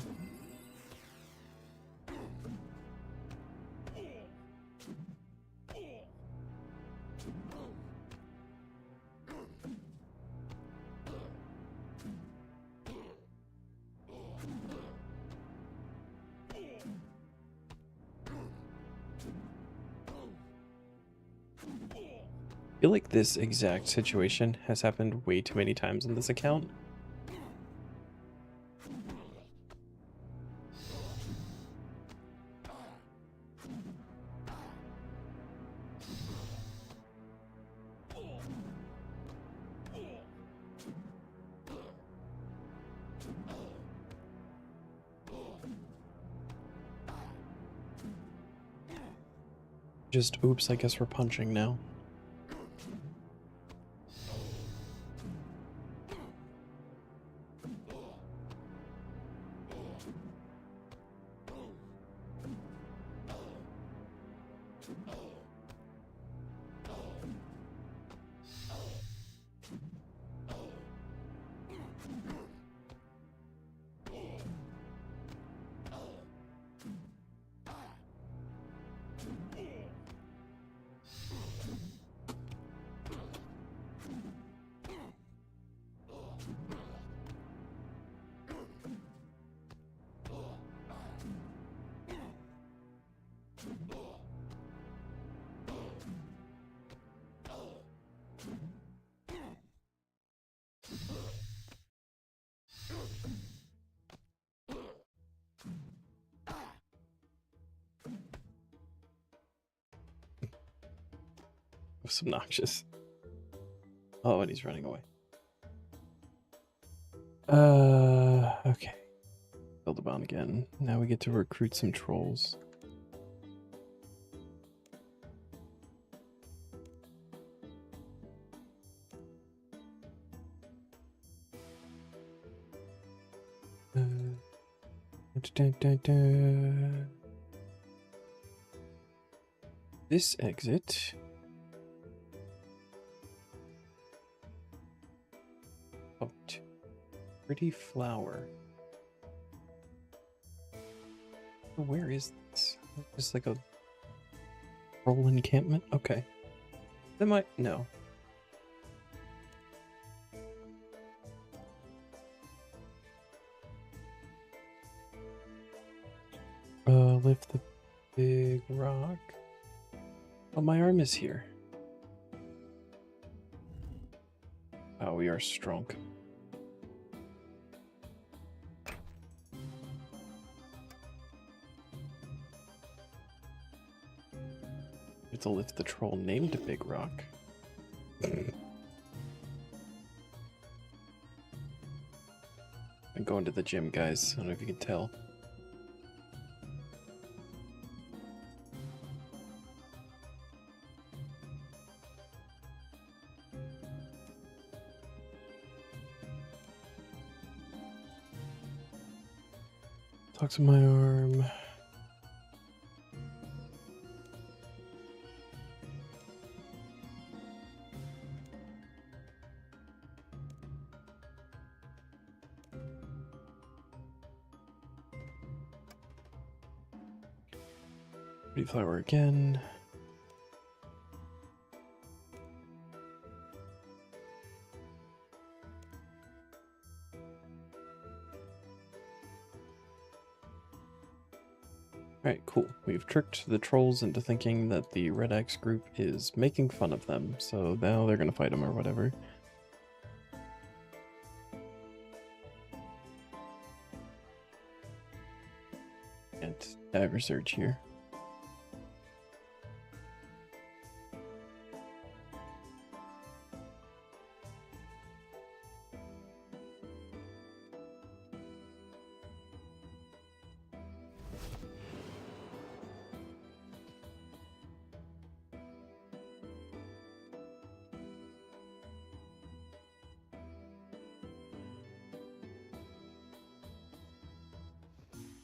I feel like this exact situation has happened way too many times in this account. Just oops, I guess we're punching now. It's obnoxious. Oh, and he's running away. Okay. Build a bond again. Now we get to recruit some trolls. This exit. Oh, pretty flower. Where is this? Just like a troll encampment? Okay. That might... no. Lift the big rock. Oh, my arm is here. Oh, we are strong. We have to lift the troll named Big Rock. I'm going to the gym, guys. I don't know if you can tell. Talk to my arm. Pretty flower again. Alright, cool. We've tricked the trolls into thinking that the Red X group is making fun of them, so now they're gonna fight them or whatever. And diver search here.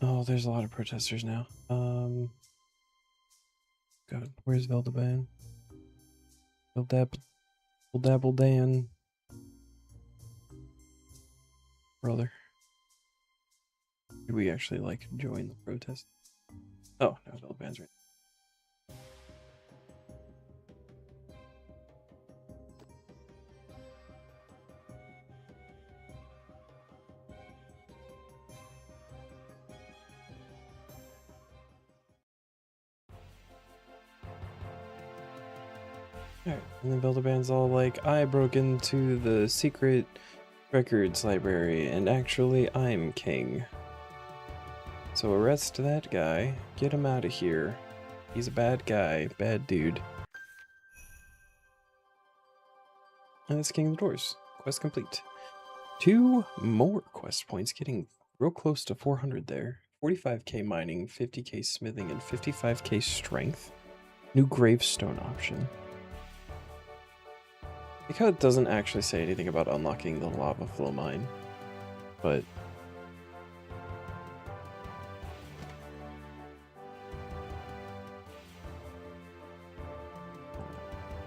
Oh, there's a lot of protesters now. God, where's Veldaban? Dabble Dan. Brother. Do we actually, like, join the protest? Oh, no, Build Bands right. Alright, and then Builder Band's all like, I broke into the secret records library, and actually I'm king. So arrest that guy, get him out of here. He's a bad guy, bad dude. And that's King of the Doors. Quest complete. 2 more quest points, getting real close to 400 there. 45k mining, 50k smithing, and 55k strength. New gravestone option. I think how it doesn't actually say anything about unlocking the lava flow mine, but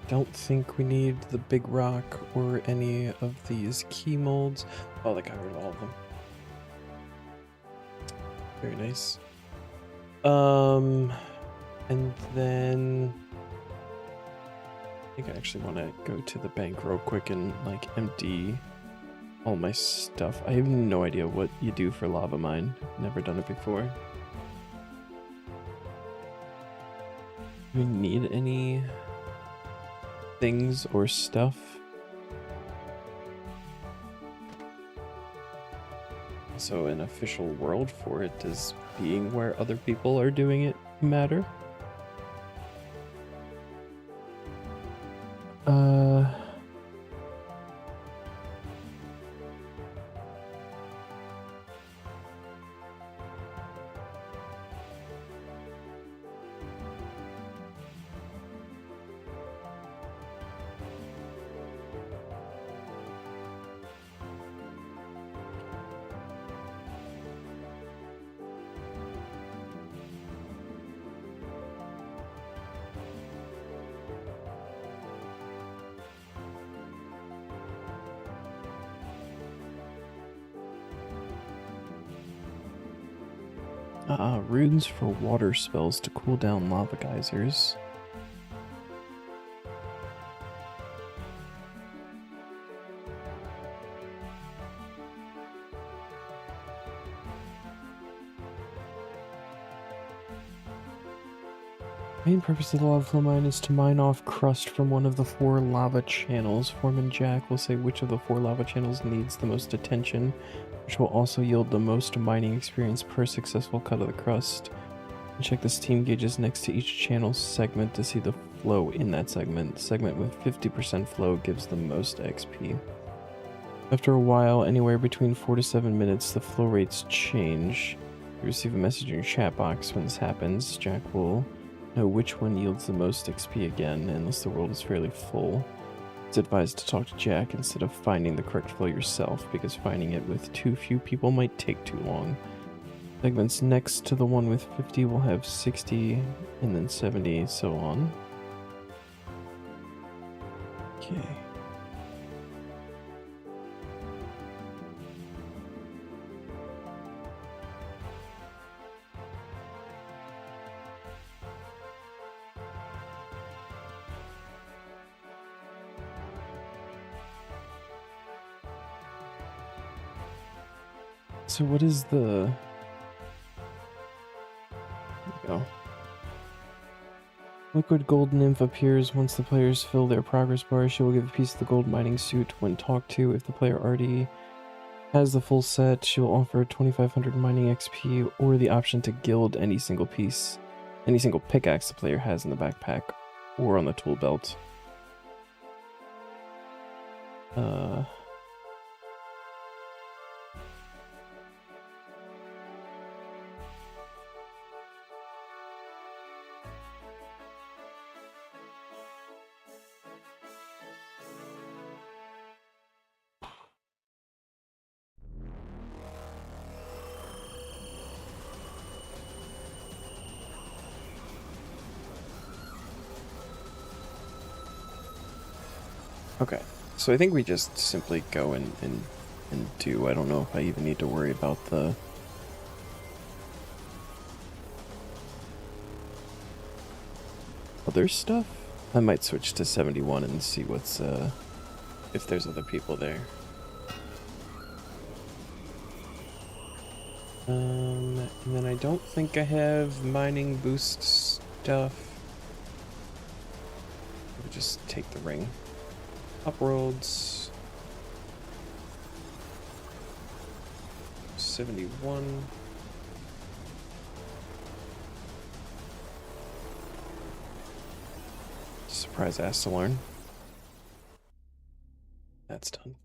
don't think we need the big rock or any of these key molds. Oh, they covered all of them. Very nice. And then I think I actually want to go to the bank real quick and like empty all my stuff. I have no idea what you do for lava mine. Never done it before. Do we need any things or stuff? So an official world for it, does being where other people are doing it matter? Runes for water spells to cool down lava geysers. Main purpose of the lava flow mine is to mine off crust from one of the 4 lava channels. Foreman Jack will say which of the 4 lava channels needs the most attention, which will also yield the most mining experience per successful cut of the crust. And check the steam gauges next to each channel segment to see the flow in that segment. The segment with 50% flow gives the most XP. After a while, anywhere between 4 to 7 minutes, the flow rates change. You receive a message in your chat box when this happens. Jack will know which one yields the most XP again, unless the world is fairly full. It's advised to talk to Jack instead of finding the correct flow yourself, because finding it with too few people might take too long. Segments next to the one with 50 will have 60, and then 70, so on. Okay. So what is the... There we go. Liquid gold nymph appears once the players fill their progress bar. She will give a piece of the gold mining suit when talked to. If the player already has the full set, she will offer 2500 mining XP or the option to gild any single piece, any single pickaxe the player has in the backpack or on the tool belt. Okay, so I think we just simply go and do. I don't know if I even need to worry about the other stuff? I might switch to 71 and see what's, if there's other people there. And then I don't think I have mining boost stuff. We'll just take the ring. Up roads. 71. Surprise asked to learn. That's done.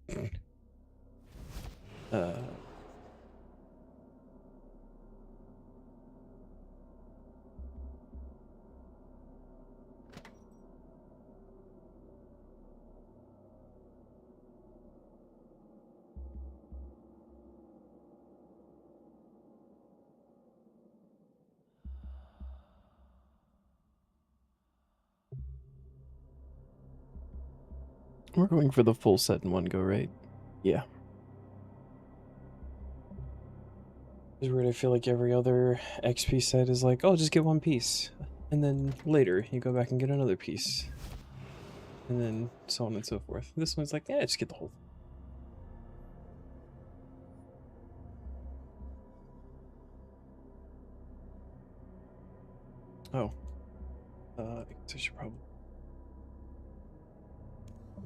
We're going for the full set in one go, right? Yeah. It's weird, I feel like every other XP set is like, oh, just get one piece. And then later, you go back and get another piece. And then so on and so forth. This one's like, yeah, just get the whole thing. Oh. I guess I should probably...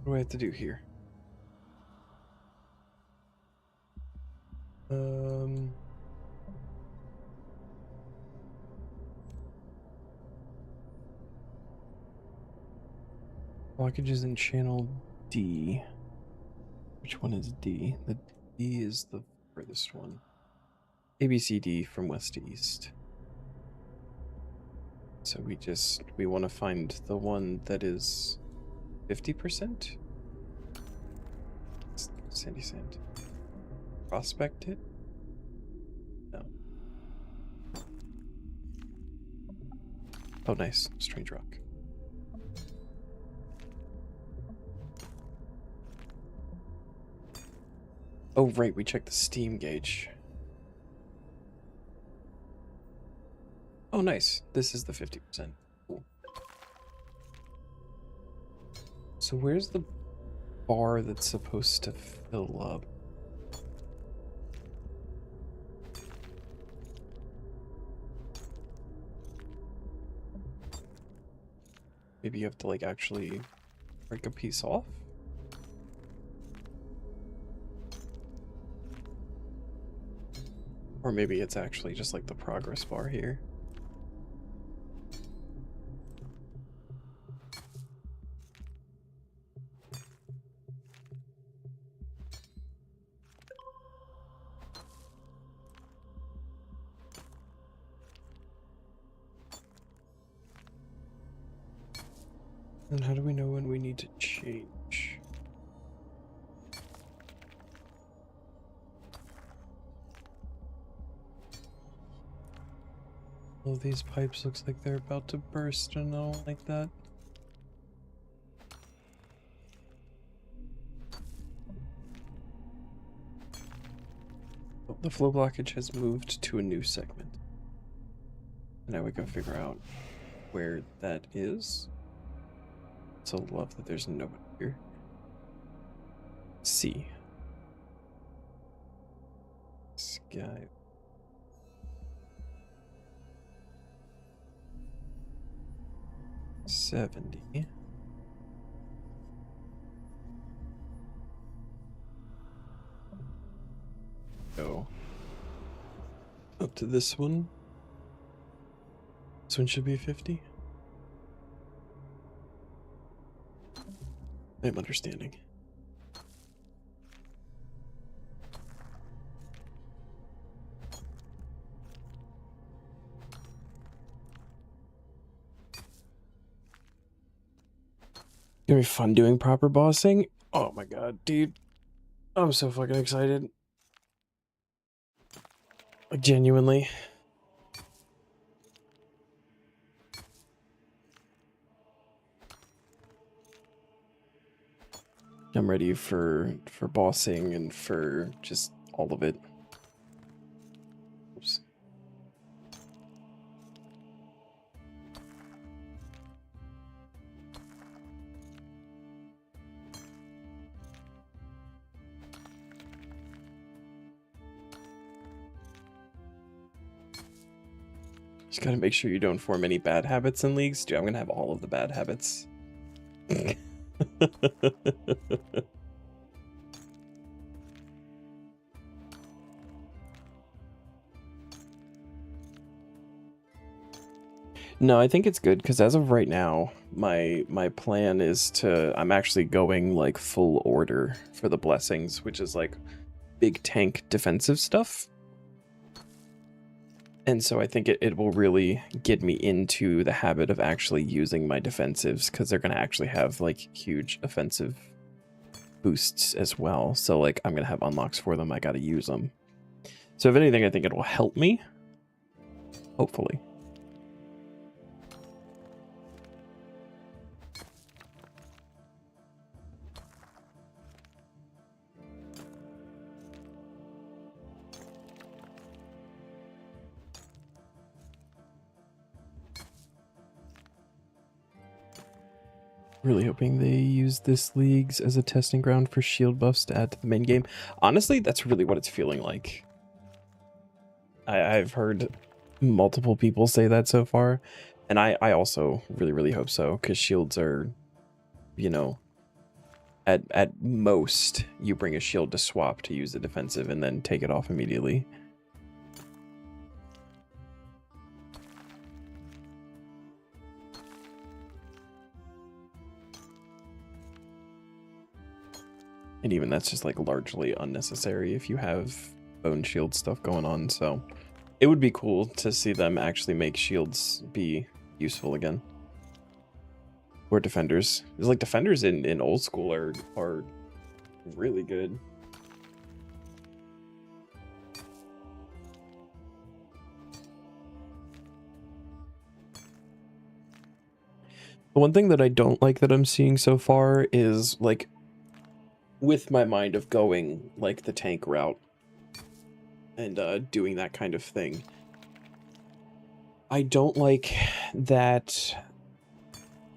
What do I have to do here? Blockages in channel D. Which one is D? The D is the furthest one. ABCD from west to east. So we want to find the one that is 50%? Sandy sand. Prospect it? No. Oh, nice. Strange rock. Oh, right. We checked the steam gauge. Oh, nice. This is the 50%. Cool. So where's the bar that's supposed to fill up? Maybe you have to, like, actually break a piece off? Or maybe it's actually just, like, the progress bar here. And how do we know when we need to change? All these pipes looks like they're about to burst, and I don't like that. Oh, the flow blockage has moved to a new segment. Now we go figure out where that is. So love that there's nobody here. C. Sky. $70. Go up to this one. This one should be 50. I'm understanding. Gonna be fun doing proper bossing. Oh my god, dude. I'm so fucking excited. Like, genuinely. I'm ready for bossing and for just all of it. Oops. Just gotta make sure you don't form any bad habits in leagues. Dude, I'm gonna have all of the bad habits. No, I think it's good because as of right now, my plan is I'm actually going like full order for the blessings, which is like big tank defensive stuff. And so I think it will really get me into the habit of actually using my defensives because they're going to actually have like huge offensive boosts as well. So like I'm going to have unlocks for them. I got to use them. So if anything, I think it will help me. Hopefully. Really hoping they use this leagues as a testing ground for shield buffs to add to the main game. Honestly, that's really what it's feeling like. I've heard multiple people say that so far, and I also really hope so, because shields are, you know, at most you bring a shield to swap to use the defensive and then take it off immediately. And even that's just like largely unnecessary if you have bone shield stuff going on, so it would be cool to see them actually make shields be useful again. Or defenders. It's like defenders in old school are really good. The one thing that I don't like that I'm seeing so far is like with my mind of going like the tank route and doing that kind of thing. I don't like that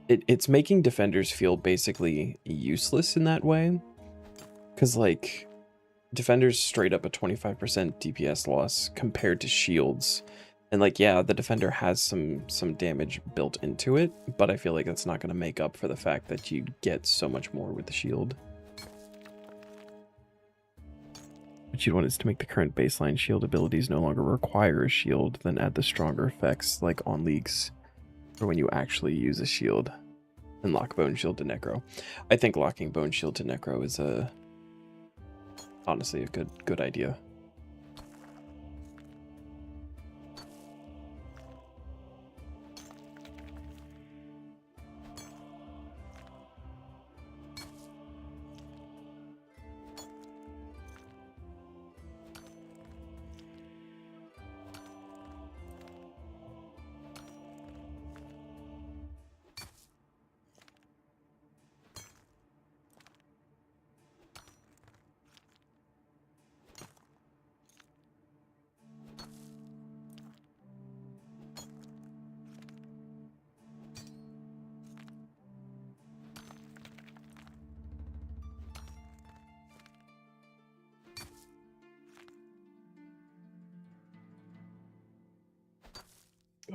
it's making defenders feel basically useless in that way. Because like defenders straight up a 25% DPS loss compared to shields. And like, yeah, the defender has some damage built into it, but I feel like that's not going to make up for the fact that you get so much more with the shield. What you'd want is to make the current baseline shield abilities no longer require a shield, then add the stronger effects like on leagues or when you actually use a shield and lock Bone Shield to Necro. I think locking Bone Shield to Necro is honestly a good idea.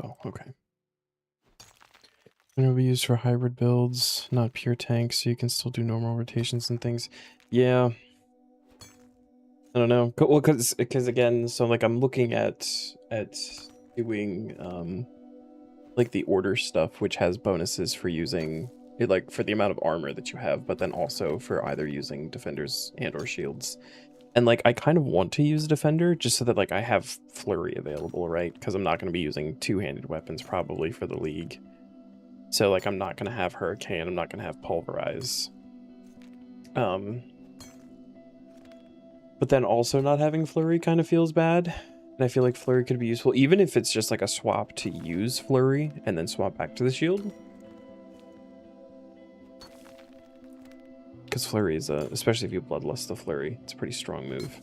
Oh, okay. And it'll be used for hybrid builds, not pure tanks, so you can still do normal rotations and things. Yeah. I don't know. Well, because again, so like I'm looking at doing like the order stuff, which has bonuses for using it, like for the amount of armor that you have, but then also for either using defenders and or shields. And like I kind of want to use defender just so that like I have flurry available, right? Because I'm not going to be using two-handed weapons probably for the league. So like I'm not going to have hurricane, I'm not going to have pulverize. But then also not having flurry kind of feels bad. And I feel like flurry could be useful, even if it's just like a swap to use flurry and then swap back to the shield. Because flurry is especially if you bloodlust the flurry, it's a pretty strong move.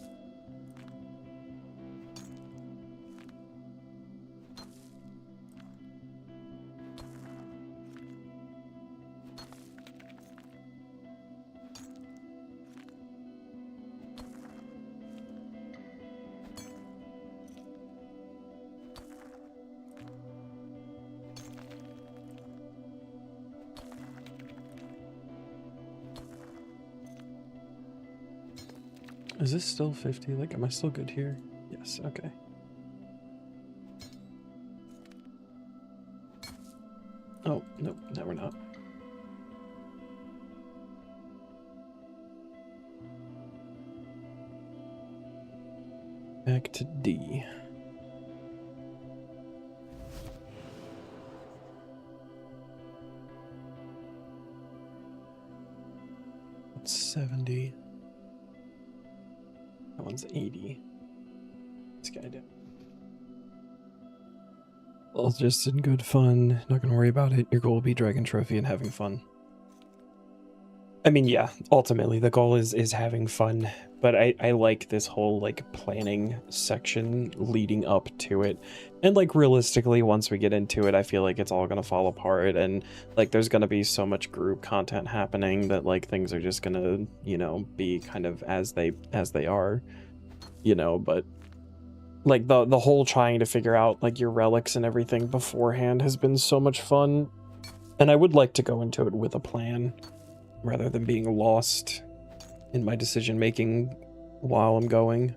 Is this still 50? Like, am I still good here? Yes, okay. Oh, nope, no we're not. Back to D. That's 70. That one's 80. This guy did. All just in good fun. Not gonna worry about it. Your goal will be Dragon Trophy and having fun. I mean, yeah, ultimately the goal is having fun, but I like this whole like planning section leading up to it. And like realistically, once we get into it, I feel like it's all gonna fall apart, and like there's gonna be so much group content happening that like things are just gonna, you know, be kind of as they are, you know, but like the whole trying to figure out like your relics and everything beforehand has been so much fun. And I would like to go into it with a plan, rather than being lost in my decision making while I'm going.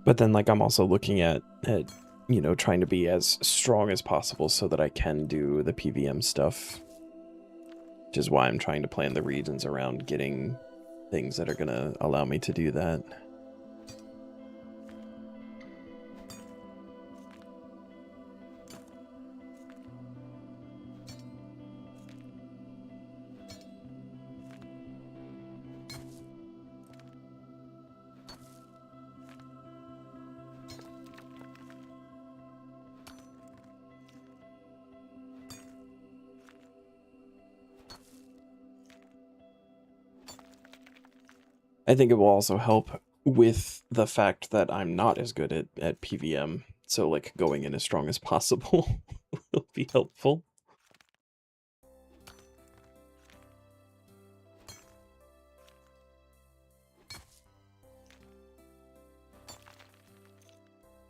But then like I'm also looking at you know, trying to be as strong as possible so that I can do the PVM stuff. Which is why I'm trying to plan the regions around getting things that are gonna allow me to do that. I think it will also help with the fact that I'm not as good at PVM, so like going in as strong as possible will be helpful.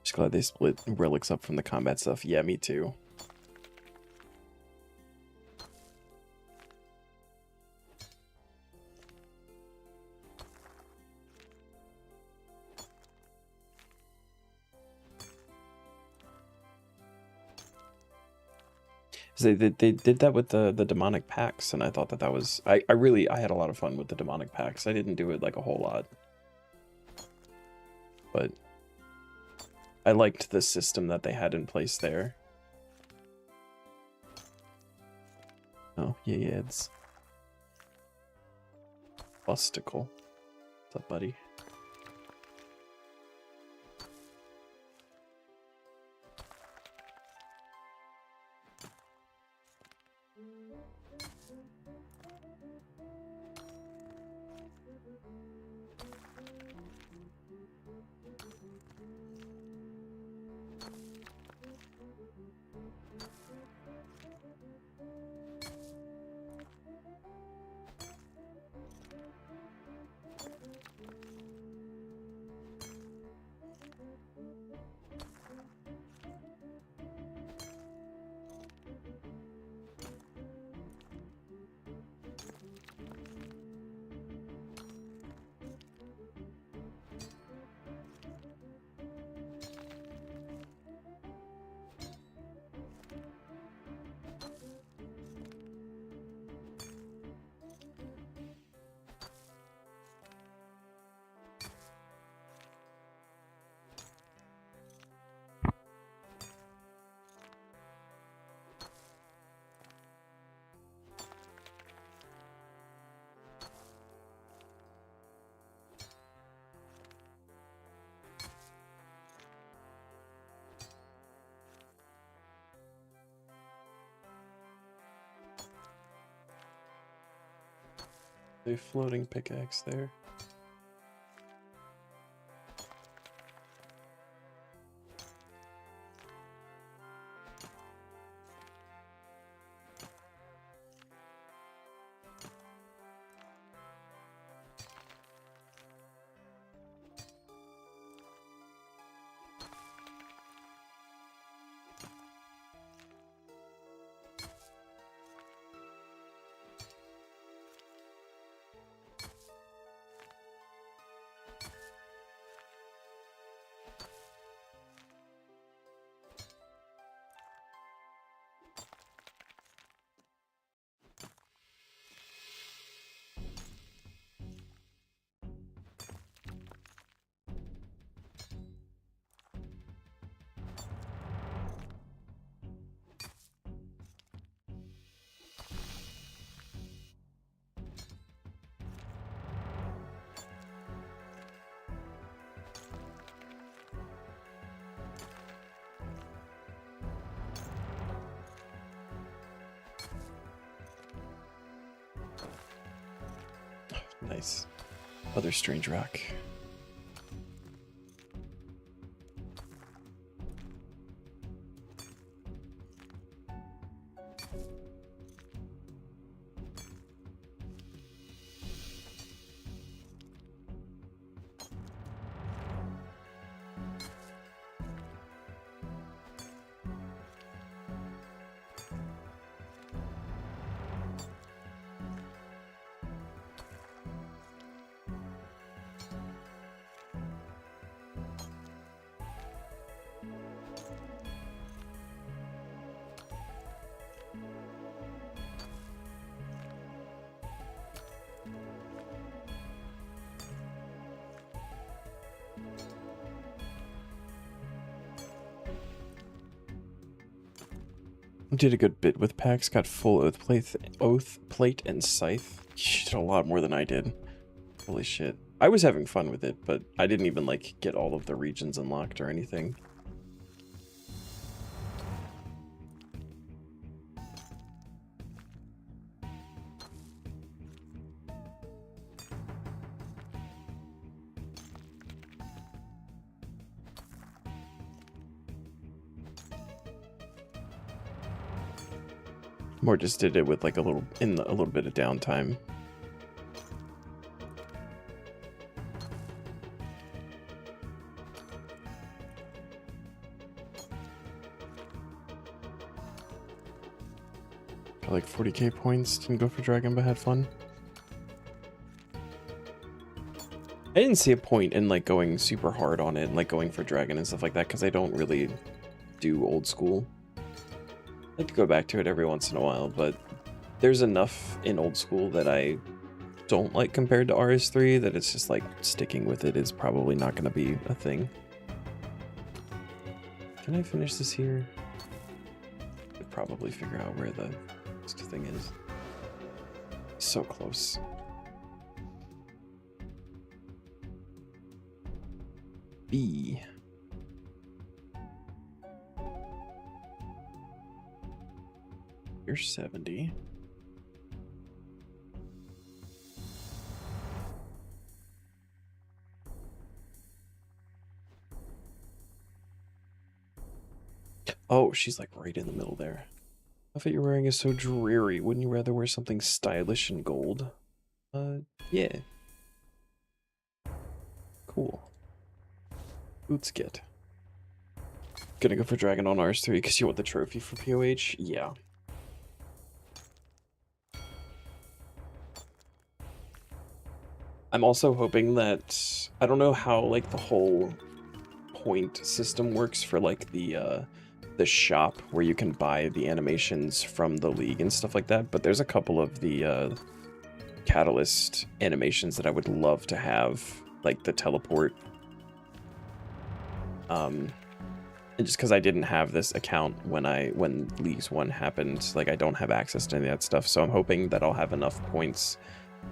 Just glad they split relics up from the combat stuff. Yeah, me too. They did that with the demonic packs, and I thought that was I had a lot of fun with the demonic packs. I didn't do it like a whole lot, but I liked the system that they had in place there. Oh yeah, it's Busticle. What's up, buddy? A floating pickaxe there. Nice. Other strange rock. Did a good bit with packs, got full oath plate and scythe. She did a lot more than I did. Holy shit. I was having fun with it, but I didn't even like get all of the regions unlocked or anything. More just did it with like a little bit of downtime. Got like 40k points, didn't go for dragon but had fun. I didn't see a point in like going super hard on it and like going for dragon and stuff like that because I don't really do old school. I like to go back to it every once in a while, but there's enough in old school that I don't like compared to RS3 that it's just like sticking with it is probably not going to be a thing. Can I finish this here? I'd probably figure out where the next thing is. So close. B. You're 70. Oh, she's like right in the middle there. The outfit you're wearing is so dreary. Wouldn't you rather wear something stylish and gold? Yeah. Cool. Boots get. Gonna go for Dragon on RS3 because you want the trophy for POH? Yeah. I'm also hoping that, I don't know how like the whole point system works for like the shop where you can buy the animations from the league and stuff like that, but there's a couple of the Catalyst animations that I would love to have, like the teleport. And just because I didn't have this account when Leagues 1 happened, like I don't have access to any of that stuff, so I'm hoping that I'll have enough points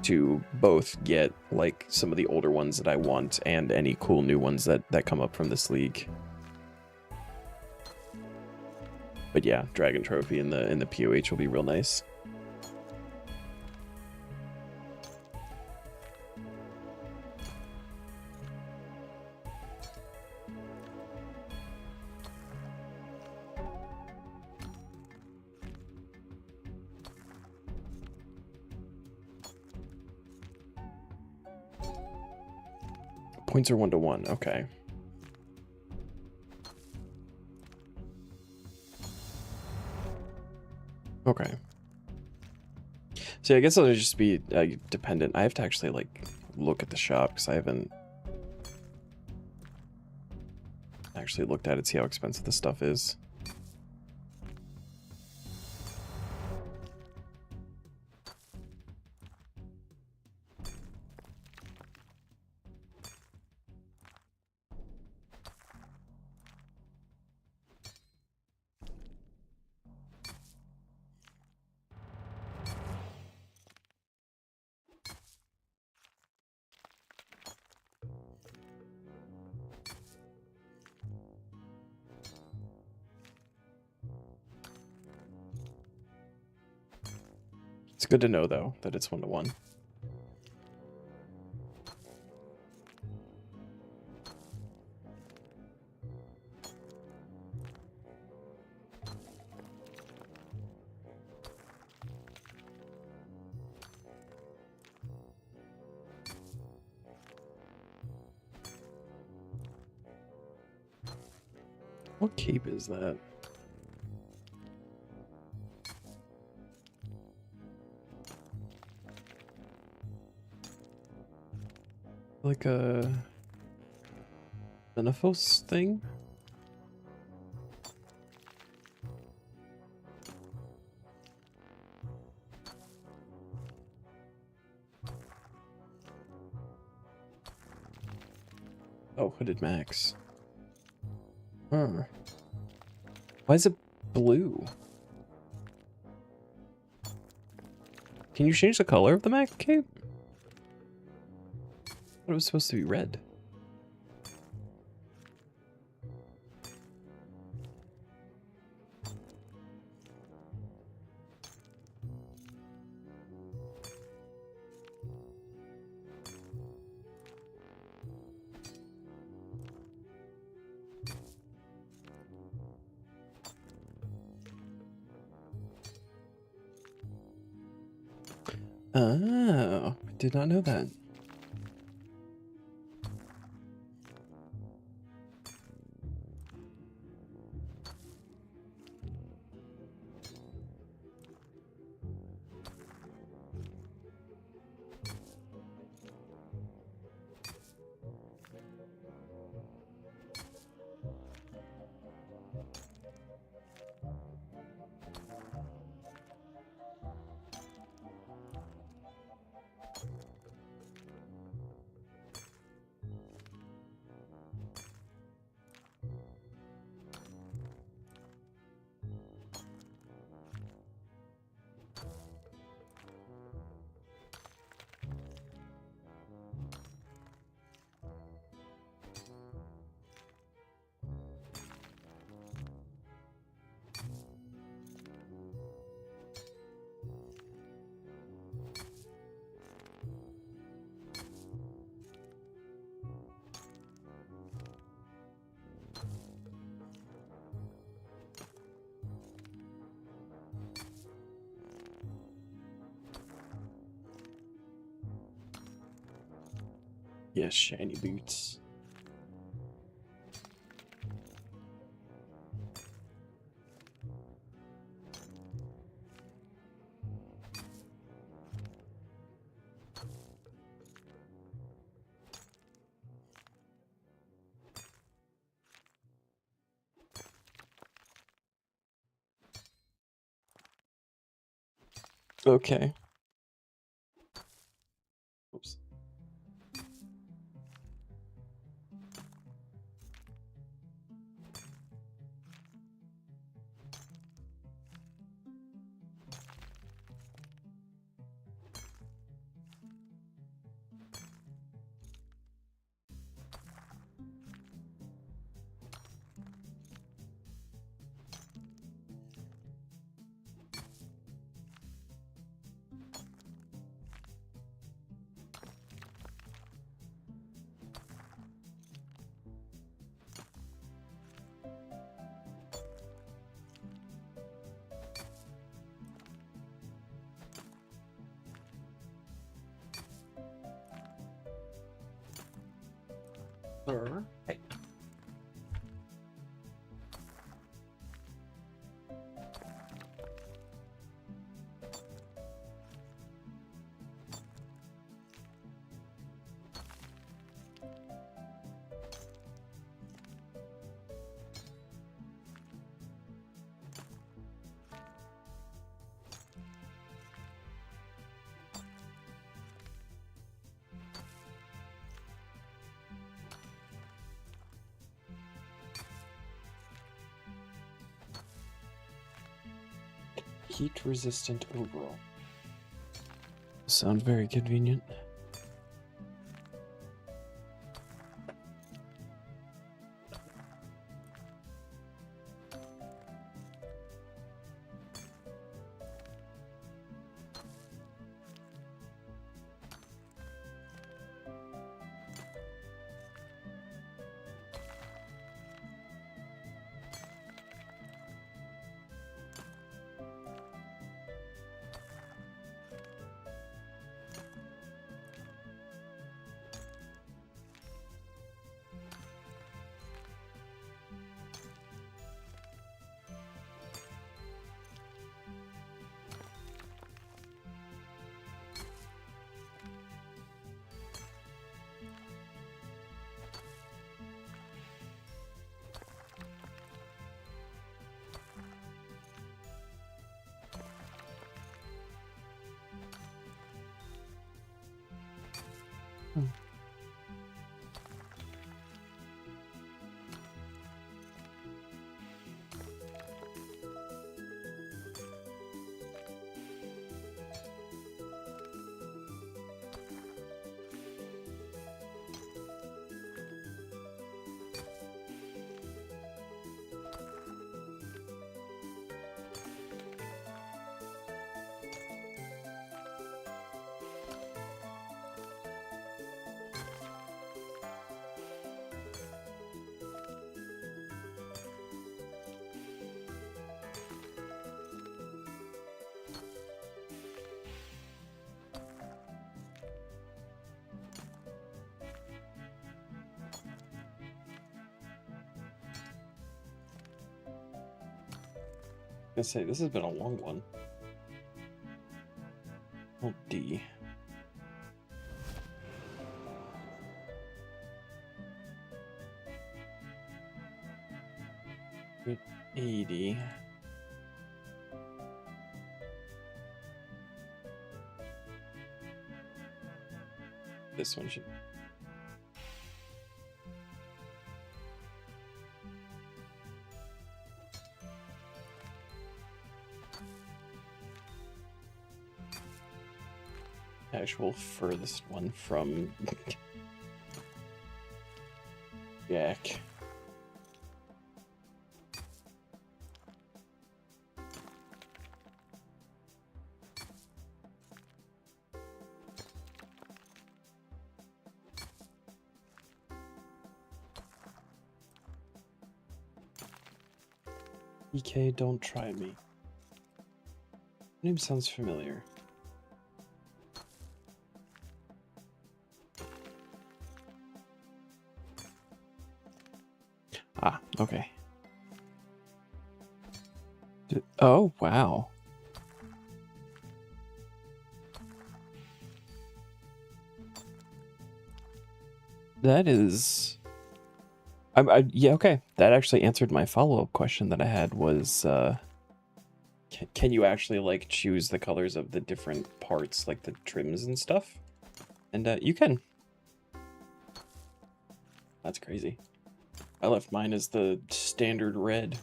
to both get like some of the older ones that I want and any cool new ones that come up from this league. But yeah, Dragon Trophy in the POH will be real nice. Points are 1-to-1, okay. Okay. So I guess it'll just be dependent. I have to actually like look at the shop because I haven't actually looked at it, see how expensive the stuff is. It's good to know, though, that it's 1-to-1. What cape is that? Like a Xenophos thing? Oh, hooded Max. Huh. Why is it blue? Can you change the color of the Mac cape? I thought it was supposed to be red. Oh, I did not know that. Yes, shiny boots. Okay. Oops. Sir. Hey. Heat resistant overall. Sound very convenient. gonna say, this has been a long one. Alt D. Good 80. This one should. Actual furthest one from Jack. EK, don't try me. Name sounds familiar. Ah, okay. Oh, wow. That is... yeah, okay. That actually answered my follow-up question that I had was, can you actually, like, choose the colors of the different parts, like the trims and stuff? And, you can. That's crazy. I left mine as the standard red.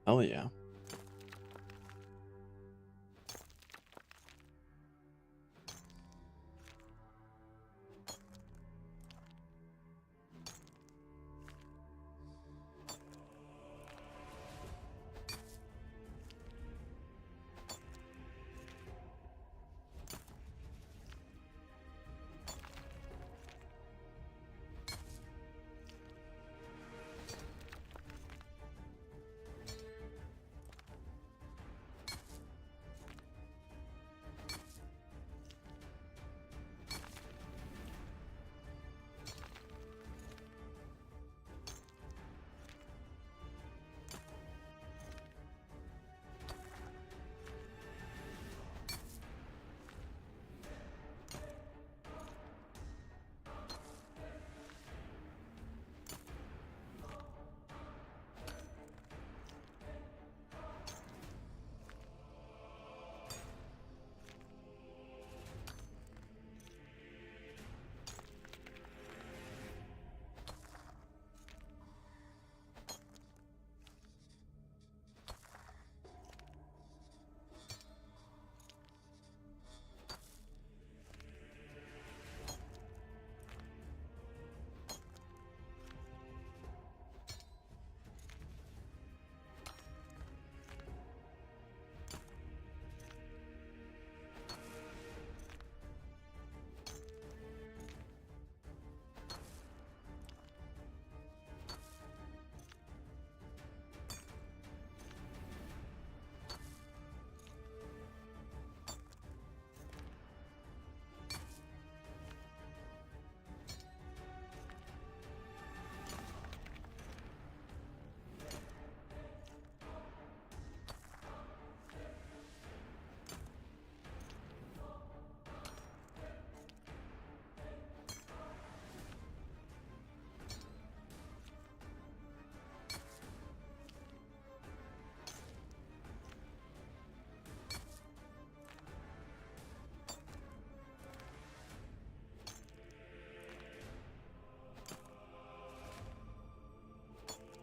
Oh, yeah.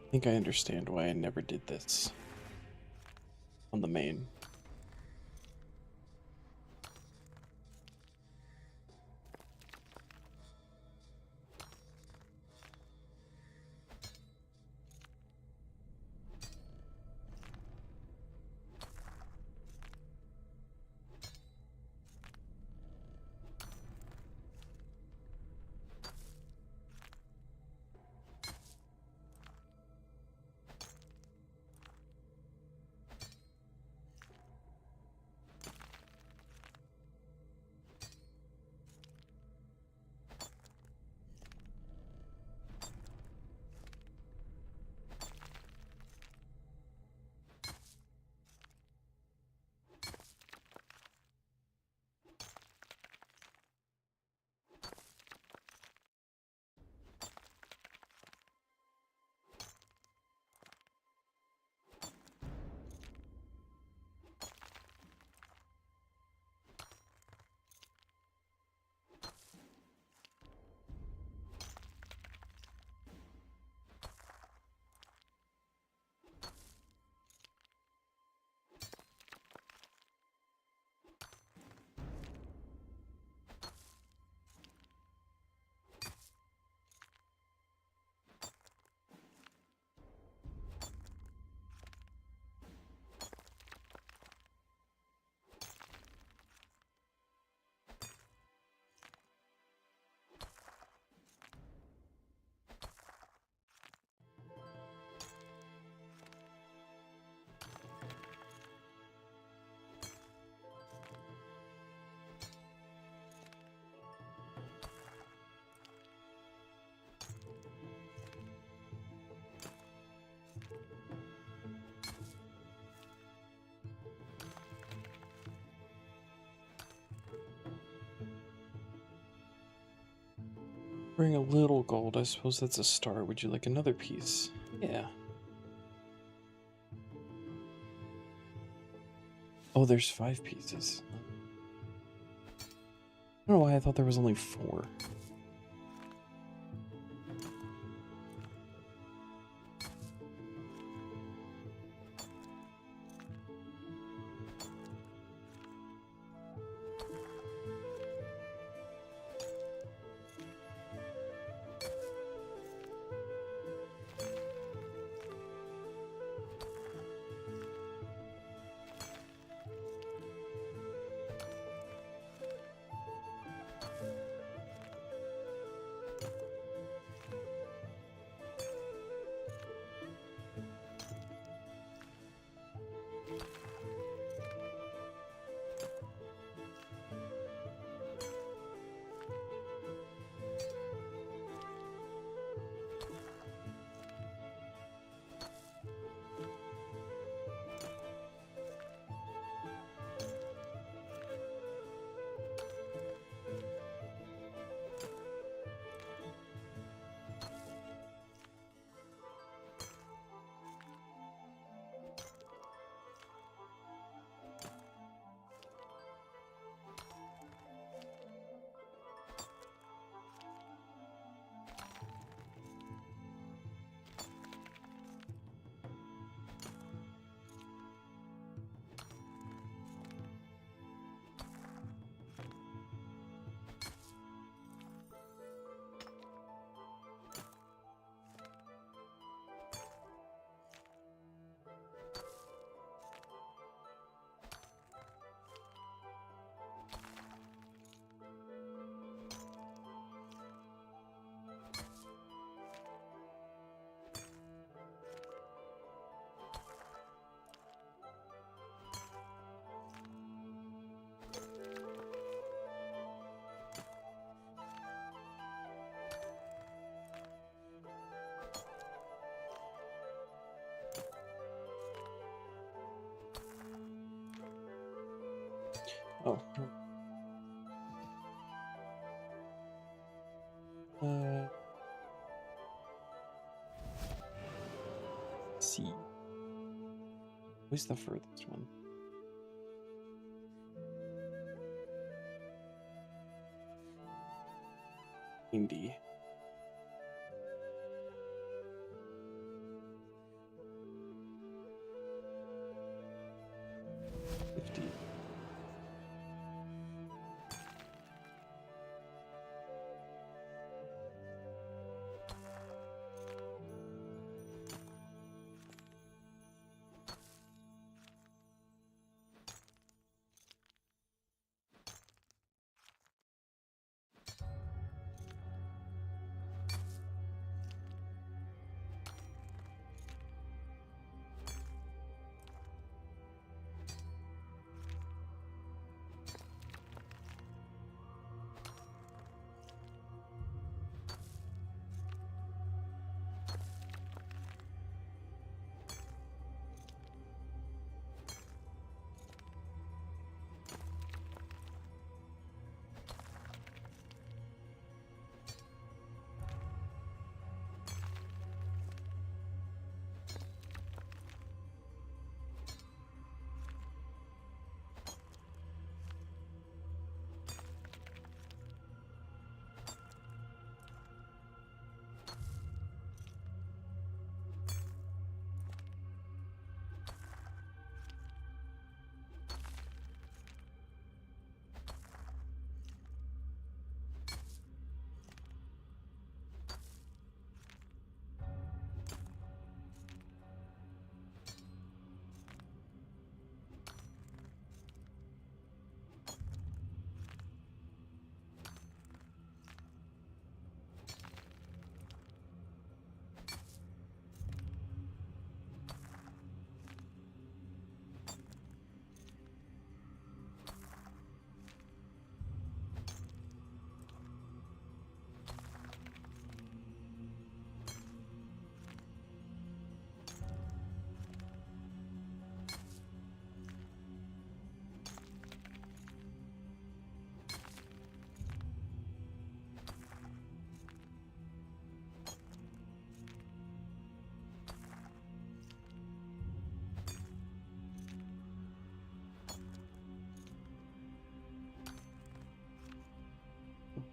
I think I understand why I never did this on the main. Bring a little gold. I suppose that's a start. Would you like another piece? Yeah. Oh, there's 5 pieces. I don't know why I thought there was only 4. Oh. Let's see. Where's the furthest one? Indy. 50.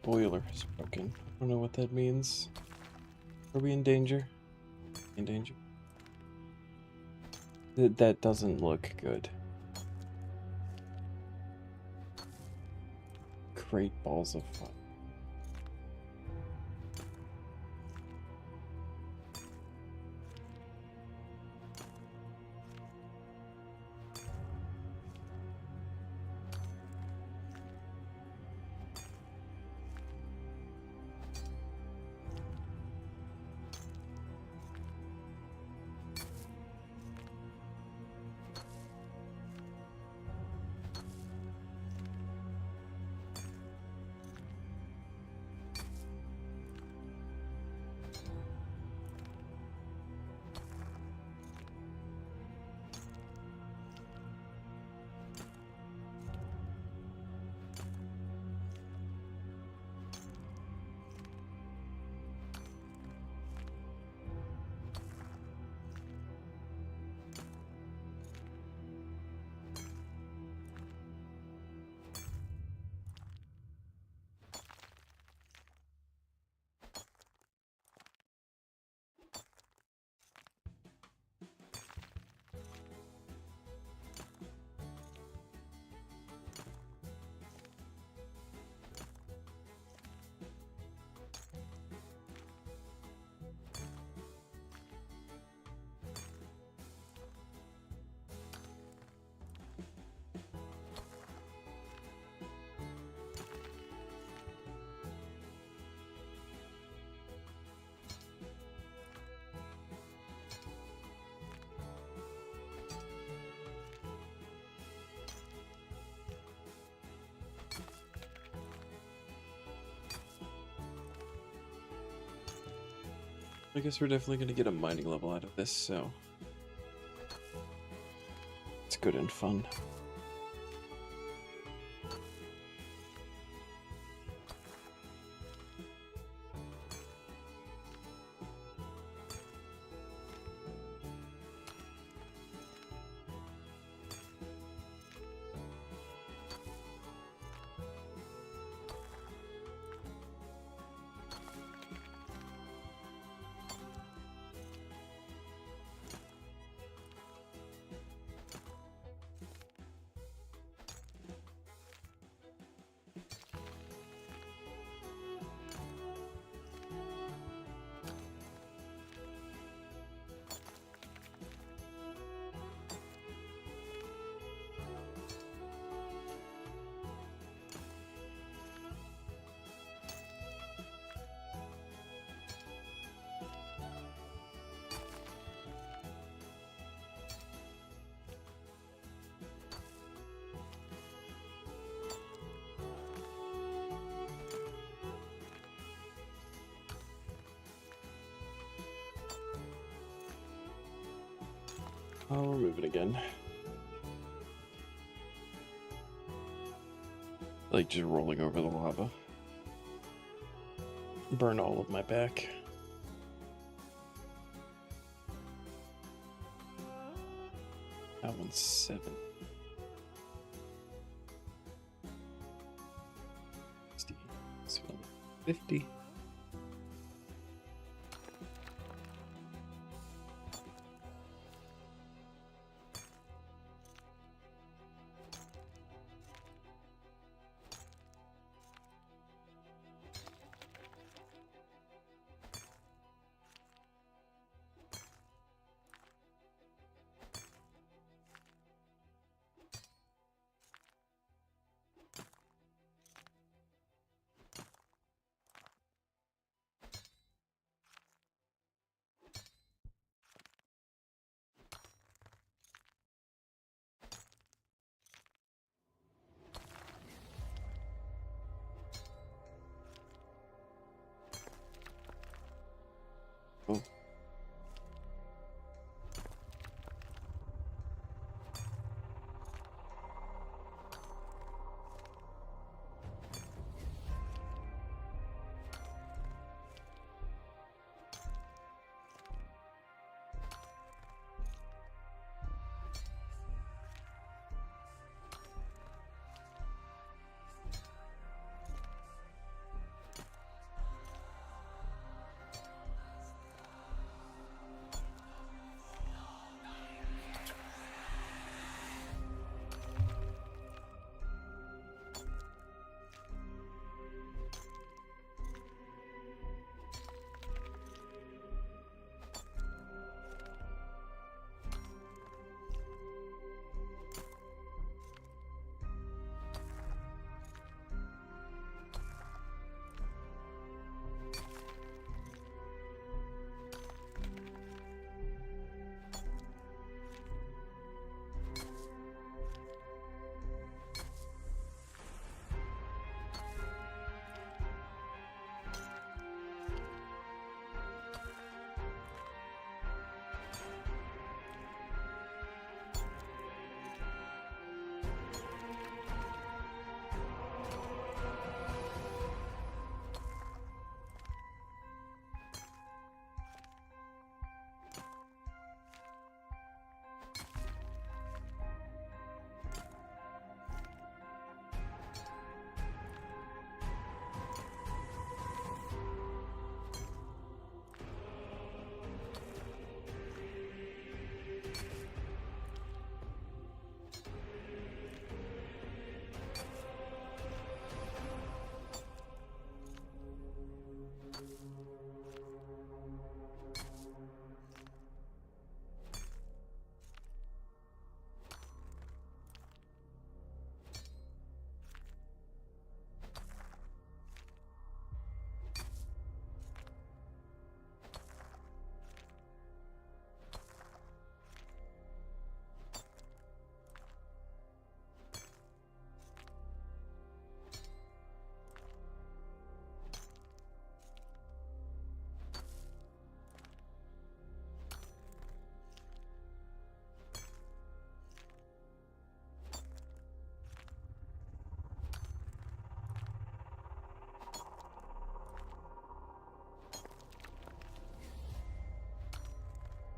boiler is broken. I don't know what that means. Are we in danger? In danger? That doesn't look good. Great balls of fun. I guess we're definitely going to get a mining level out of this, so it's good and fun. Oh, we're moving again. Like just rolling over the lava. Burn all of my back. That one's 7. 60. This one 50.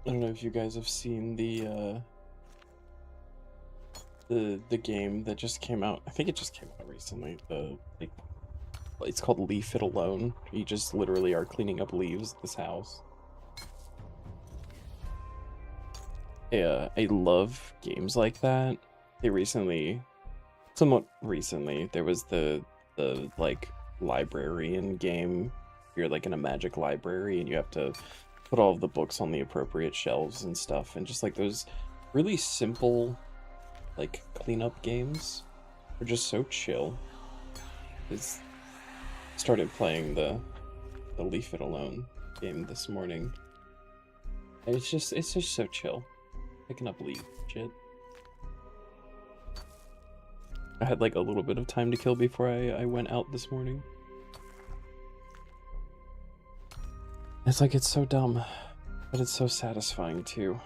I don't know if you guys have seen the game that just came out. I think it just came out recently. It's called Leave It Alone. You just literally are cleaning up leaves at this house. I love games like that. Somewhat recently, there was the like librarian game. You're like in a magic library and you have to put all of the books on the appropriate shelves and stuff, and just like those really simple like cleanup games are just so chill. It's started playing the Leave It Alone game this morning. It's just so chill. Picking up leaf shit. I had like a little bit of time to kill before I went out this morning. It's like, it's so dumb, but it's so satisfying too.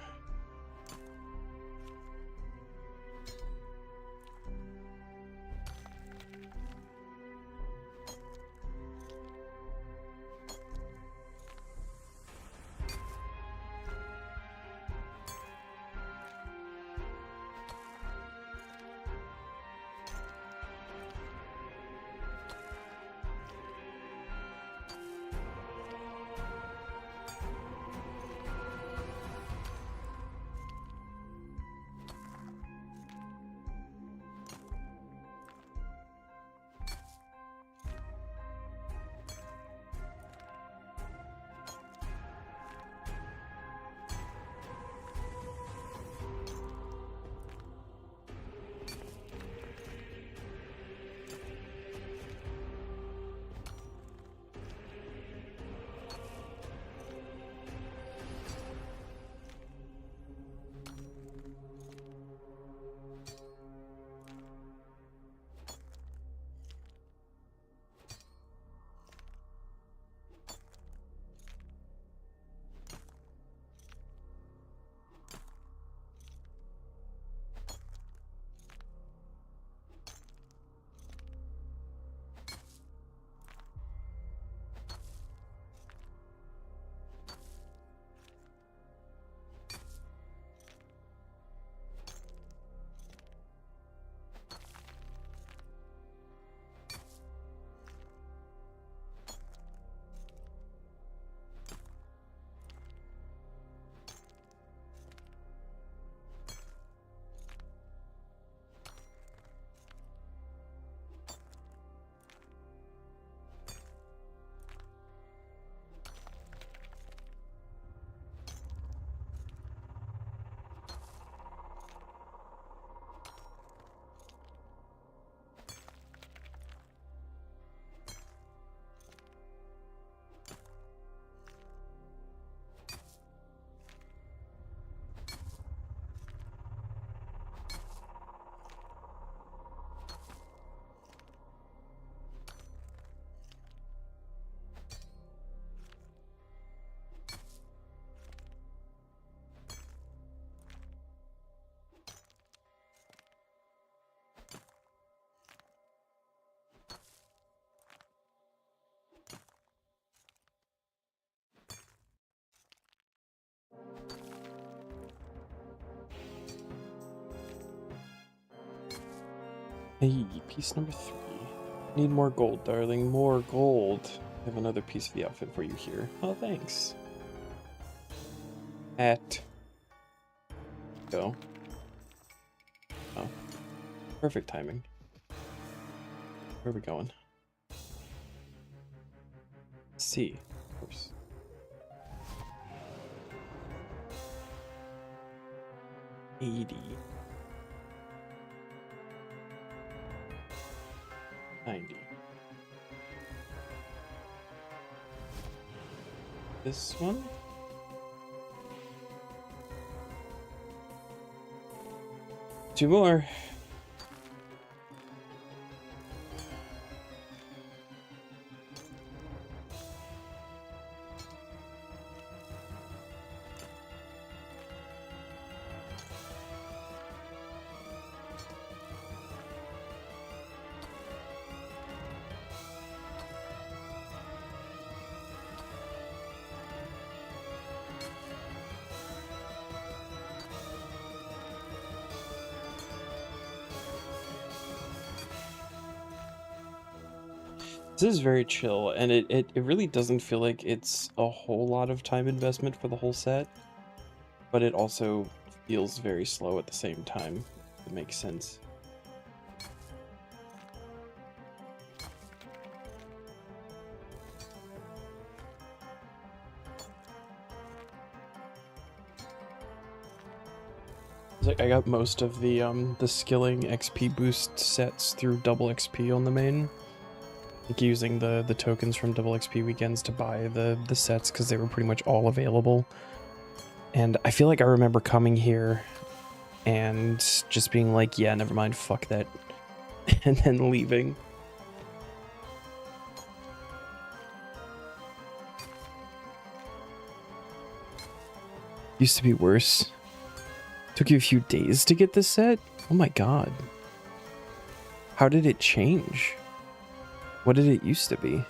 Hey, piece number 3. Need more gold, darling. More gold. I have another piece of the outfit for you here. Oh, thanks. Go. Oh. Perfect timing. Where are we going? C, of course. $80. 90. This one? Two more. This is very chill, and it really doesn't feel like it's a whole lot of time investment for the whole set, but it also feels very slow at the same time. It makes sense. Like I got most of the skilling XP boost sets through double XP on the main. Like using the tokens from double XP weekends to buy the sets because they were pretty much all available. And I feel like I remember coming here and just being like, yeah, never mind, fuck that. And then leaving. Used to be worse. Took you a few days to get this set? Oh my god. How did it change? What did it used to be?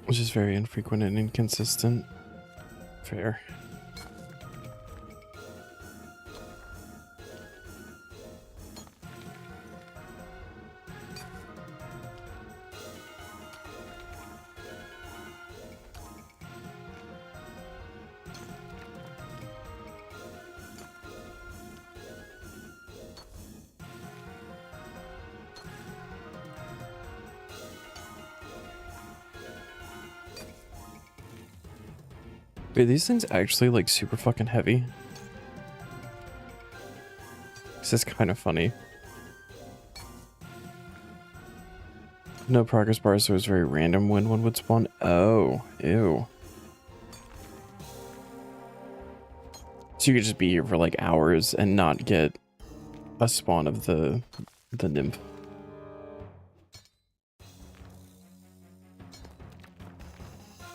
Which is very infrequent and inconsistent. Fair. Wait, these things actually like super fucking heavy? This is kind of funny. No progress bars, so it was very random when one would spawn. Oh, ew. So you could just be here for like hours and not get a spawn of the nymph.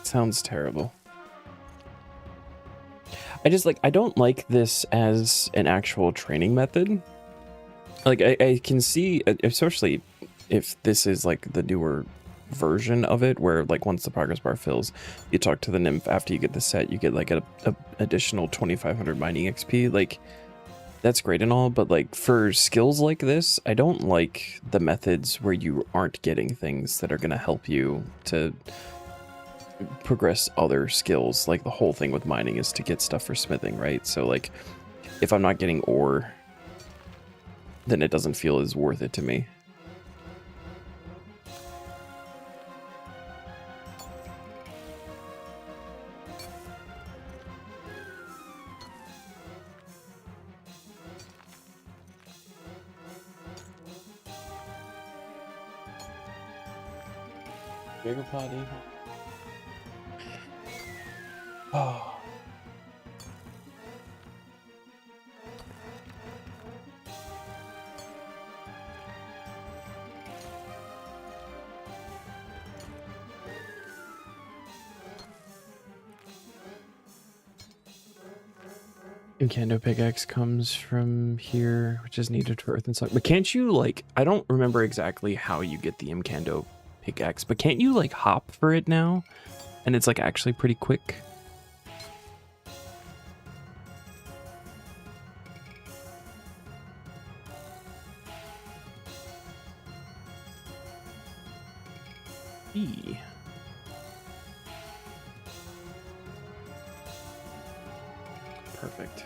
Sounds terrible. I don't like this as an actual training method. Like I can see, especially if this is like the newer version of it, where like once the progress bar fills, you talk to the nymph after you get the set, you get like a additional 2500 mining XP. Like that's great and all, but like for skills like this, I don't like the methods where you aren't getting things that are gonna help you to progress other skills. Like the whole thing with mining is to get stuff for smithing, right? So like if I'm not getting ore, then it doesn't feel as worth it to me. Bigger potty. Oh. Imkando pickaxe comes from here, which is needed for earth and stock. But can't you, like, I don't remember exactly how you get the Imkando pickaxe, but can't you, like, hop for it now? And it's, like, actually pretty quick. E. Perfect.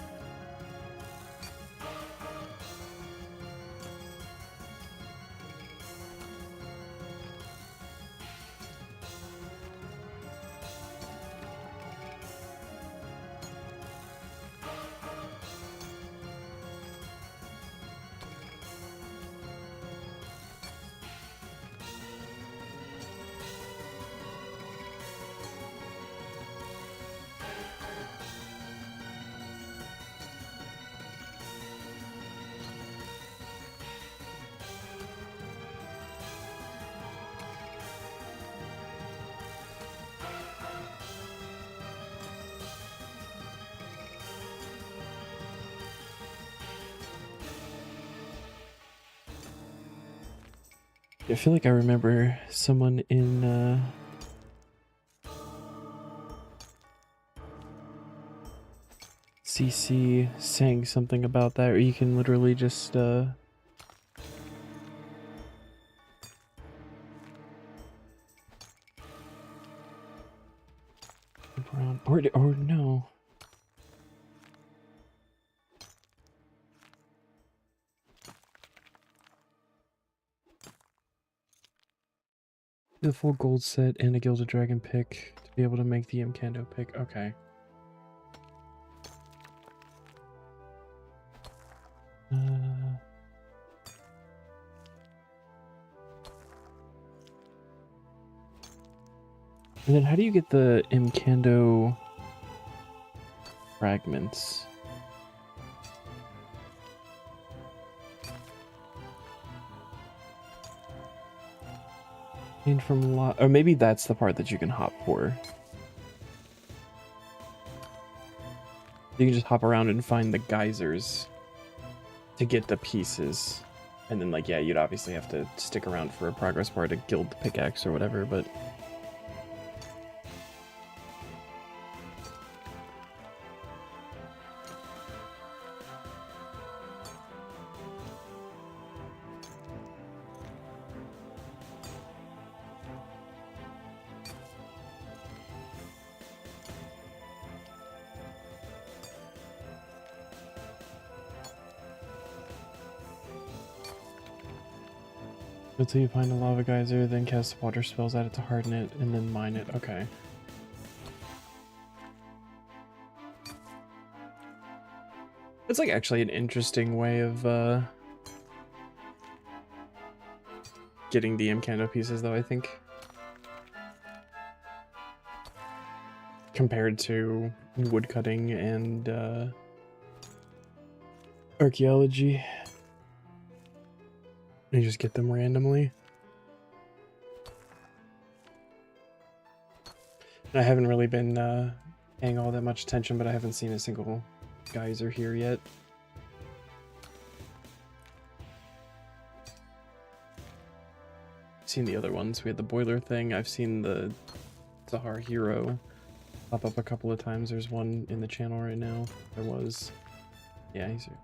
I feel like I remember someone in CC saying something about that, or you can literally just jump around, or no. The full gold set and a gilded dragon pick to be able to make the Imkando pick. Okay. And then how do you get the Imkando fragments? And from or maybe that's the part that you can hop for. You can just hop around and find the geysers to get the pieces. And then, like, yeah, you'd obviously have to stick around for a progress bar to gild the pickaxe or whatever, but... Until you find a lava geyser, then cast water spells at it to harden it, and then mine it. Okay. It's like actually an interesting way of getting the Imkando pieces, though, I think. Compared to woodcutting and archaeology. You just get them randomly. I haven't really been paying all that much attention, but I haven't seen a single geyser here yet. I've seen the other ones. We had the boiler thing. I've seen the Zahar hero pop up a couple of times. There's one in the channel right now. There was. Yeah, he's here.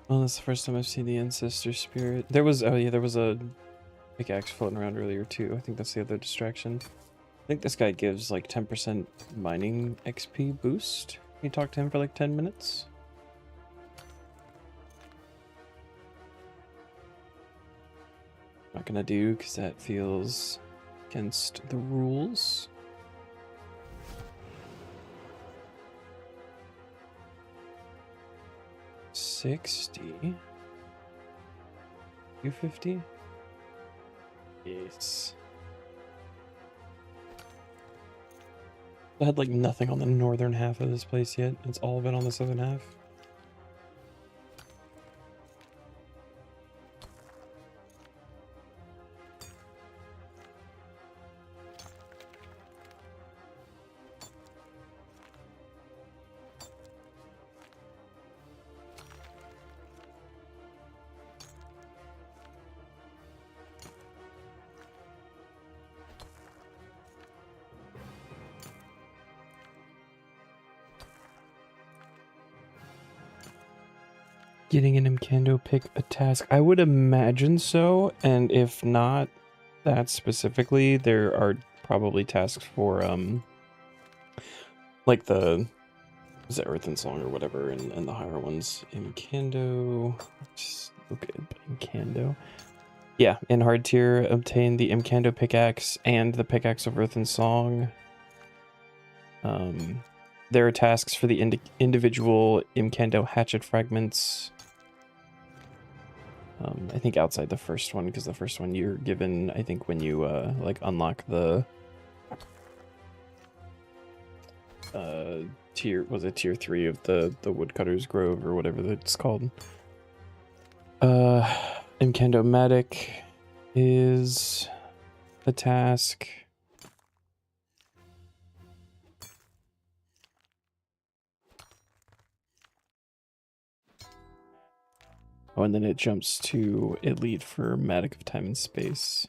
Well, that's the first time I've seen the ancestor spirit. There was, oh yeah, there was a pickaxe floating around earlier too. I think that's the other distraction. I think this guy gives like 10% mining XP boost. You talk to him for like 10 minutes. Not gonna do because that feels against the rules. 60. 250. Yes. I had like nothing on the northern half of this place yet. It's all been on the southern half. Getting an Mkando pick a task? I would imagine so, and if not that specifically, there are probably tasks for like the, is it Earth and Song or whatever, and the higher ones. Mkando, just look at Mkando. Yeah, in hard tier, obtain the Mkando pickaxe and the pickaxe of Earth and Song. There are tasks for the individual Mkando hatchet fragments. I think outside the first one, because the first one you're given, I think when you like unlock the tier, was it tier 3 of the Woodcutter's Grove or whatever it's called. Mkando-matic is a task. Oh, and then it jumps to Elite for Matic of Time and Space.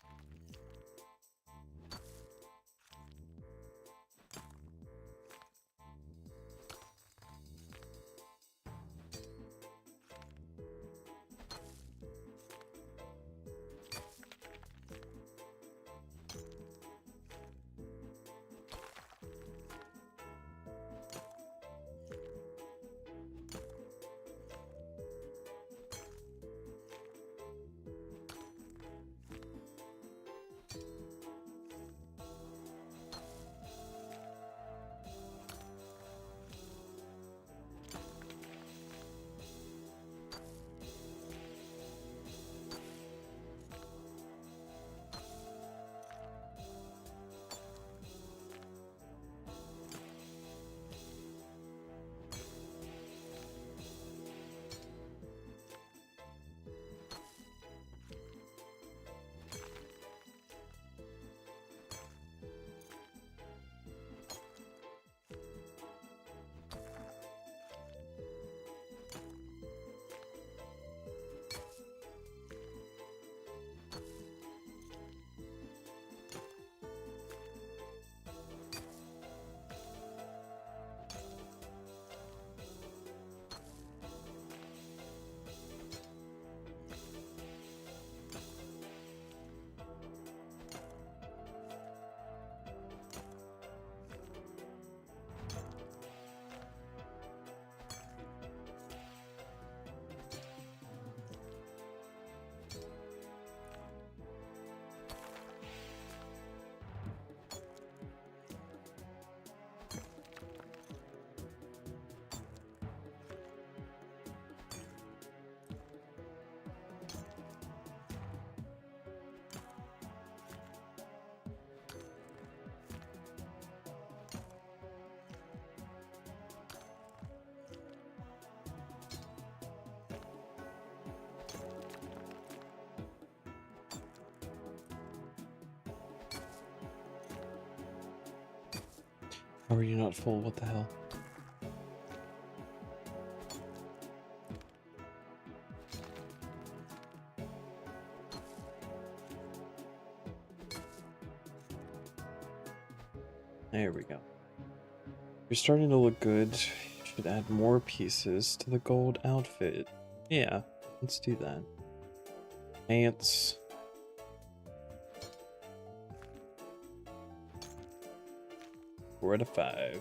How are you not full? What the hell? There we go. You're starting to look good. You should add more pieces to the gold outfit. Yeah, let's do that. Ants. Four out of 5.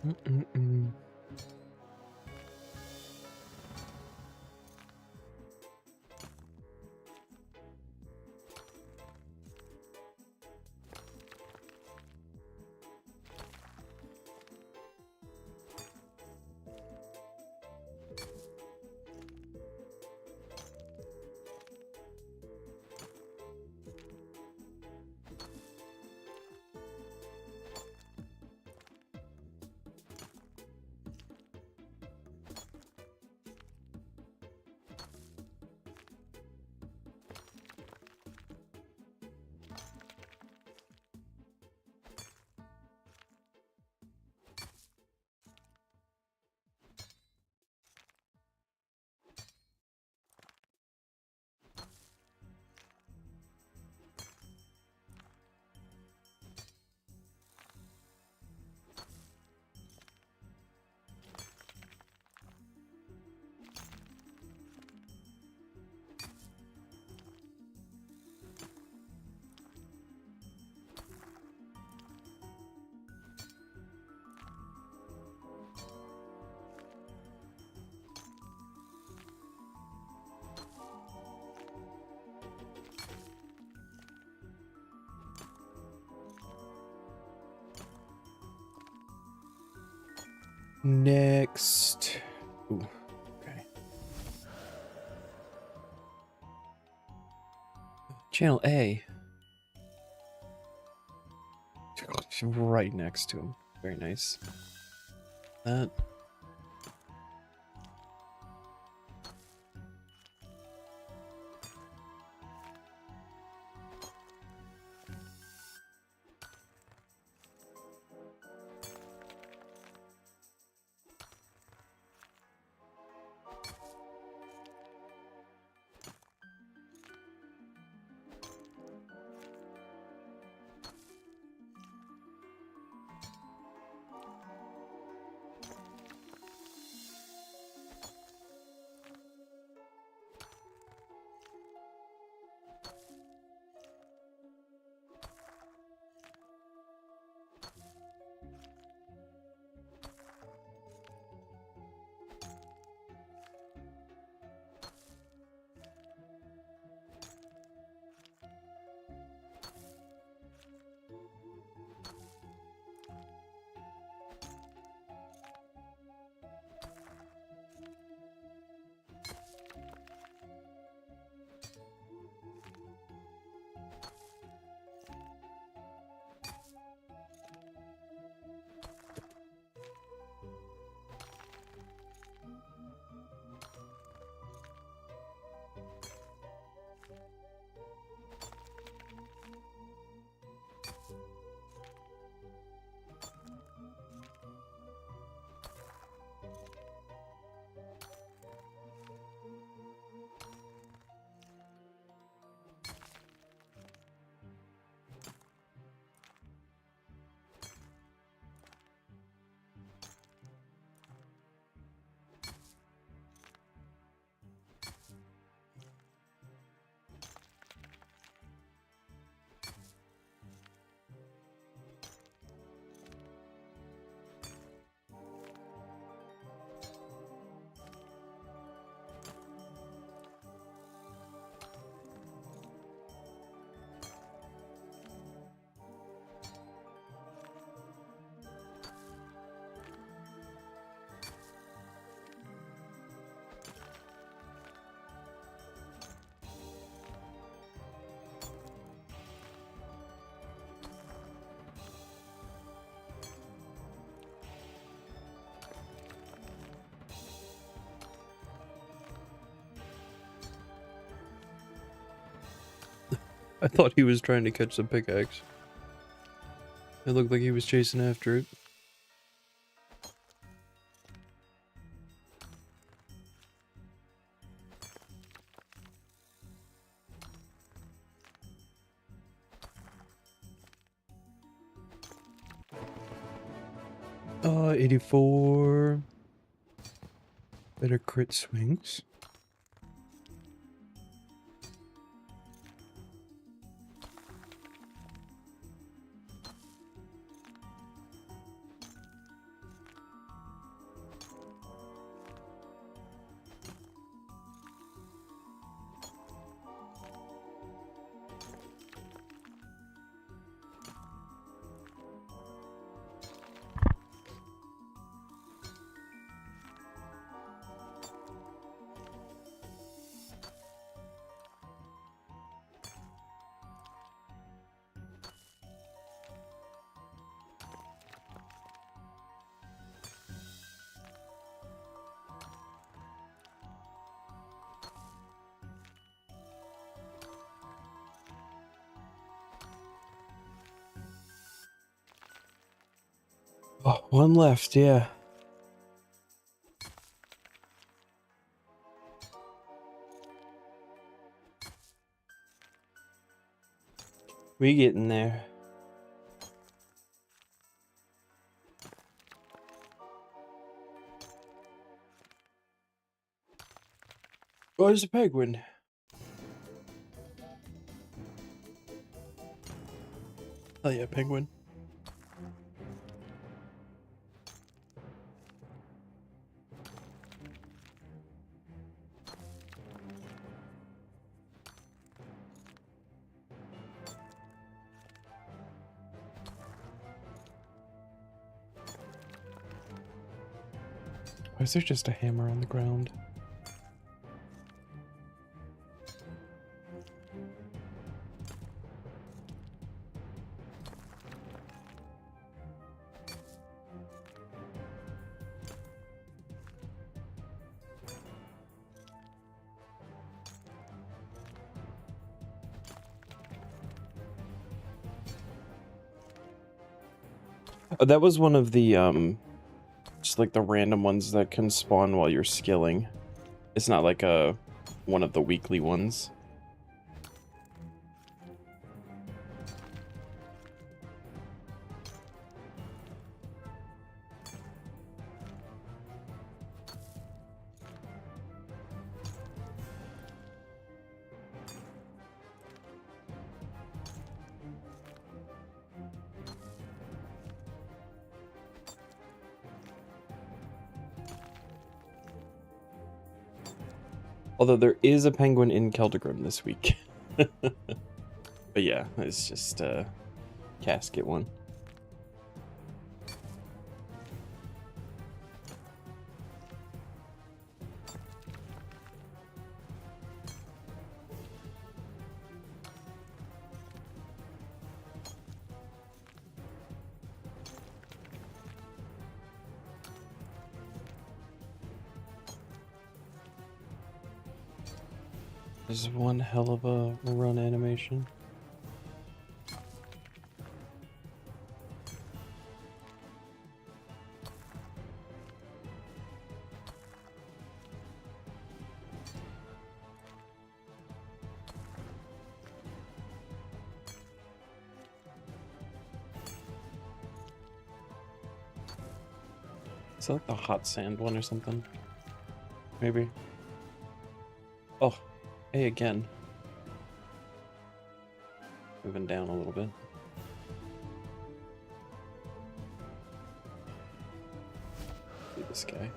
Mm-mm-mm. Next. Ooh, okay. Channel A. Right next to him. Very nice. That. I thought he was trying to catch the pickaxe. It looked like he was chasing after it. Oh, 84. Better crit swings. Oh, one left, yeah. We getting there. Oh, there's a penguin. Oh yeah, penguin. Why is there just a hammer on the ground? Oh, that was one of the, just like the random ones that can spawn while you're skilling. It's not like one of the weekly ones. Although there is a penguin in Keldegrim this week. But yeah, it's just a casket one. This is one hell of a run animation. Is that like the hot sand one or something? Maybe. Oh, A again. Moving down a little bit. See this guy.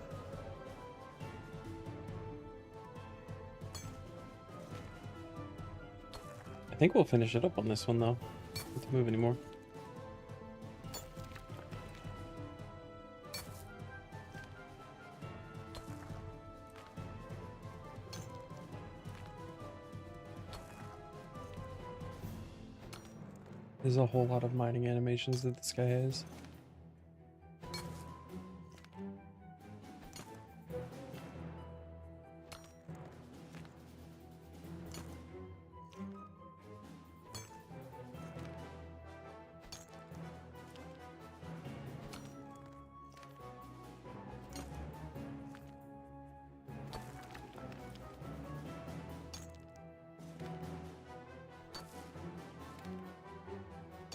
I think we'll finish it up on this one though. Don't have to move anymore. There's a whole lot of mining animations that this guy has.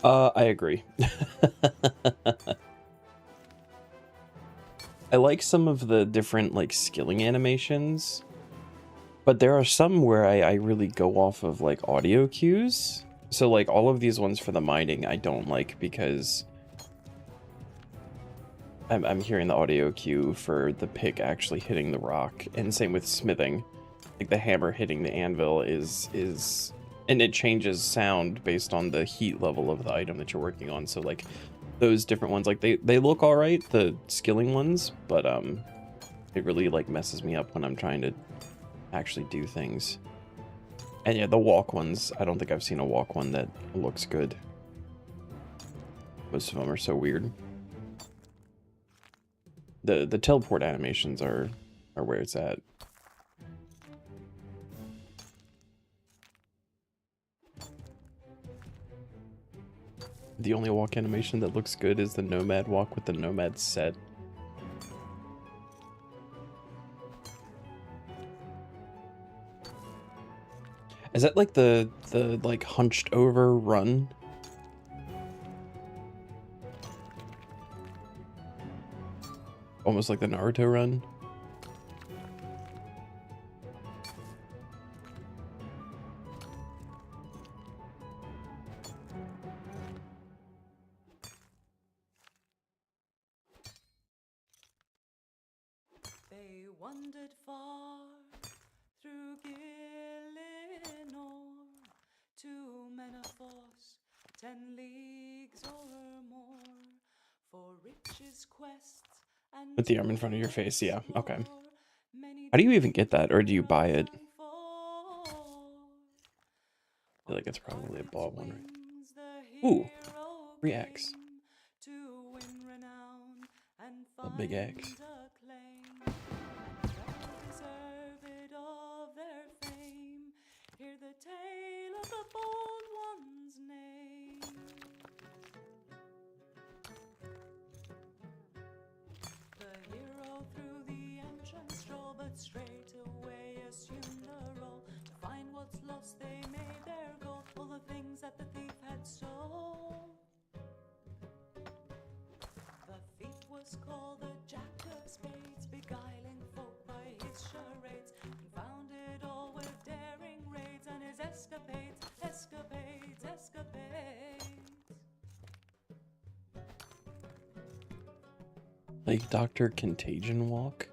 I agree. I like some of the different, like, skilling animations, but there are some where I really go off of, like, audio cues. So, like, all of these ones for the mining I don't like because I'm hearing the audio cue for the pick actually hitting the rock, and same with smithing. Like, the hammer hitting the anvil is... And it changes sound based on the heat level of the item that you're working on, so, like, those different ones, like, they look alright, the skilling ones, but, it really, like, messes me up when I'm trying to actually do things. And yeah, the walk ones, I don't think I've seen a walk one that looks good. Most of them are so weird. The teleport animations are where it's at. The only walk animation that looks good is the Nomad walk with the Nomad set. Is that like the like hunched over run? Almost like the Naruto run? They wandered far through Gillinor to Menopause, 10 leagues or more, for riches, quests, and With the arm in front of your face, yeah, okay. How do you even get that, or do you buy it? I feel like it's probably a bought one, right? Ooh, 3x. A big X. Hear the tale of the bold one's name. The hero through the entrance stroll, but straight away assumed a role. To find what's lost, they made their goal, all the things that the thief had stole. The thief was called the Jack of Spades, beguiling folk by his charades, confounded all with daring raids, and his escapades. Like Dr. Contagion walk?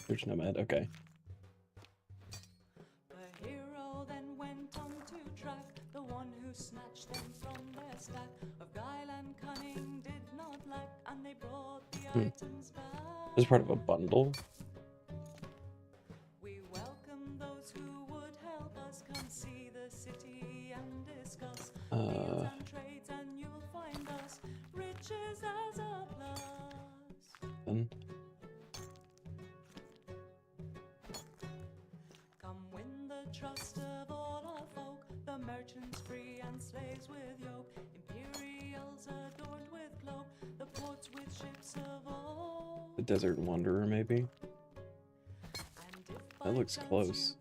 There's Nomad, okay. The hero then went on to track the one who snatched them from their stack of guile and cunning did not lack, and they brought the items back. This is part of a bundle. We welcome those who would help us, come see the city and discuss fields and trades, and you'll find us riches as a plus. Come win the trust of all our folk, the merchants free and slaves with yoke, imperials adorned with cloak, the ports with ships of old. The Desert Wanderer, maybe? That looks close.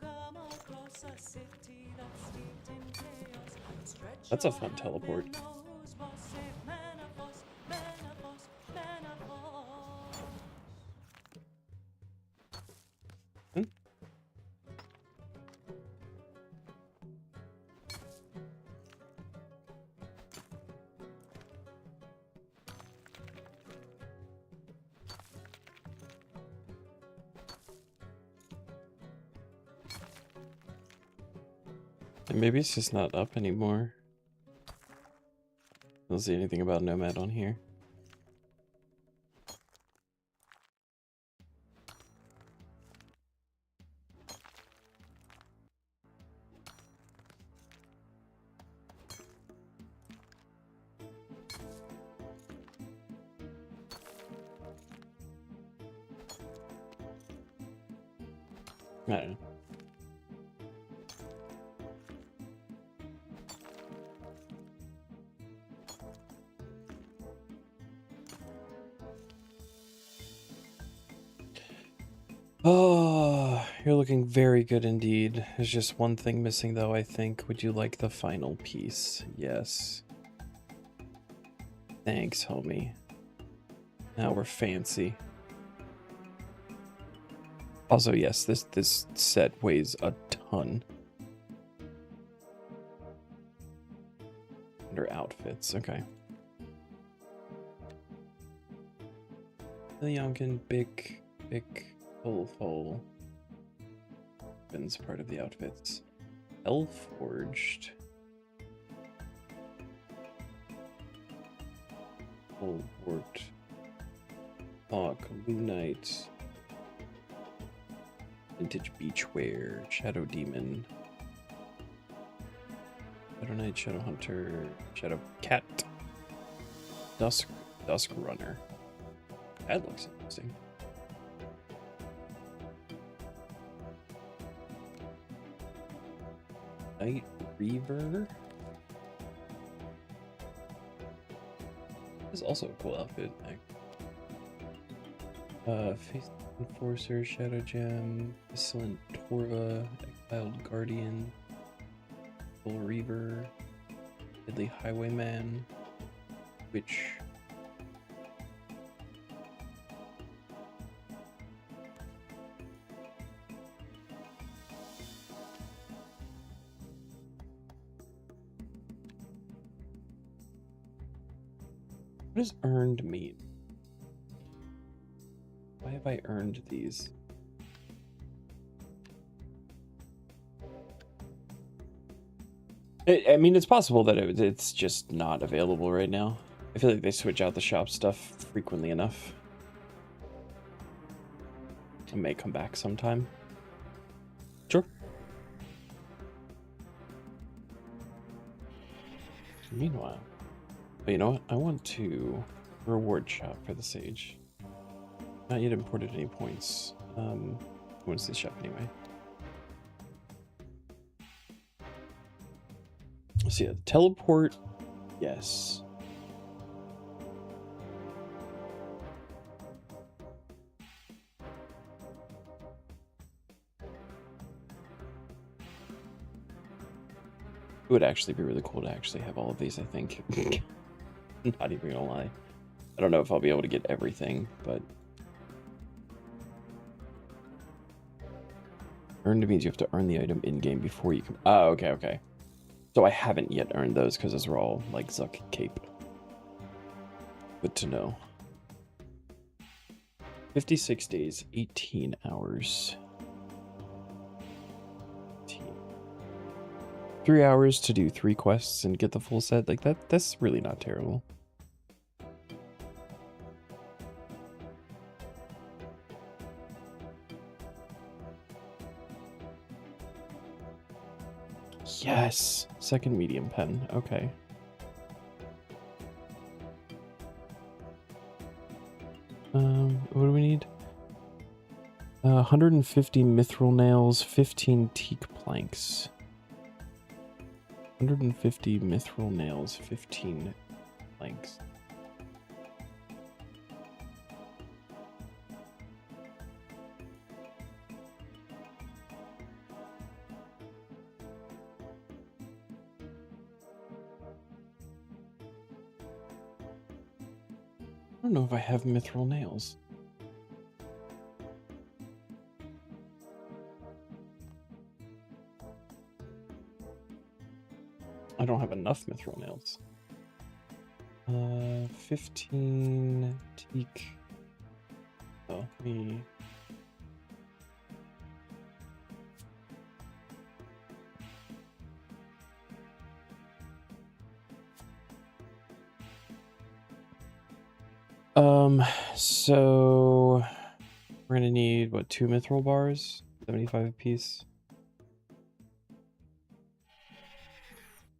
That's a fun teleport. And maybe it's just not up anymore. I don't see anything about Nomad on here. I don't know. Oh, you're looking very good indeed. There's just one thing missing though, I think. Would you like the final piece? Yes. Thanks, homie. Now we're fancy. Also, yes, this set weighs a ton. Under outfits, okay. Yonkin, big, full. Been's part of the outfits. Elforged. Bulwart. Hawk, Lunite. Vintage Beachwear. Shadow Demon. Shadow Knight, Shadow Hunter, Shadow Cat. Dusk Runner. That looks interesting. Night Reaver. This is also a cool outfit. Face Enforcer, Shadow Gem, Excellent Torva, Exiled Guardian, Bull Reaver, Deadly Highwayman, Witch. What does earned mean? Why have I earned these? I mean, it's possible that it's just not available right now. I feel like they switch out the shop stuff frequently enough. It may come back sometime. Sure. Meanwhile, but you know what? I want to reward shop for the Sage. Not yet imported any points. What's this shop anyway? Let's see, teleport, yes. It would actually be really cool to actually have all of these, I think. Not even gonna lie. I don't know if I'll be able to get everything, but... Earned means you have to earn the item in-game before you can... Oh, okay. So I haven't yet earned those because those are all like Zuck Cape. Good to know. 56 days, 18 hours. 3 hours to do 3 quests and get the full set. Like that's really not terrible. Yes, second medium pen. Okay. What do we need? 150 mithril nails, 15 teak planks. 150 mithril nails, 15 planks. I don't know if I have mithril nails. I don't have enough mithril nails. 15 teak. Oh, me. So we're gonna need what, 2 mithril bars? 75 apiece.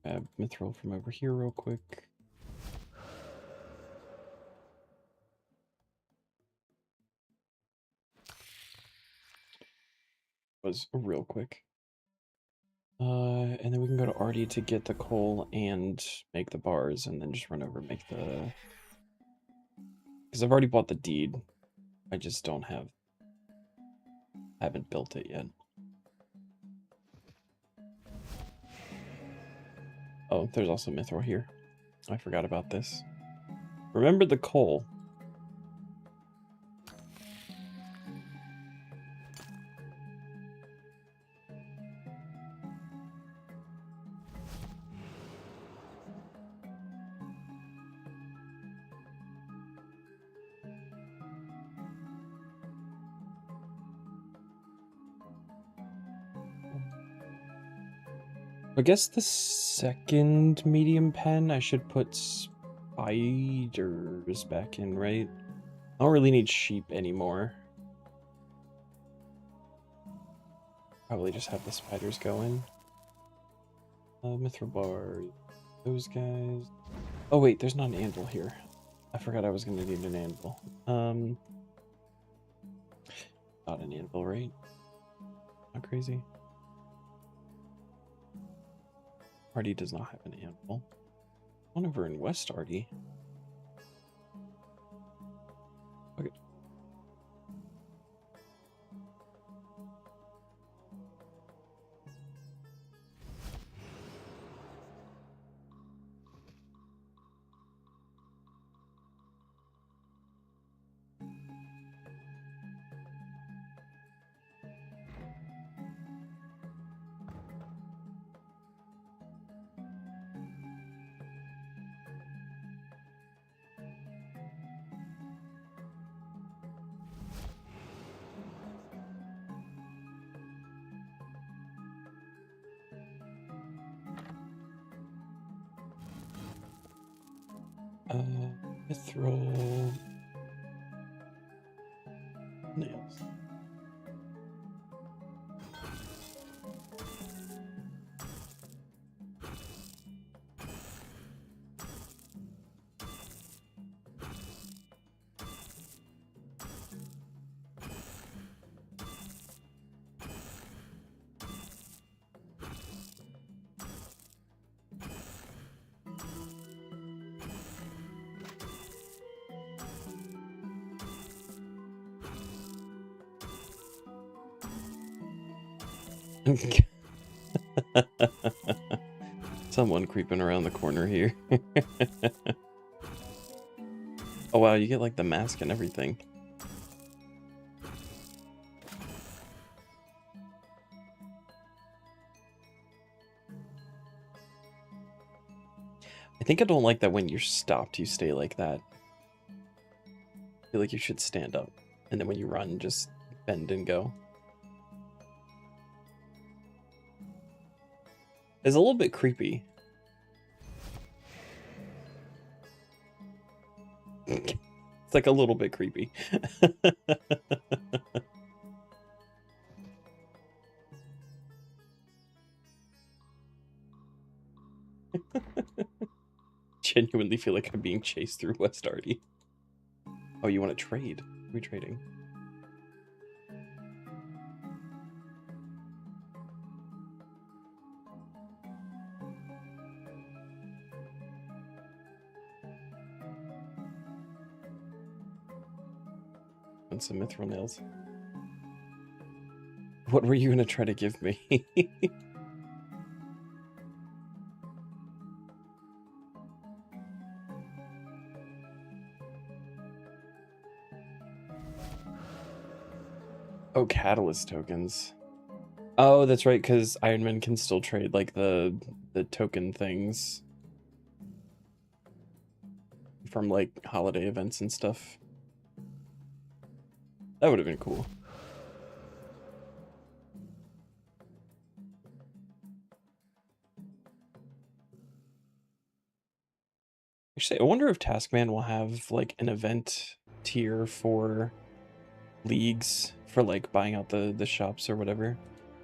Grab mithril from over here real quick. Was real quick. And then we can go to Artie to get the coal and make the bars, and then just run over and make the... Because I've already bought the deed. I just don't have... I haven't built it yet. Oh, there's also mithril here. I forgot about this. Remember the coal. I guess the second medium pen, I should put spiders back in, right? I don't really need sheep anymore. Probably just have the spiders go in. Mithril bar, those guys. Oh wait, there's not an anvil here. I forgot I was gonna need an anvil. Not an anvil, right? Not crazy. Artie does not have an anvil. One over in West Artie. Okay. Mithril nails. Someone creeping around the corner here. Oh wow, you get like the mask and everything. I think I don't like that when you're stopped, you stay like that. I feel like you should stand up, and then when you run, just bend and go. It's a little bit creepy. It's like a little bit creepy. Genuinely feel like I'm being chased through West Artie. Oh, you want to trade? What are we trading? And some mithril nails. What were you going to try to give me? Oh, catalyst tokens. Oh, that's right, because Iron Man can still trade like the token things from like holiday events and stuff. That would have been cool. Actually, I wonder if Taskman will have like an event tier for leagues for like buying out the shops or whatever.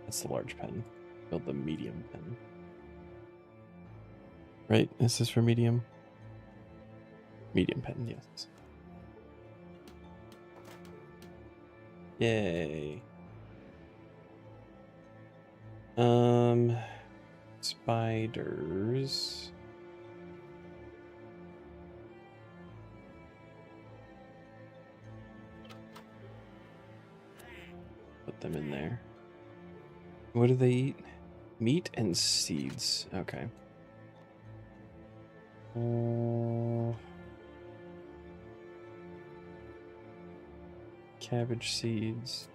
That's the large pen. Build the medium pen. Right? Is this for medium? Medium pen, yes. Yay. Spiders. Put them in there. What do they eat? Meat and seeds. Okay. Cabbage seeds.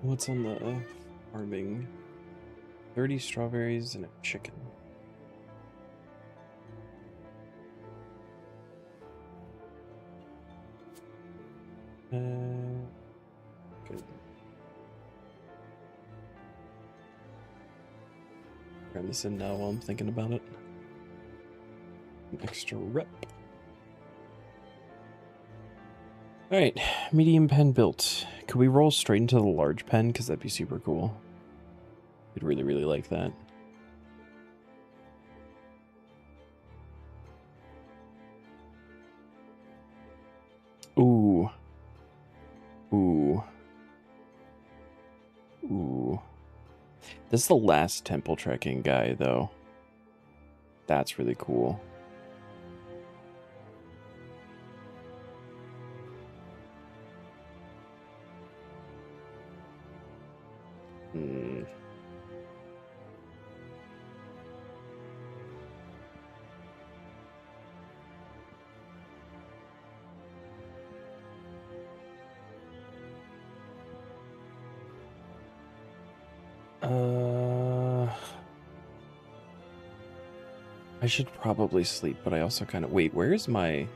What's on the farming? 30 strawberries and a chicken. Good. Turn this in now while I'm thinking about it. An extra rep. Alright, medium pen built. Could we roll straight into the large pen? Because that'd be super cool. I'd really, really like that. Ooh. Ooh. Ooh. This is the last temple trekking guy, though. That's really cool. Hmm. I should probably sleep, but I also kind of... Wait, where is my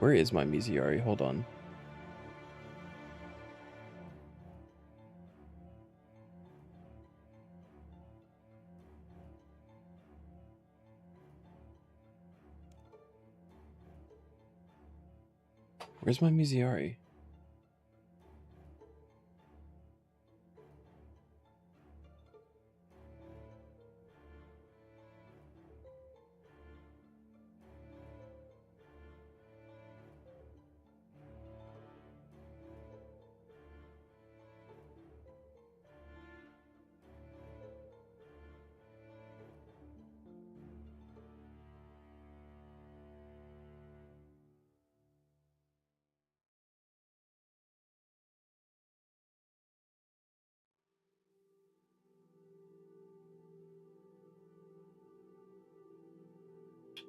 Miziari? Hold on. Where's my Miziari?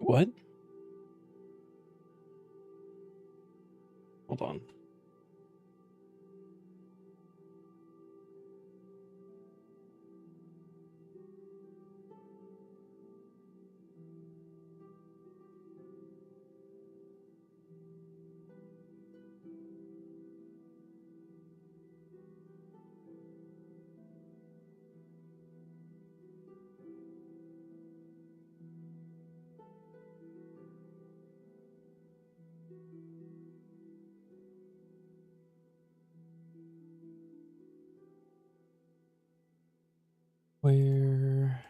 What? Hold on. Where?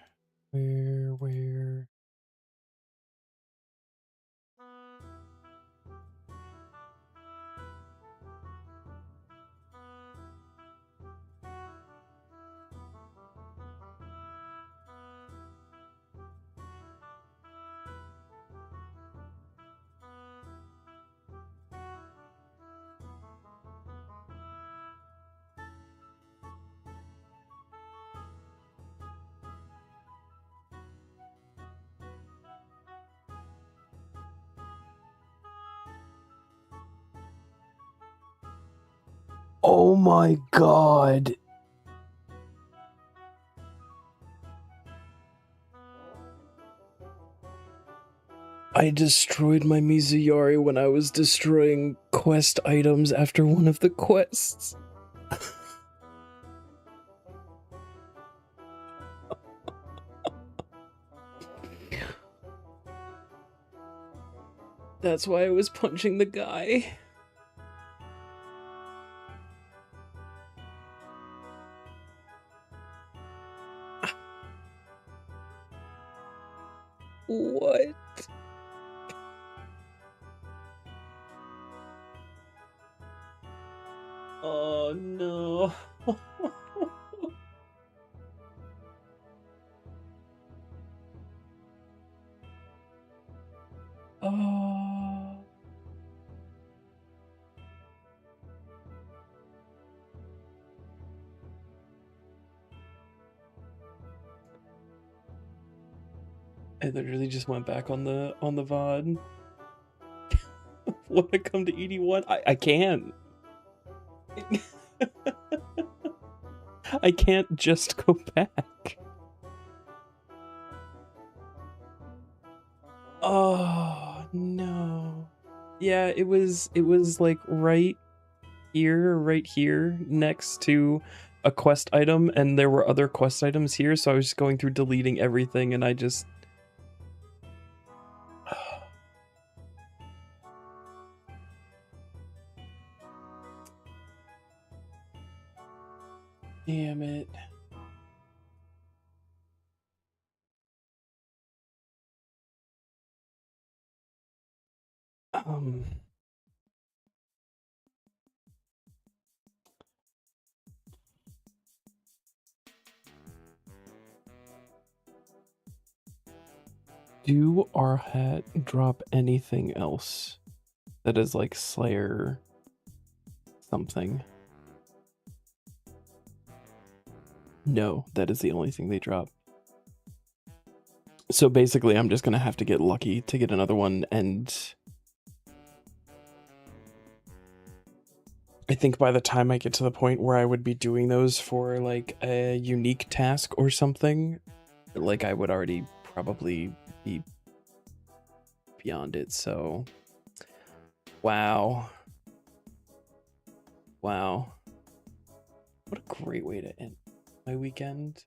Oh my god. I destroyed my Mizuyari when I was destroying quest items after one of the quests. That's why I was punching the guy. What? Oh no. Oh. I literally just went back on the VOD. Want to come to ED1? I can't. I can't just go back. Oh no. Yeah, it was like right here next to a quest item, and there were other quest items here, so I was just going through deleting everything, and I just damn it. Do our hat drop anything else that is like Slayer something? No, that is the only thing they drop. So basically, I'm just gonna have to get lucky to get another one, and I think by the time I get to the point where I would be doing those for like a unique task or something, like I would already probably be beyond it. So wow. What a great way to end my weekend.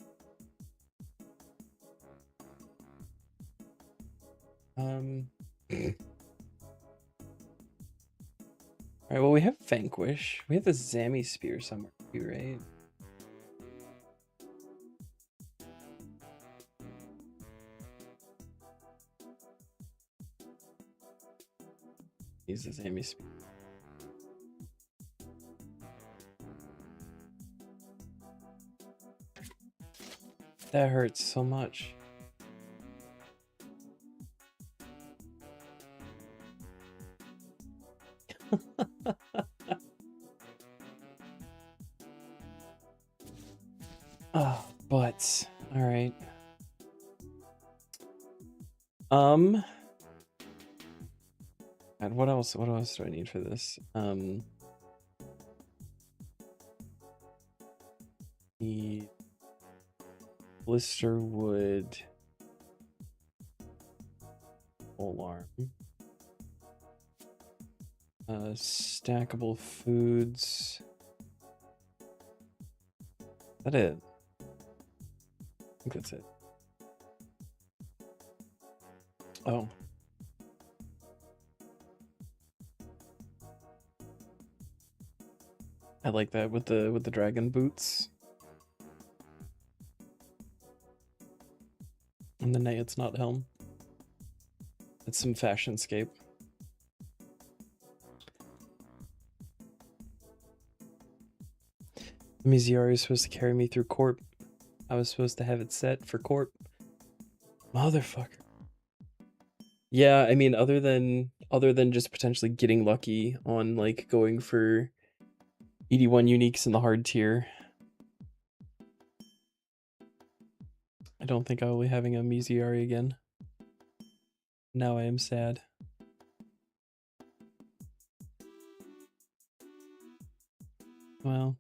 Alright, well, we have Vanquish. We have the Zammy Spear somewhere too, right? Use the Zammy Spear. That hurts so much. Oh, butts. All right. And what else do I need for this? Need blister wood, polearm, stackable foods. Is that it? I think that's it. Oh. I like that with the dragon boots. And the nay, it's not helm. It's some fashionscape. Miziari is supposed to carry me through Corp. I was supposed to have it set for Corp. Motherfucker. Yeah, I mean, other than just potentially getting lucky on like going for ED1 uniques in the hard tier, I don't think I will be having a Miziari again. Now I am sad. Well.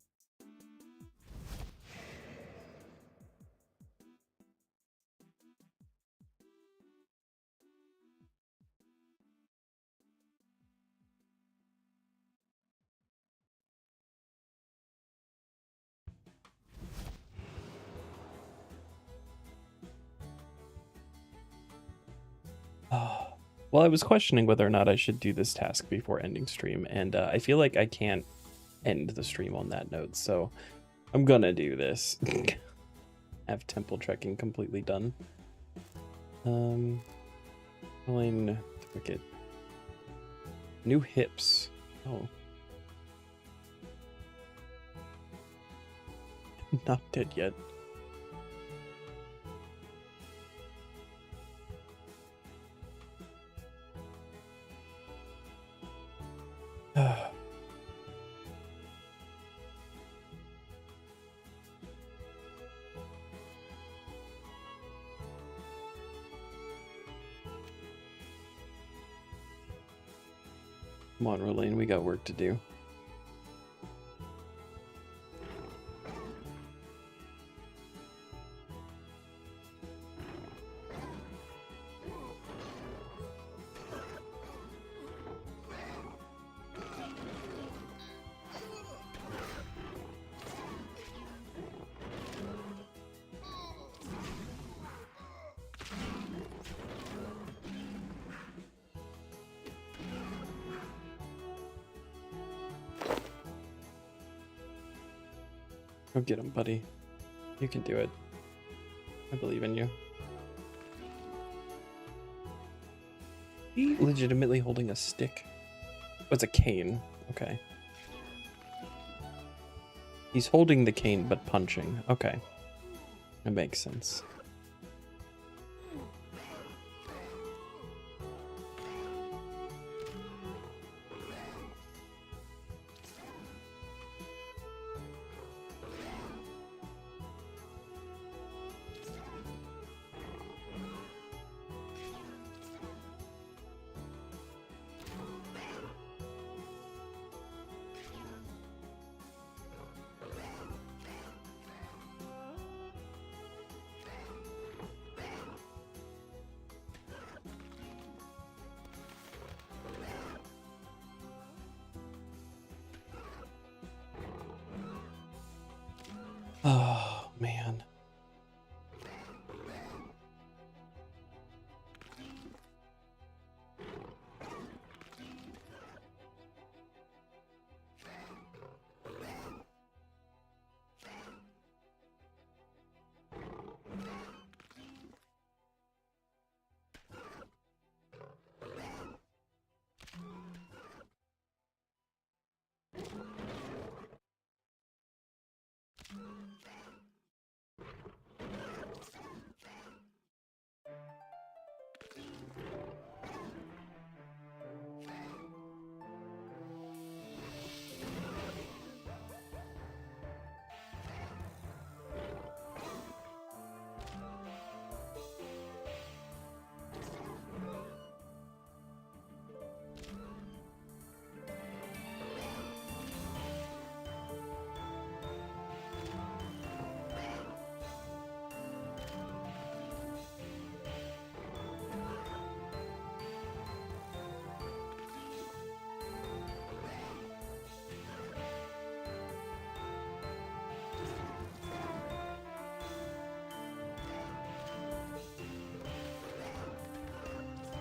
Well, I was questioning whether or not I should do this task before ending stream, and I feel like I can't end the stream on that note, so I'm gonna do this. Have temple trekking completely done. Willing wicket. New hips. Oh. Not dead yet. Come on, Rolane, we got work to do. Go get him, buddy. You can do it. I believe in you. He legitimately holding a stick. Oh, it's a cane. Okay. He's holding the cane but punching. Okay. That makes sense. Oh, man.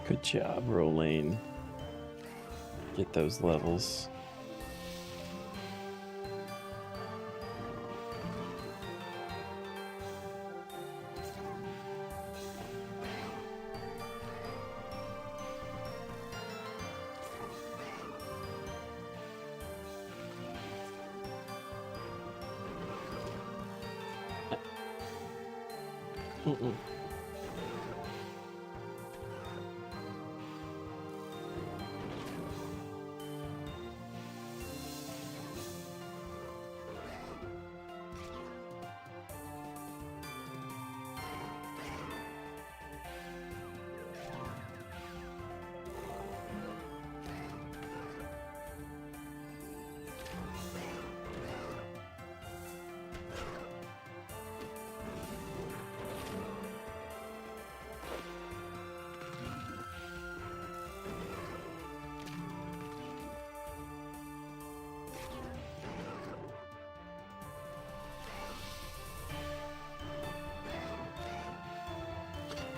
Good job, Rolane. Get those levels. Mm-mm.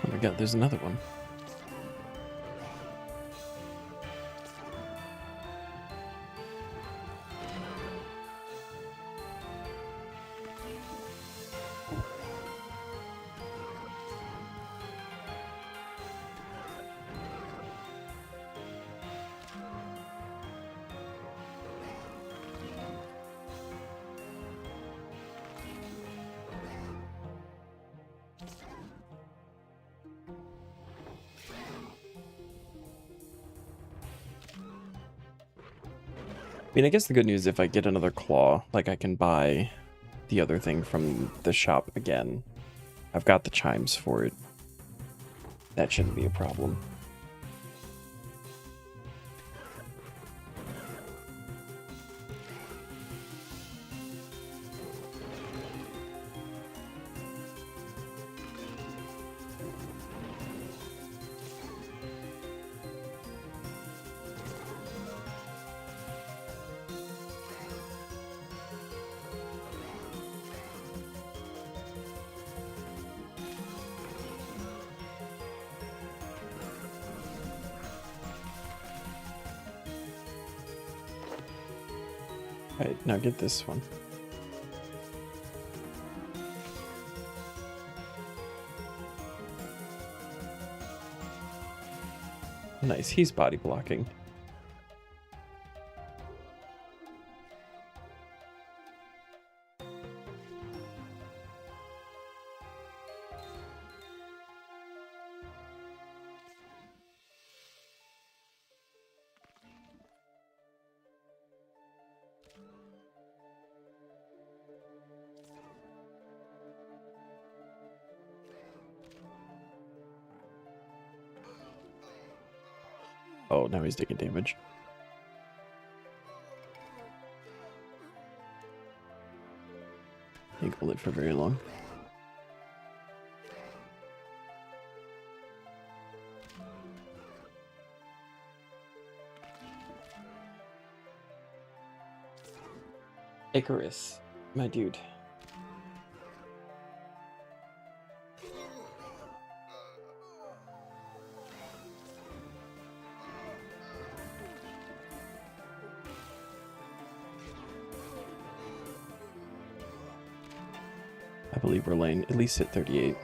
Oh my god, there's another one. I mean, I guess the good news is if I get another claw, like I can buy the other thing from the shop again. I've got the chimes for it. That shouldn't be a problem. Alright, now get this one. Nice, he's body blocking. Oh, now he's taking damage. Can't hold it for very long. Icarus, my dude. I believe we're laying at least at 38.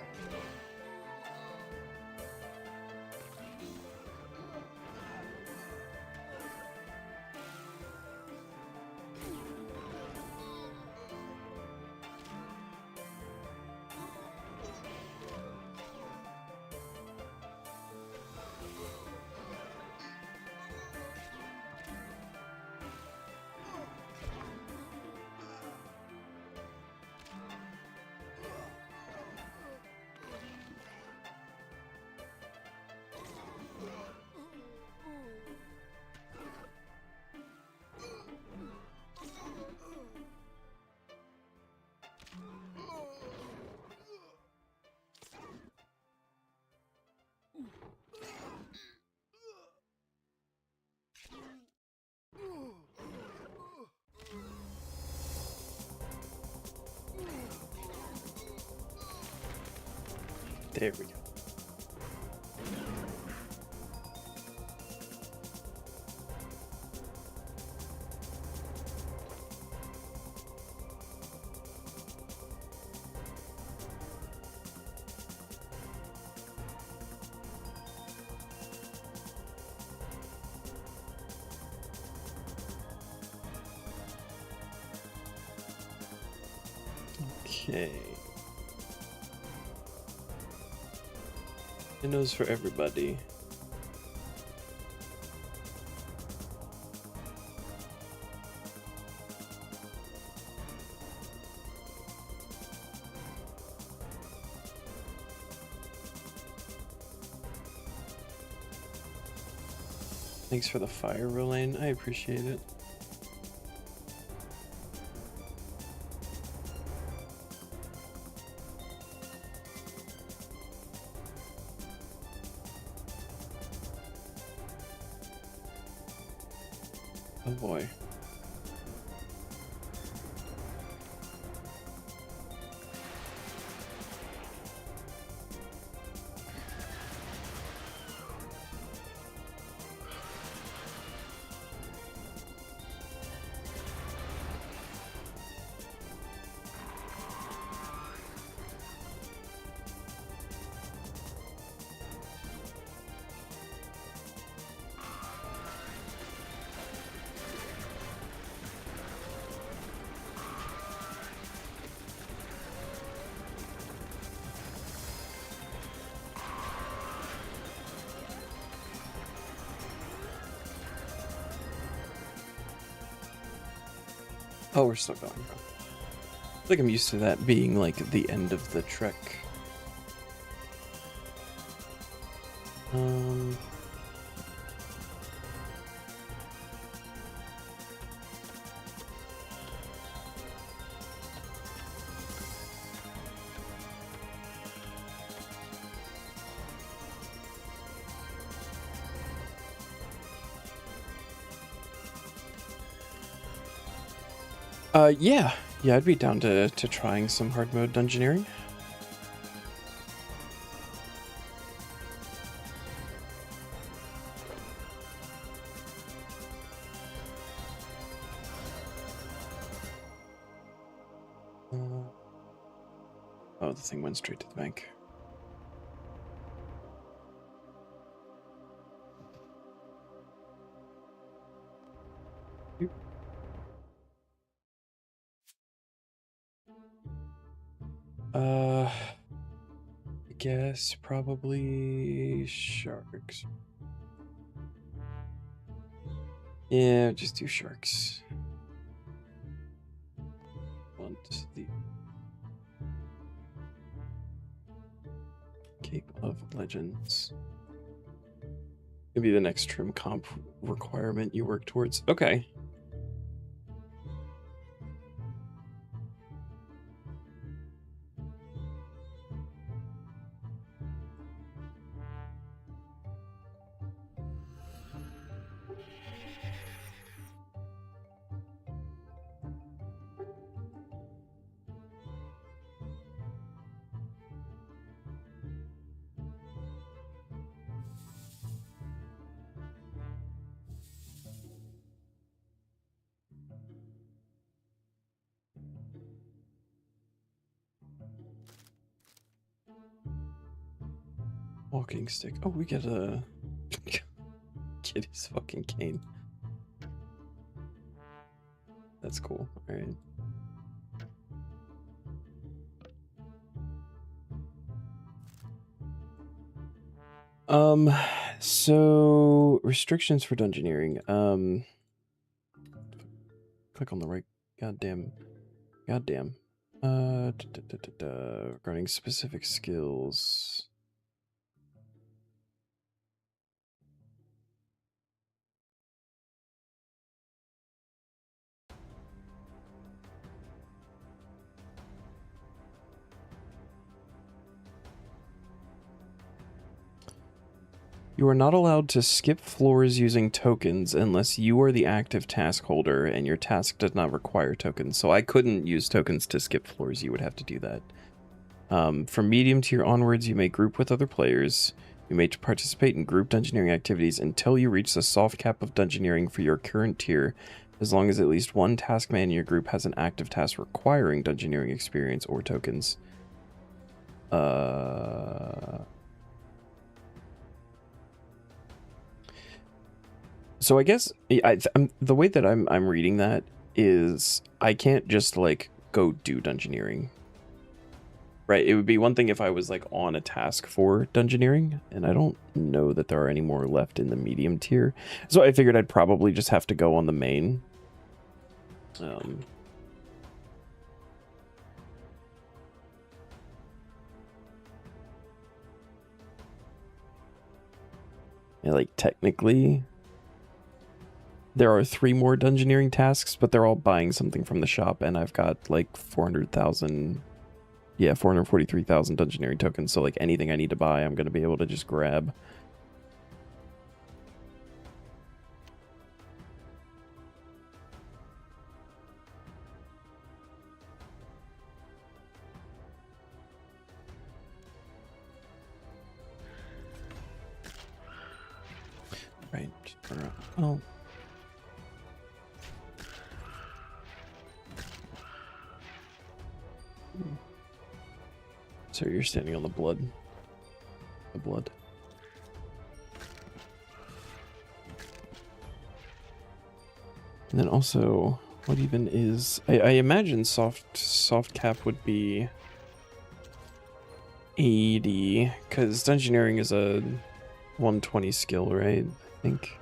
There we go. Okay. It knows for everybody. Thanks for the fire, Rolane. I appreciate it. Oh boy. Oh, we're still going. I think I'm used to that being like the end of the trek. Yeah. Yeah, I'd be down to trying some hard mode dungeoneering. Oh, the thing went straight to the bank. I guess probably sharks. Yeah, just do sharks. Want the Cape of Legends. Maybe the next trim comp requirement you work towards. Okay. Walking stick. Oh, we get a get his fucking cane. That's cool. All right. So restrictions for dungeoneering. Click on the right. Goddamn. Regarding specific skills. You are not allowed to skip floors using tokens unless you are the active task holder and your task does not require tokens. So I couldn't use tokens to skip floors. You would have to do that. From medium tier onwards, you may group with other players. You may participate in group dungeoneering activities until you reach the soft cap of dungeoneering for your current tier, as long as at least one taskman in your group has an active task requiring dungeoneering experience or tokens. So I guess the way that I'm reading that is I can't just like go do dungeoneering. Right, it would be one thing if I was like on a task for dungeoneering, and I don't know that there are any more left in the medium tier. So I figured I'd probably just have to go on the main. Yeah, like technically there are 3 more dungeoneering tasks, but they're all buying something from the shop, and I've got like 400,000, yeah, 443,000 dungeoneering tokens, so like anything I need to buy, I'm going to be able to just grab. Right, oh. So you're standing on the blood. The blood. And then also, what even is... I imagine soft cap would be 80, because dungeoneering is a 120 skill, right? I think.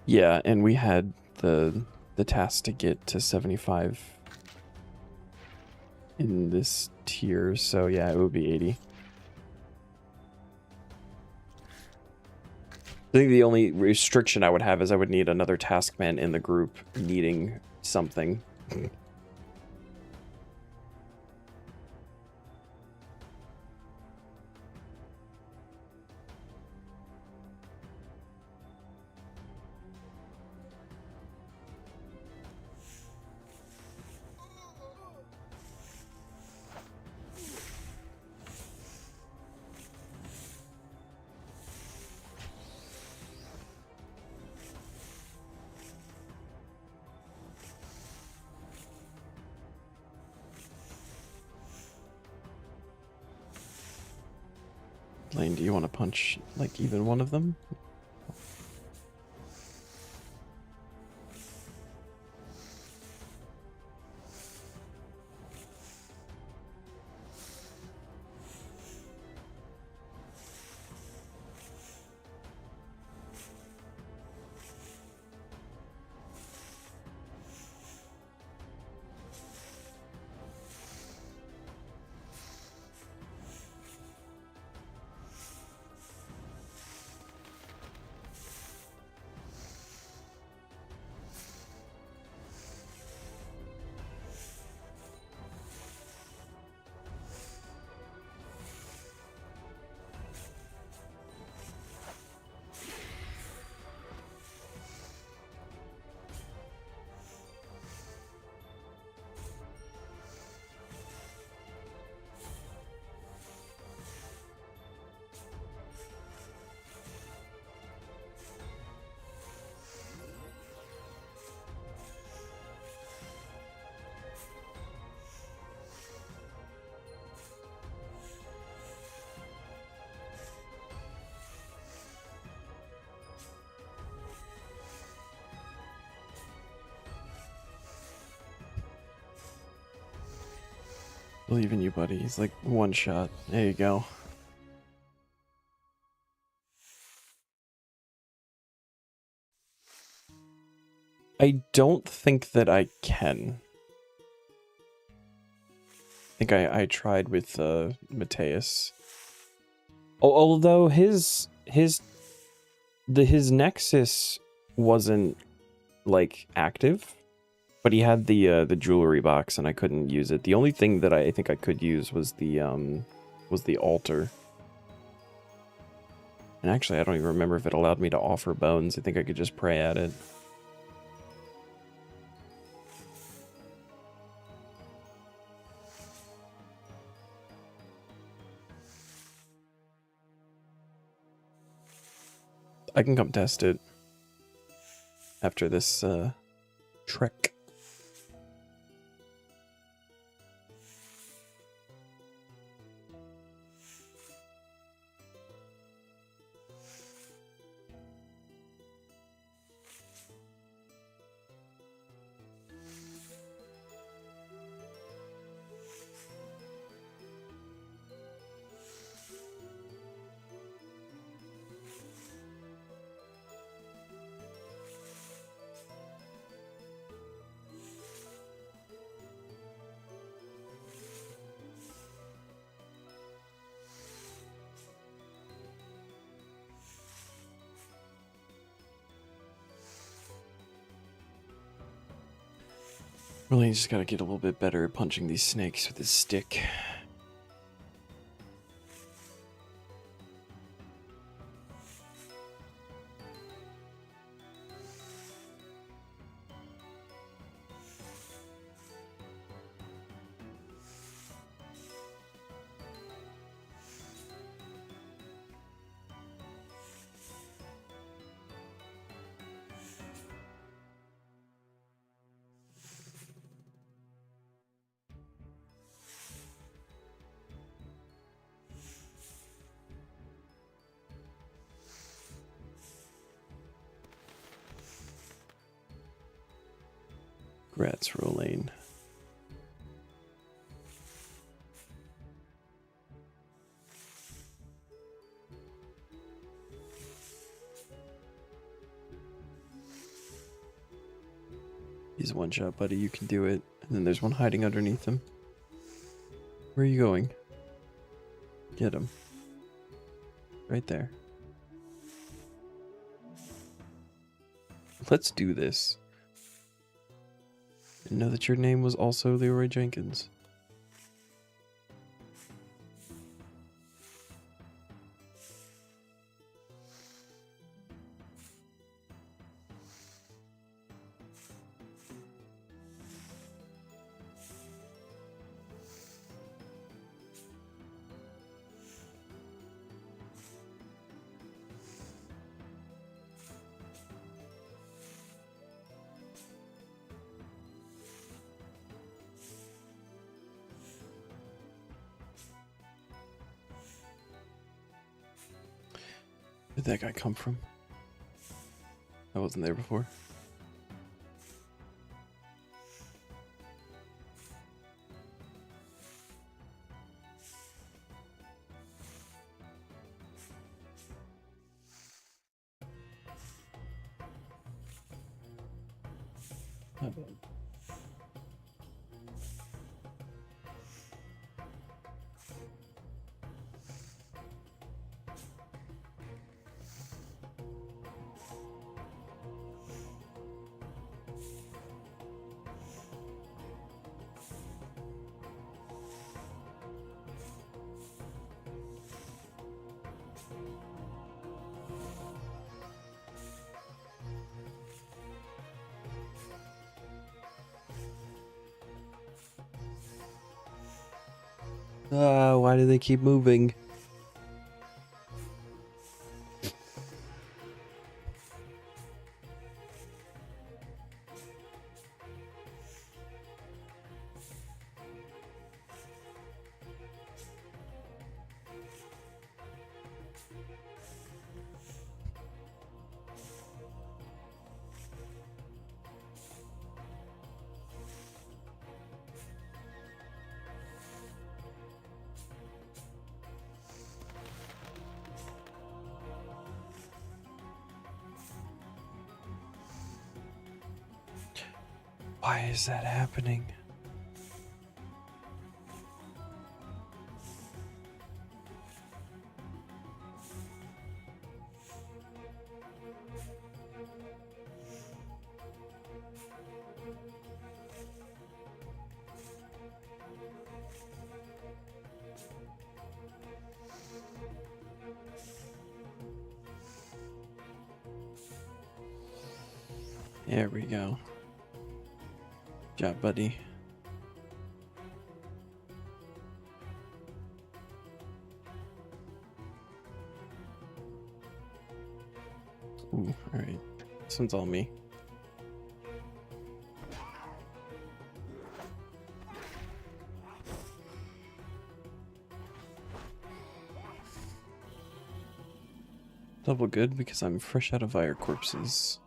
Yeah, and we had the task to get to 75 in this tier, so yeah, it would be 80. I think the only restriction I would have is I would need another taskman in the group needing something. Lane, do you want to punch, like, even one of them? Believe in you, buddy. He's like one shot. There you go. I don't think that I can. I think I tried with Mateus. Although his Nexus wasn't like active, but he had the jewelry box and I couldn't use it. The only thing that I think I could use was the altar. And actually, I don't even remember if it allowed me to offer bones. I think I could just pray at it. I can come test it after this trek. Really, just gotta get a little bit better at punching these snakes with his stick. Grats, Rolane. He's one shot, buddy. You can do it. And then there's one hiding underneath him. Where are you going? Get him. Right there. Let's do this. Didn't know that your name was also Leroy Jenkins. Where'd that guy come from? I wasn't there before. Not bad. Why do they keep moving? Why is that happening? There we go. Good job, buddy. Ooh, alright. This one's all me. Double good because I'm fresh out of fire corpses.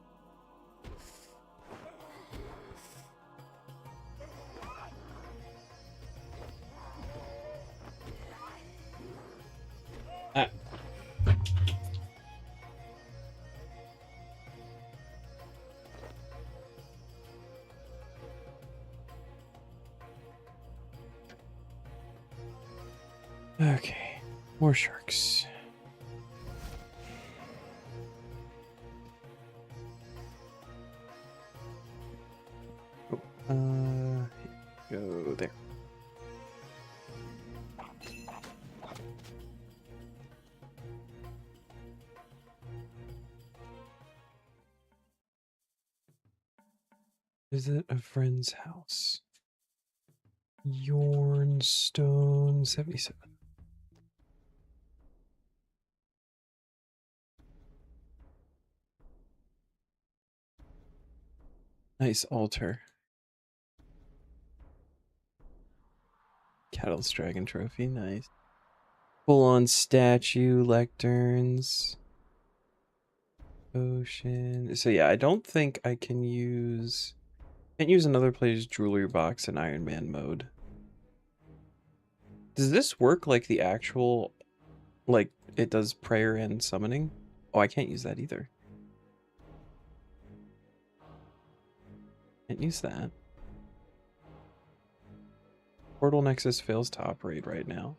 Ah. Okay, more sharks. Go there. Visit a friend's house. Yornstone 77. Nice altar. Catalyst Dragon Trophy, nice. Full-on statue, lecterns. Ocean. So yeah, I don't think I can use... Can't use another player's jewelry box in Iron Man mode. Does this work like the actual... Like, it does prayer and summoning? Oh, I can't use that either. Can't use that. Portal Nexus fails to operate right now.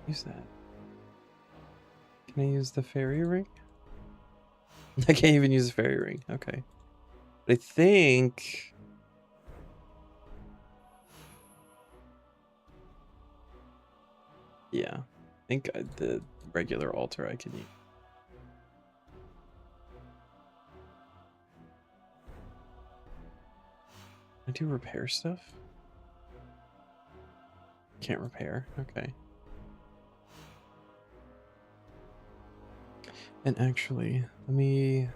Use that. Can I use the fairy ring? I can't even use the fairy ring. Okay. But I think... Yeah. I think the regular altar I can use. Can I do repair stuff? Can't repair. Okay. And actually, let me...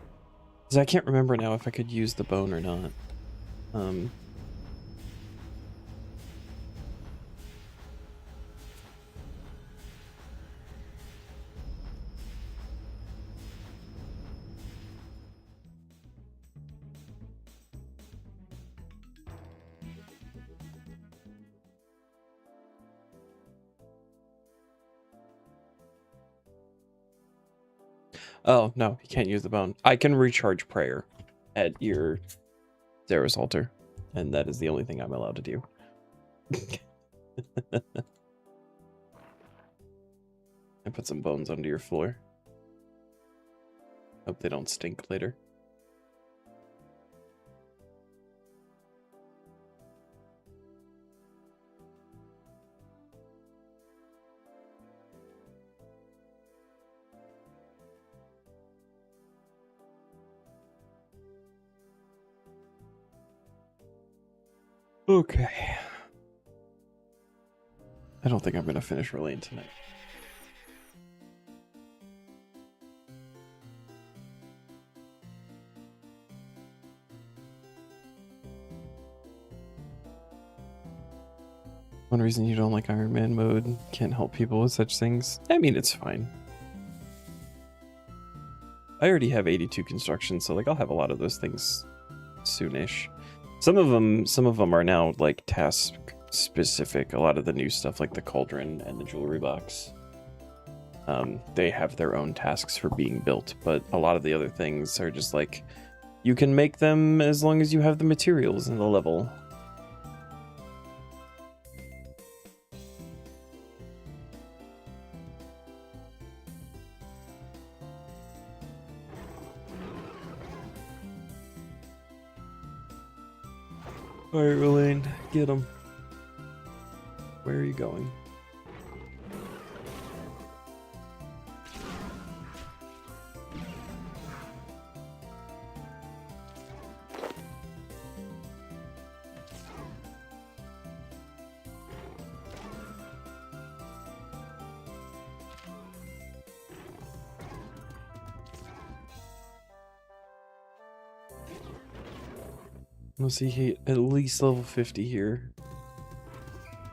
Because I can't remember now if I could use the bone or not. Oh, no, you can't use the bone. I can recharge prayer at your Zera's altar, and that is the only thing I'm allowed to do. I put some bones under your floor. Hope they don't stink later. Okay. I don't think I'm gonna finish relaying tonight. One reason you don't like Iron Man mode, can't help people with such things. I mean, it's fine. I already have 82 construction, so like I'll have a lot of those things soonish. Some of them are now like task specific. A lot of the new stuff like the cauldron and the jewelry box. They have their own tasks for being built, but a lot of the other things are just like you can make them as long as you have the materials in the level. Alright, Relaine, get him. Where are you going? Let's see, he at least level 50 here.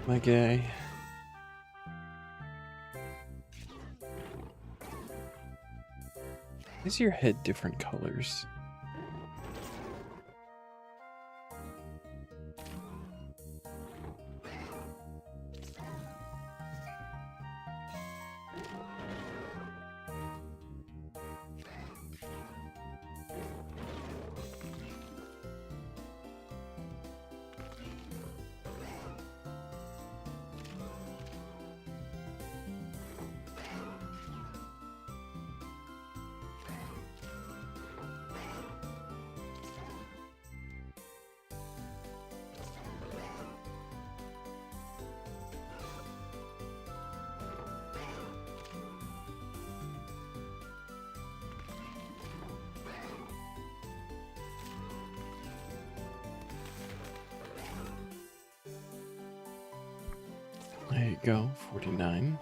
My guy. Why is your head different colors? There you go, 49.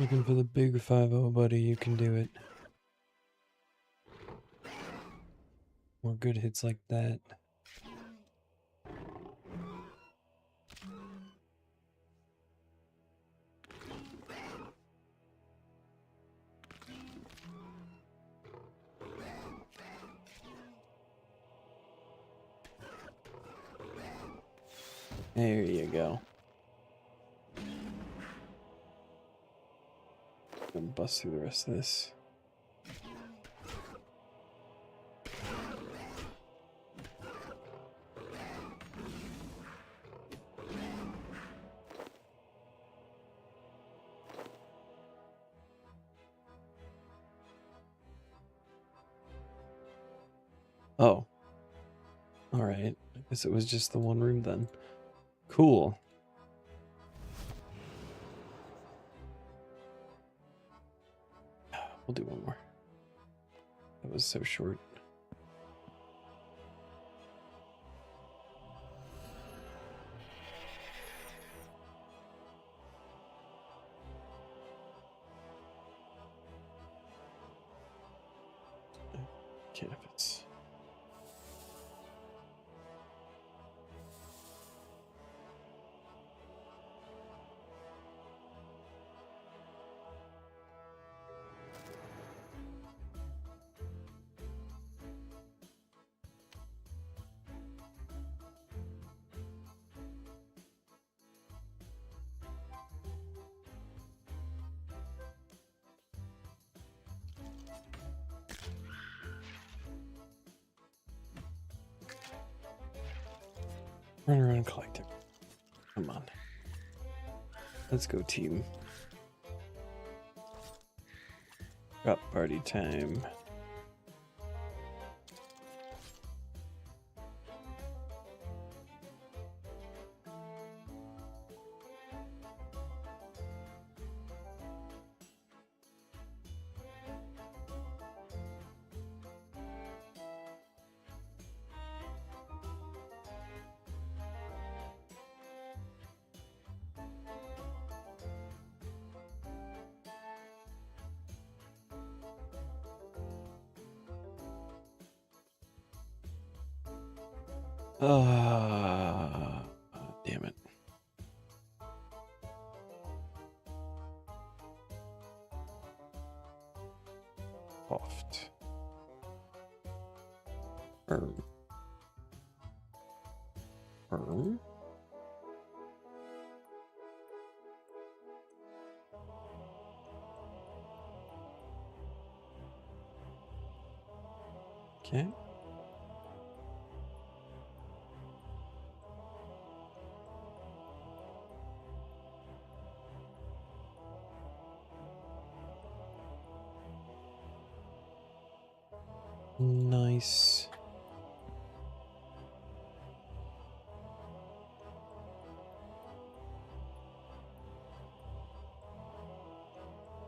Looking for the big 5-0, buddy. You can do it. More good hits like that. There you go. Gonna bust through the rest of this. Oh. Alright. I guess it was just the one room then. Cool. We'll do one more. That was so short. Can't if it's... Run around collecting. Come on. Let's go, team. Got party time. Damn it. Oft. Erm. Okay. Nice.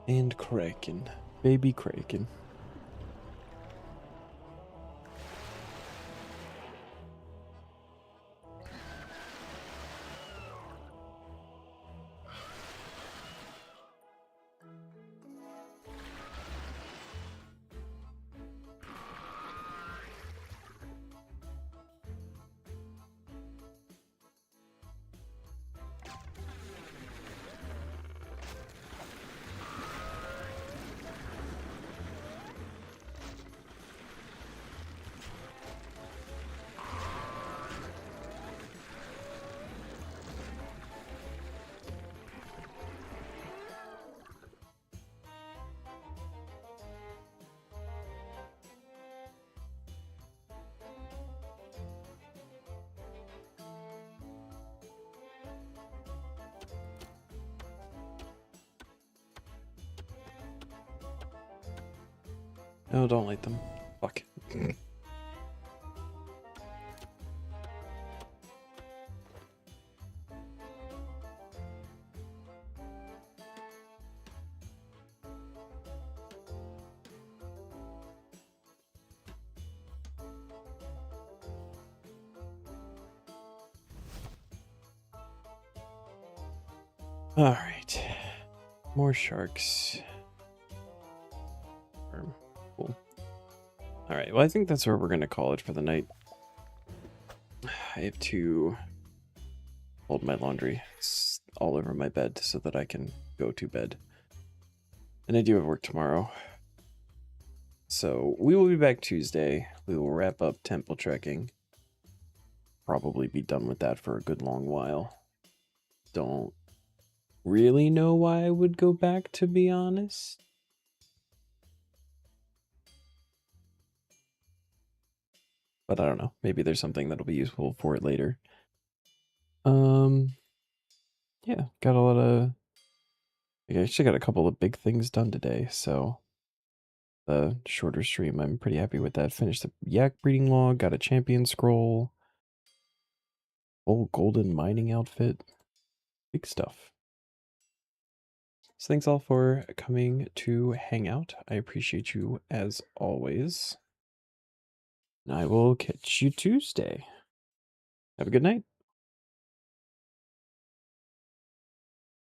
And Kraken. Baby Kraken. No, don't light them. Fuck. All right. More sharks. Cool. Alright, well, I think that's where we're going to call it for the night. I have to fold my laundry. It's all over my bed so that I can go to bed. And I do have work tomorrow. So we will be back Tuesday. We will wrap up temple trekking. Probably be done with that for a good long while. Don't really know why I would go back, to be honest. But I don't know. Maybe there's something that'll be useful for it later. Yeah, got a lot of... I actually got a couple of big things done today, so... The shorter stream, I'm pretty happy with that. Finished the yak breeding log, got a champion scroll. Full golden mining outfit. Big stuff. So thanks all for coming to hang out. I appreciate you as always. And I will catch you Tuesday. Have a good night.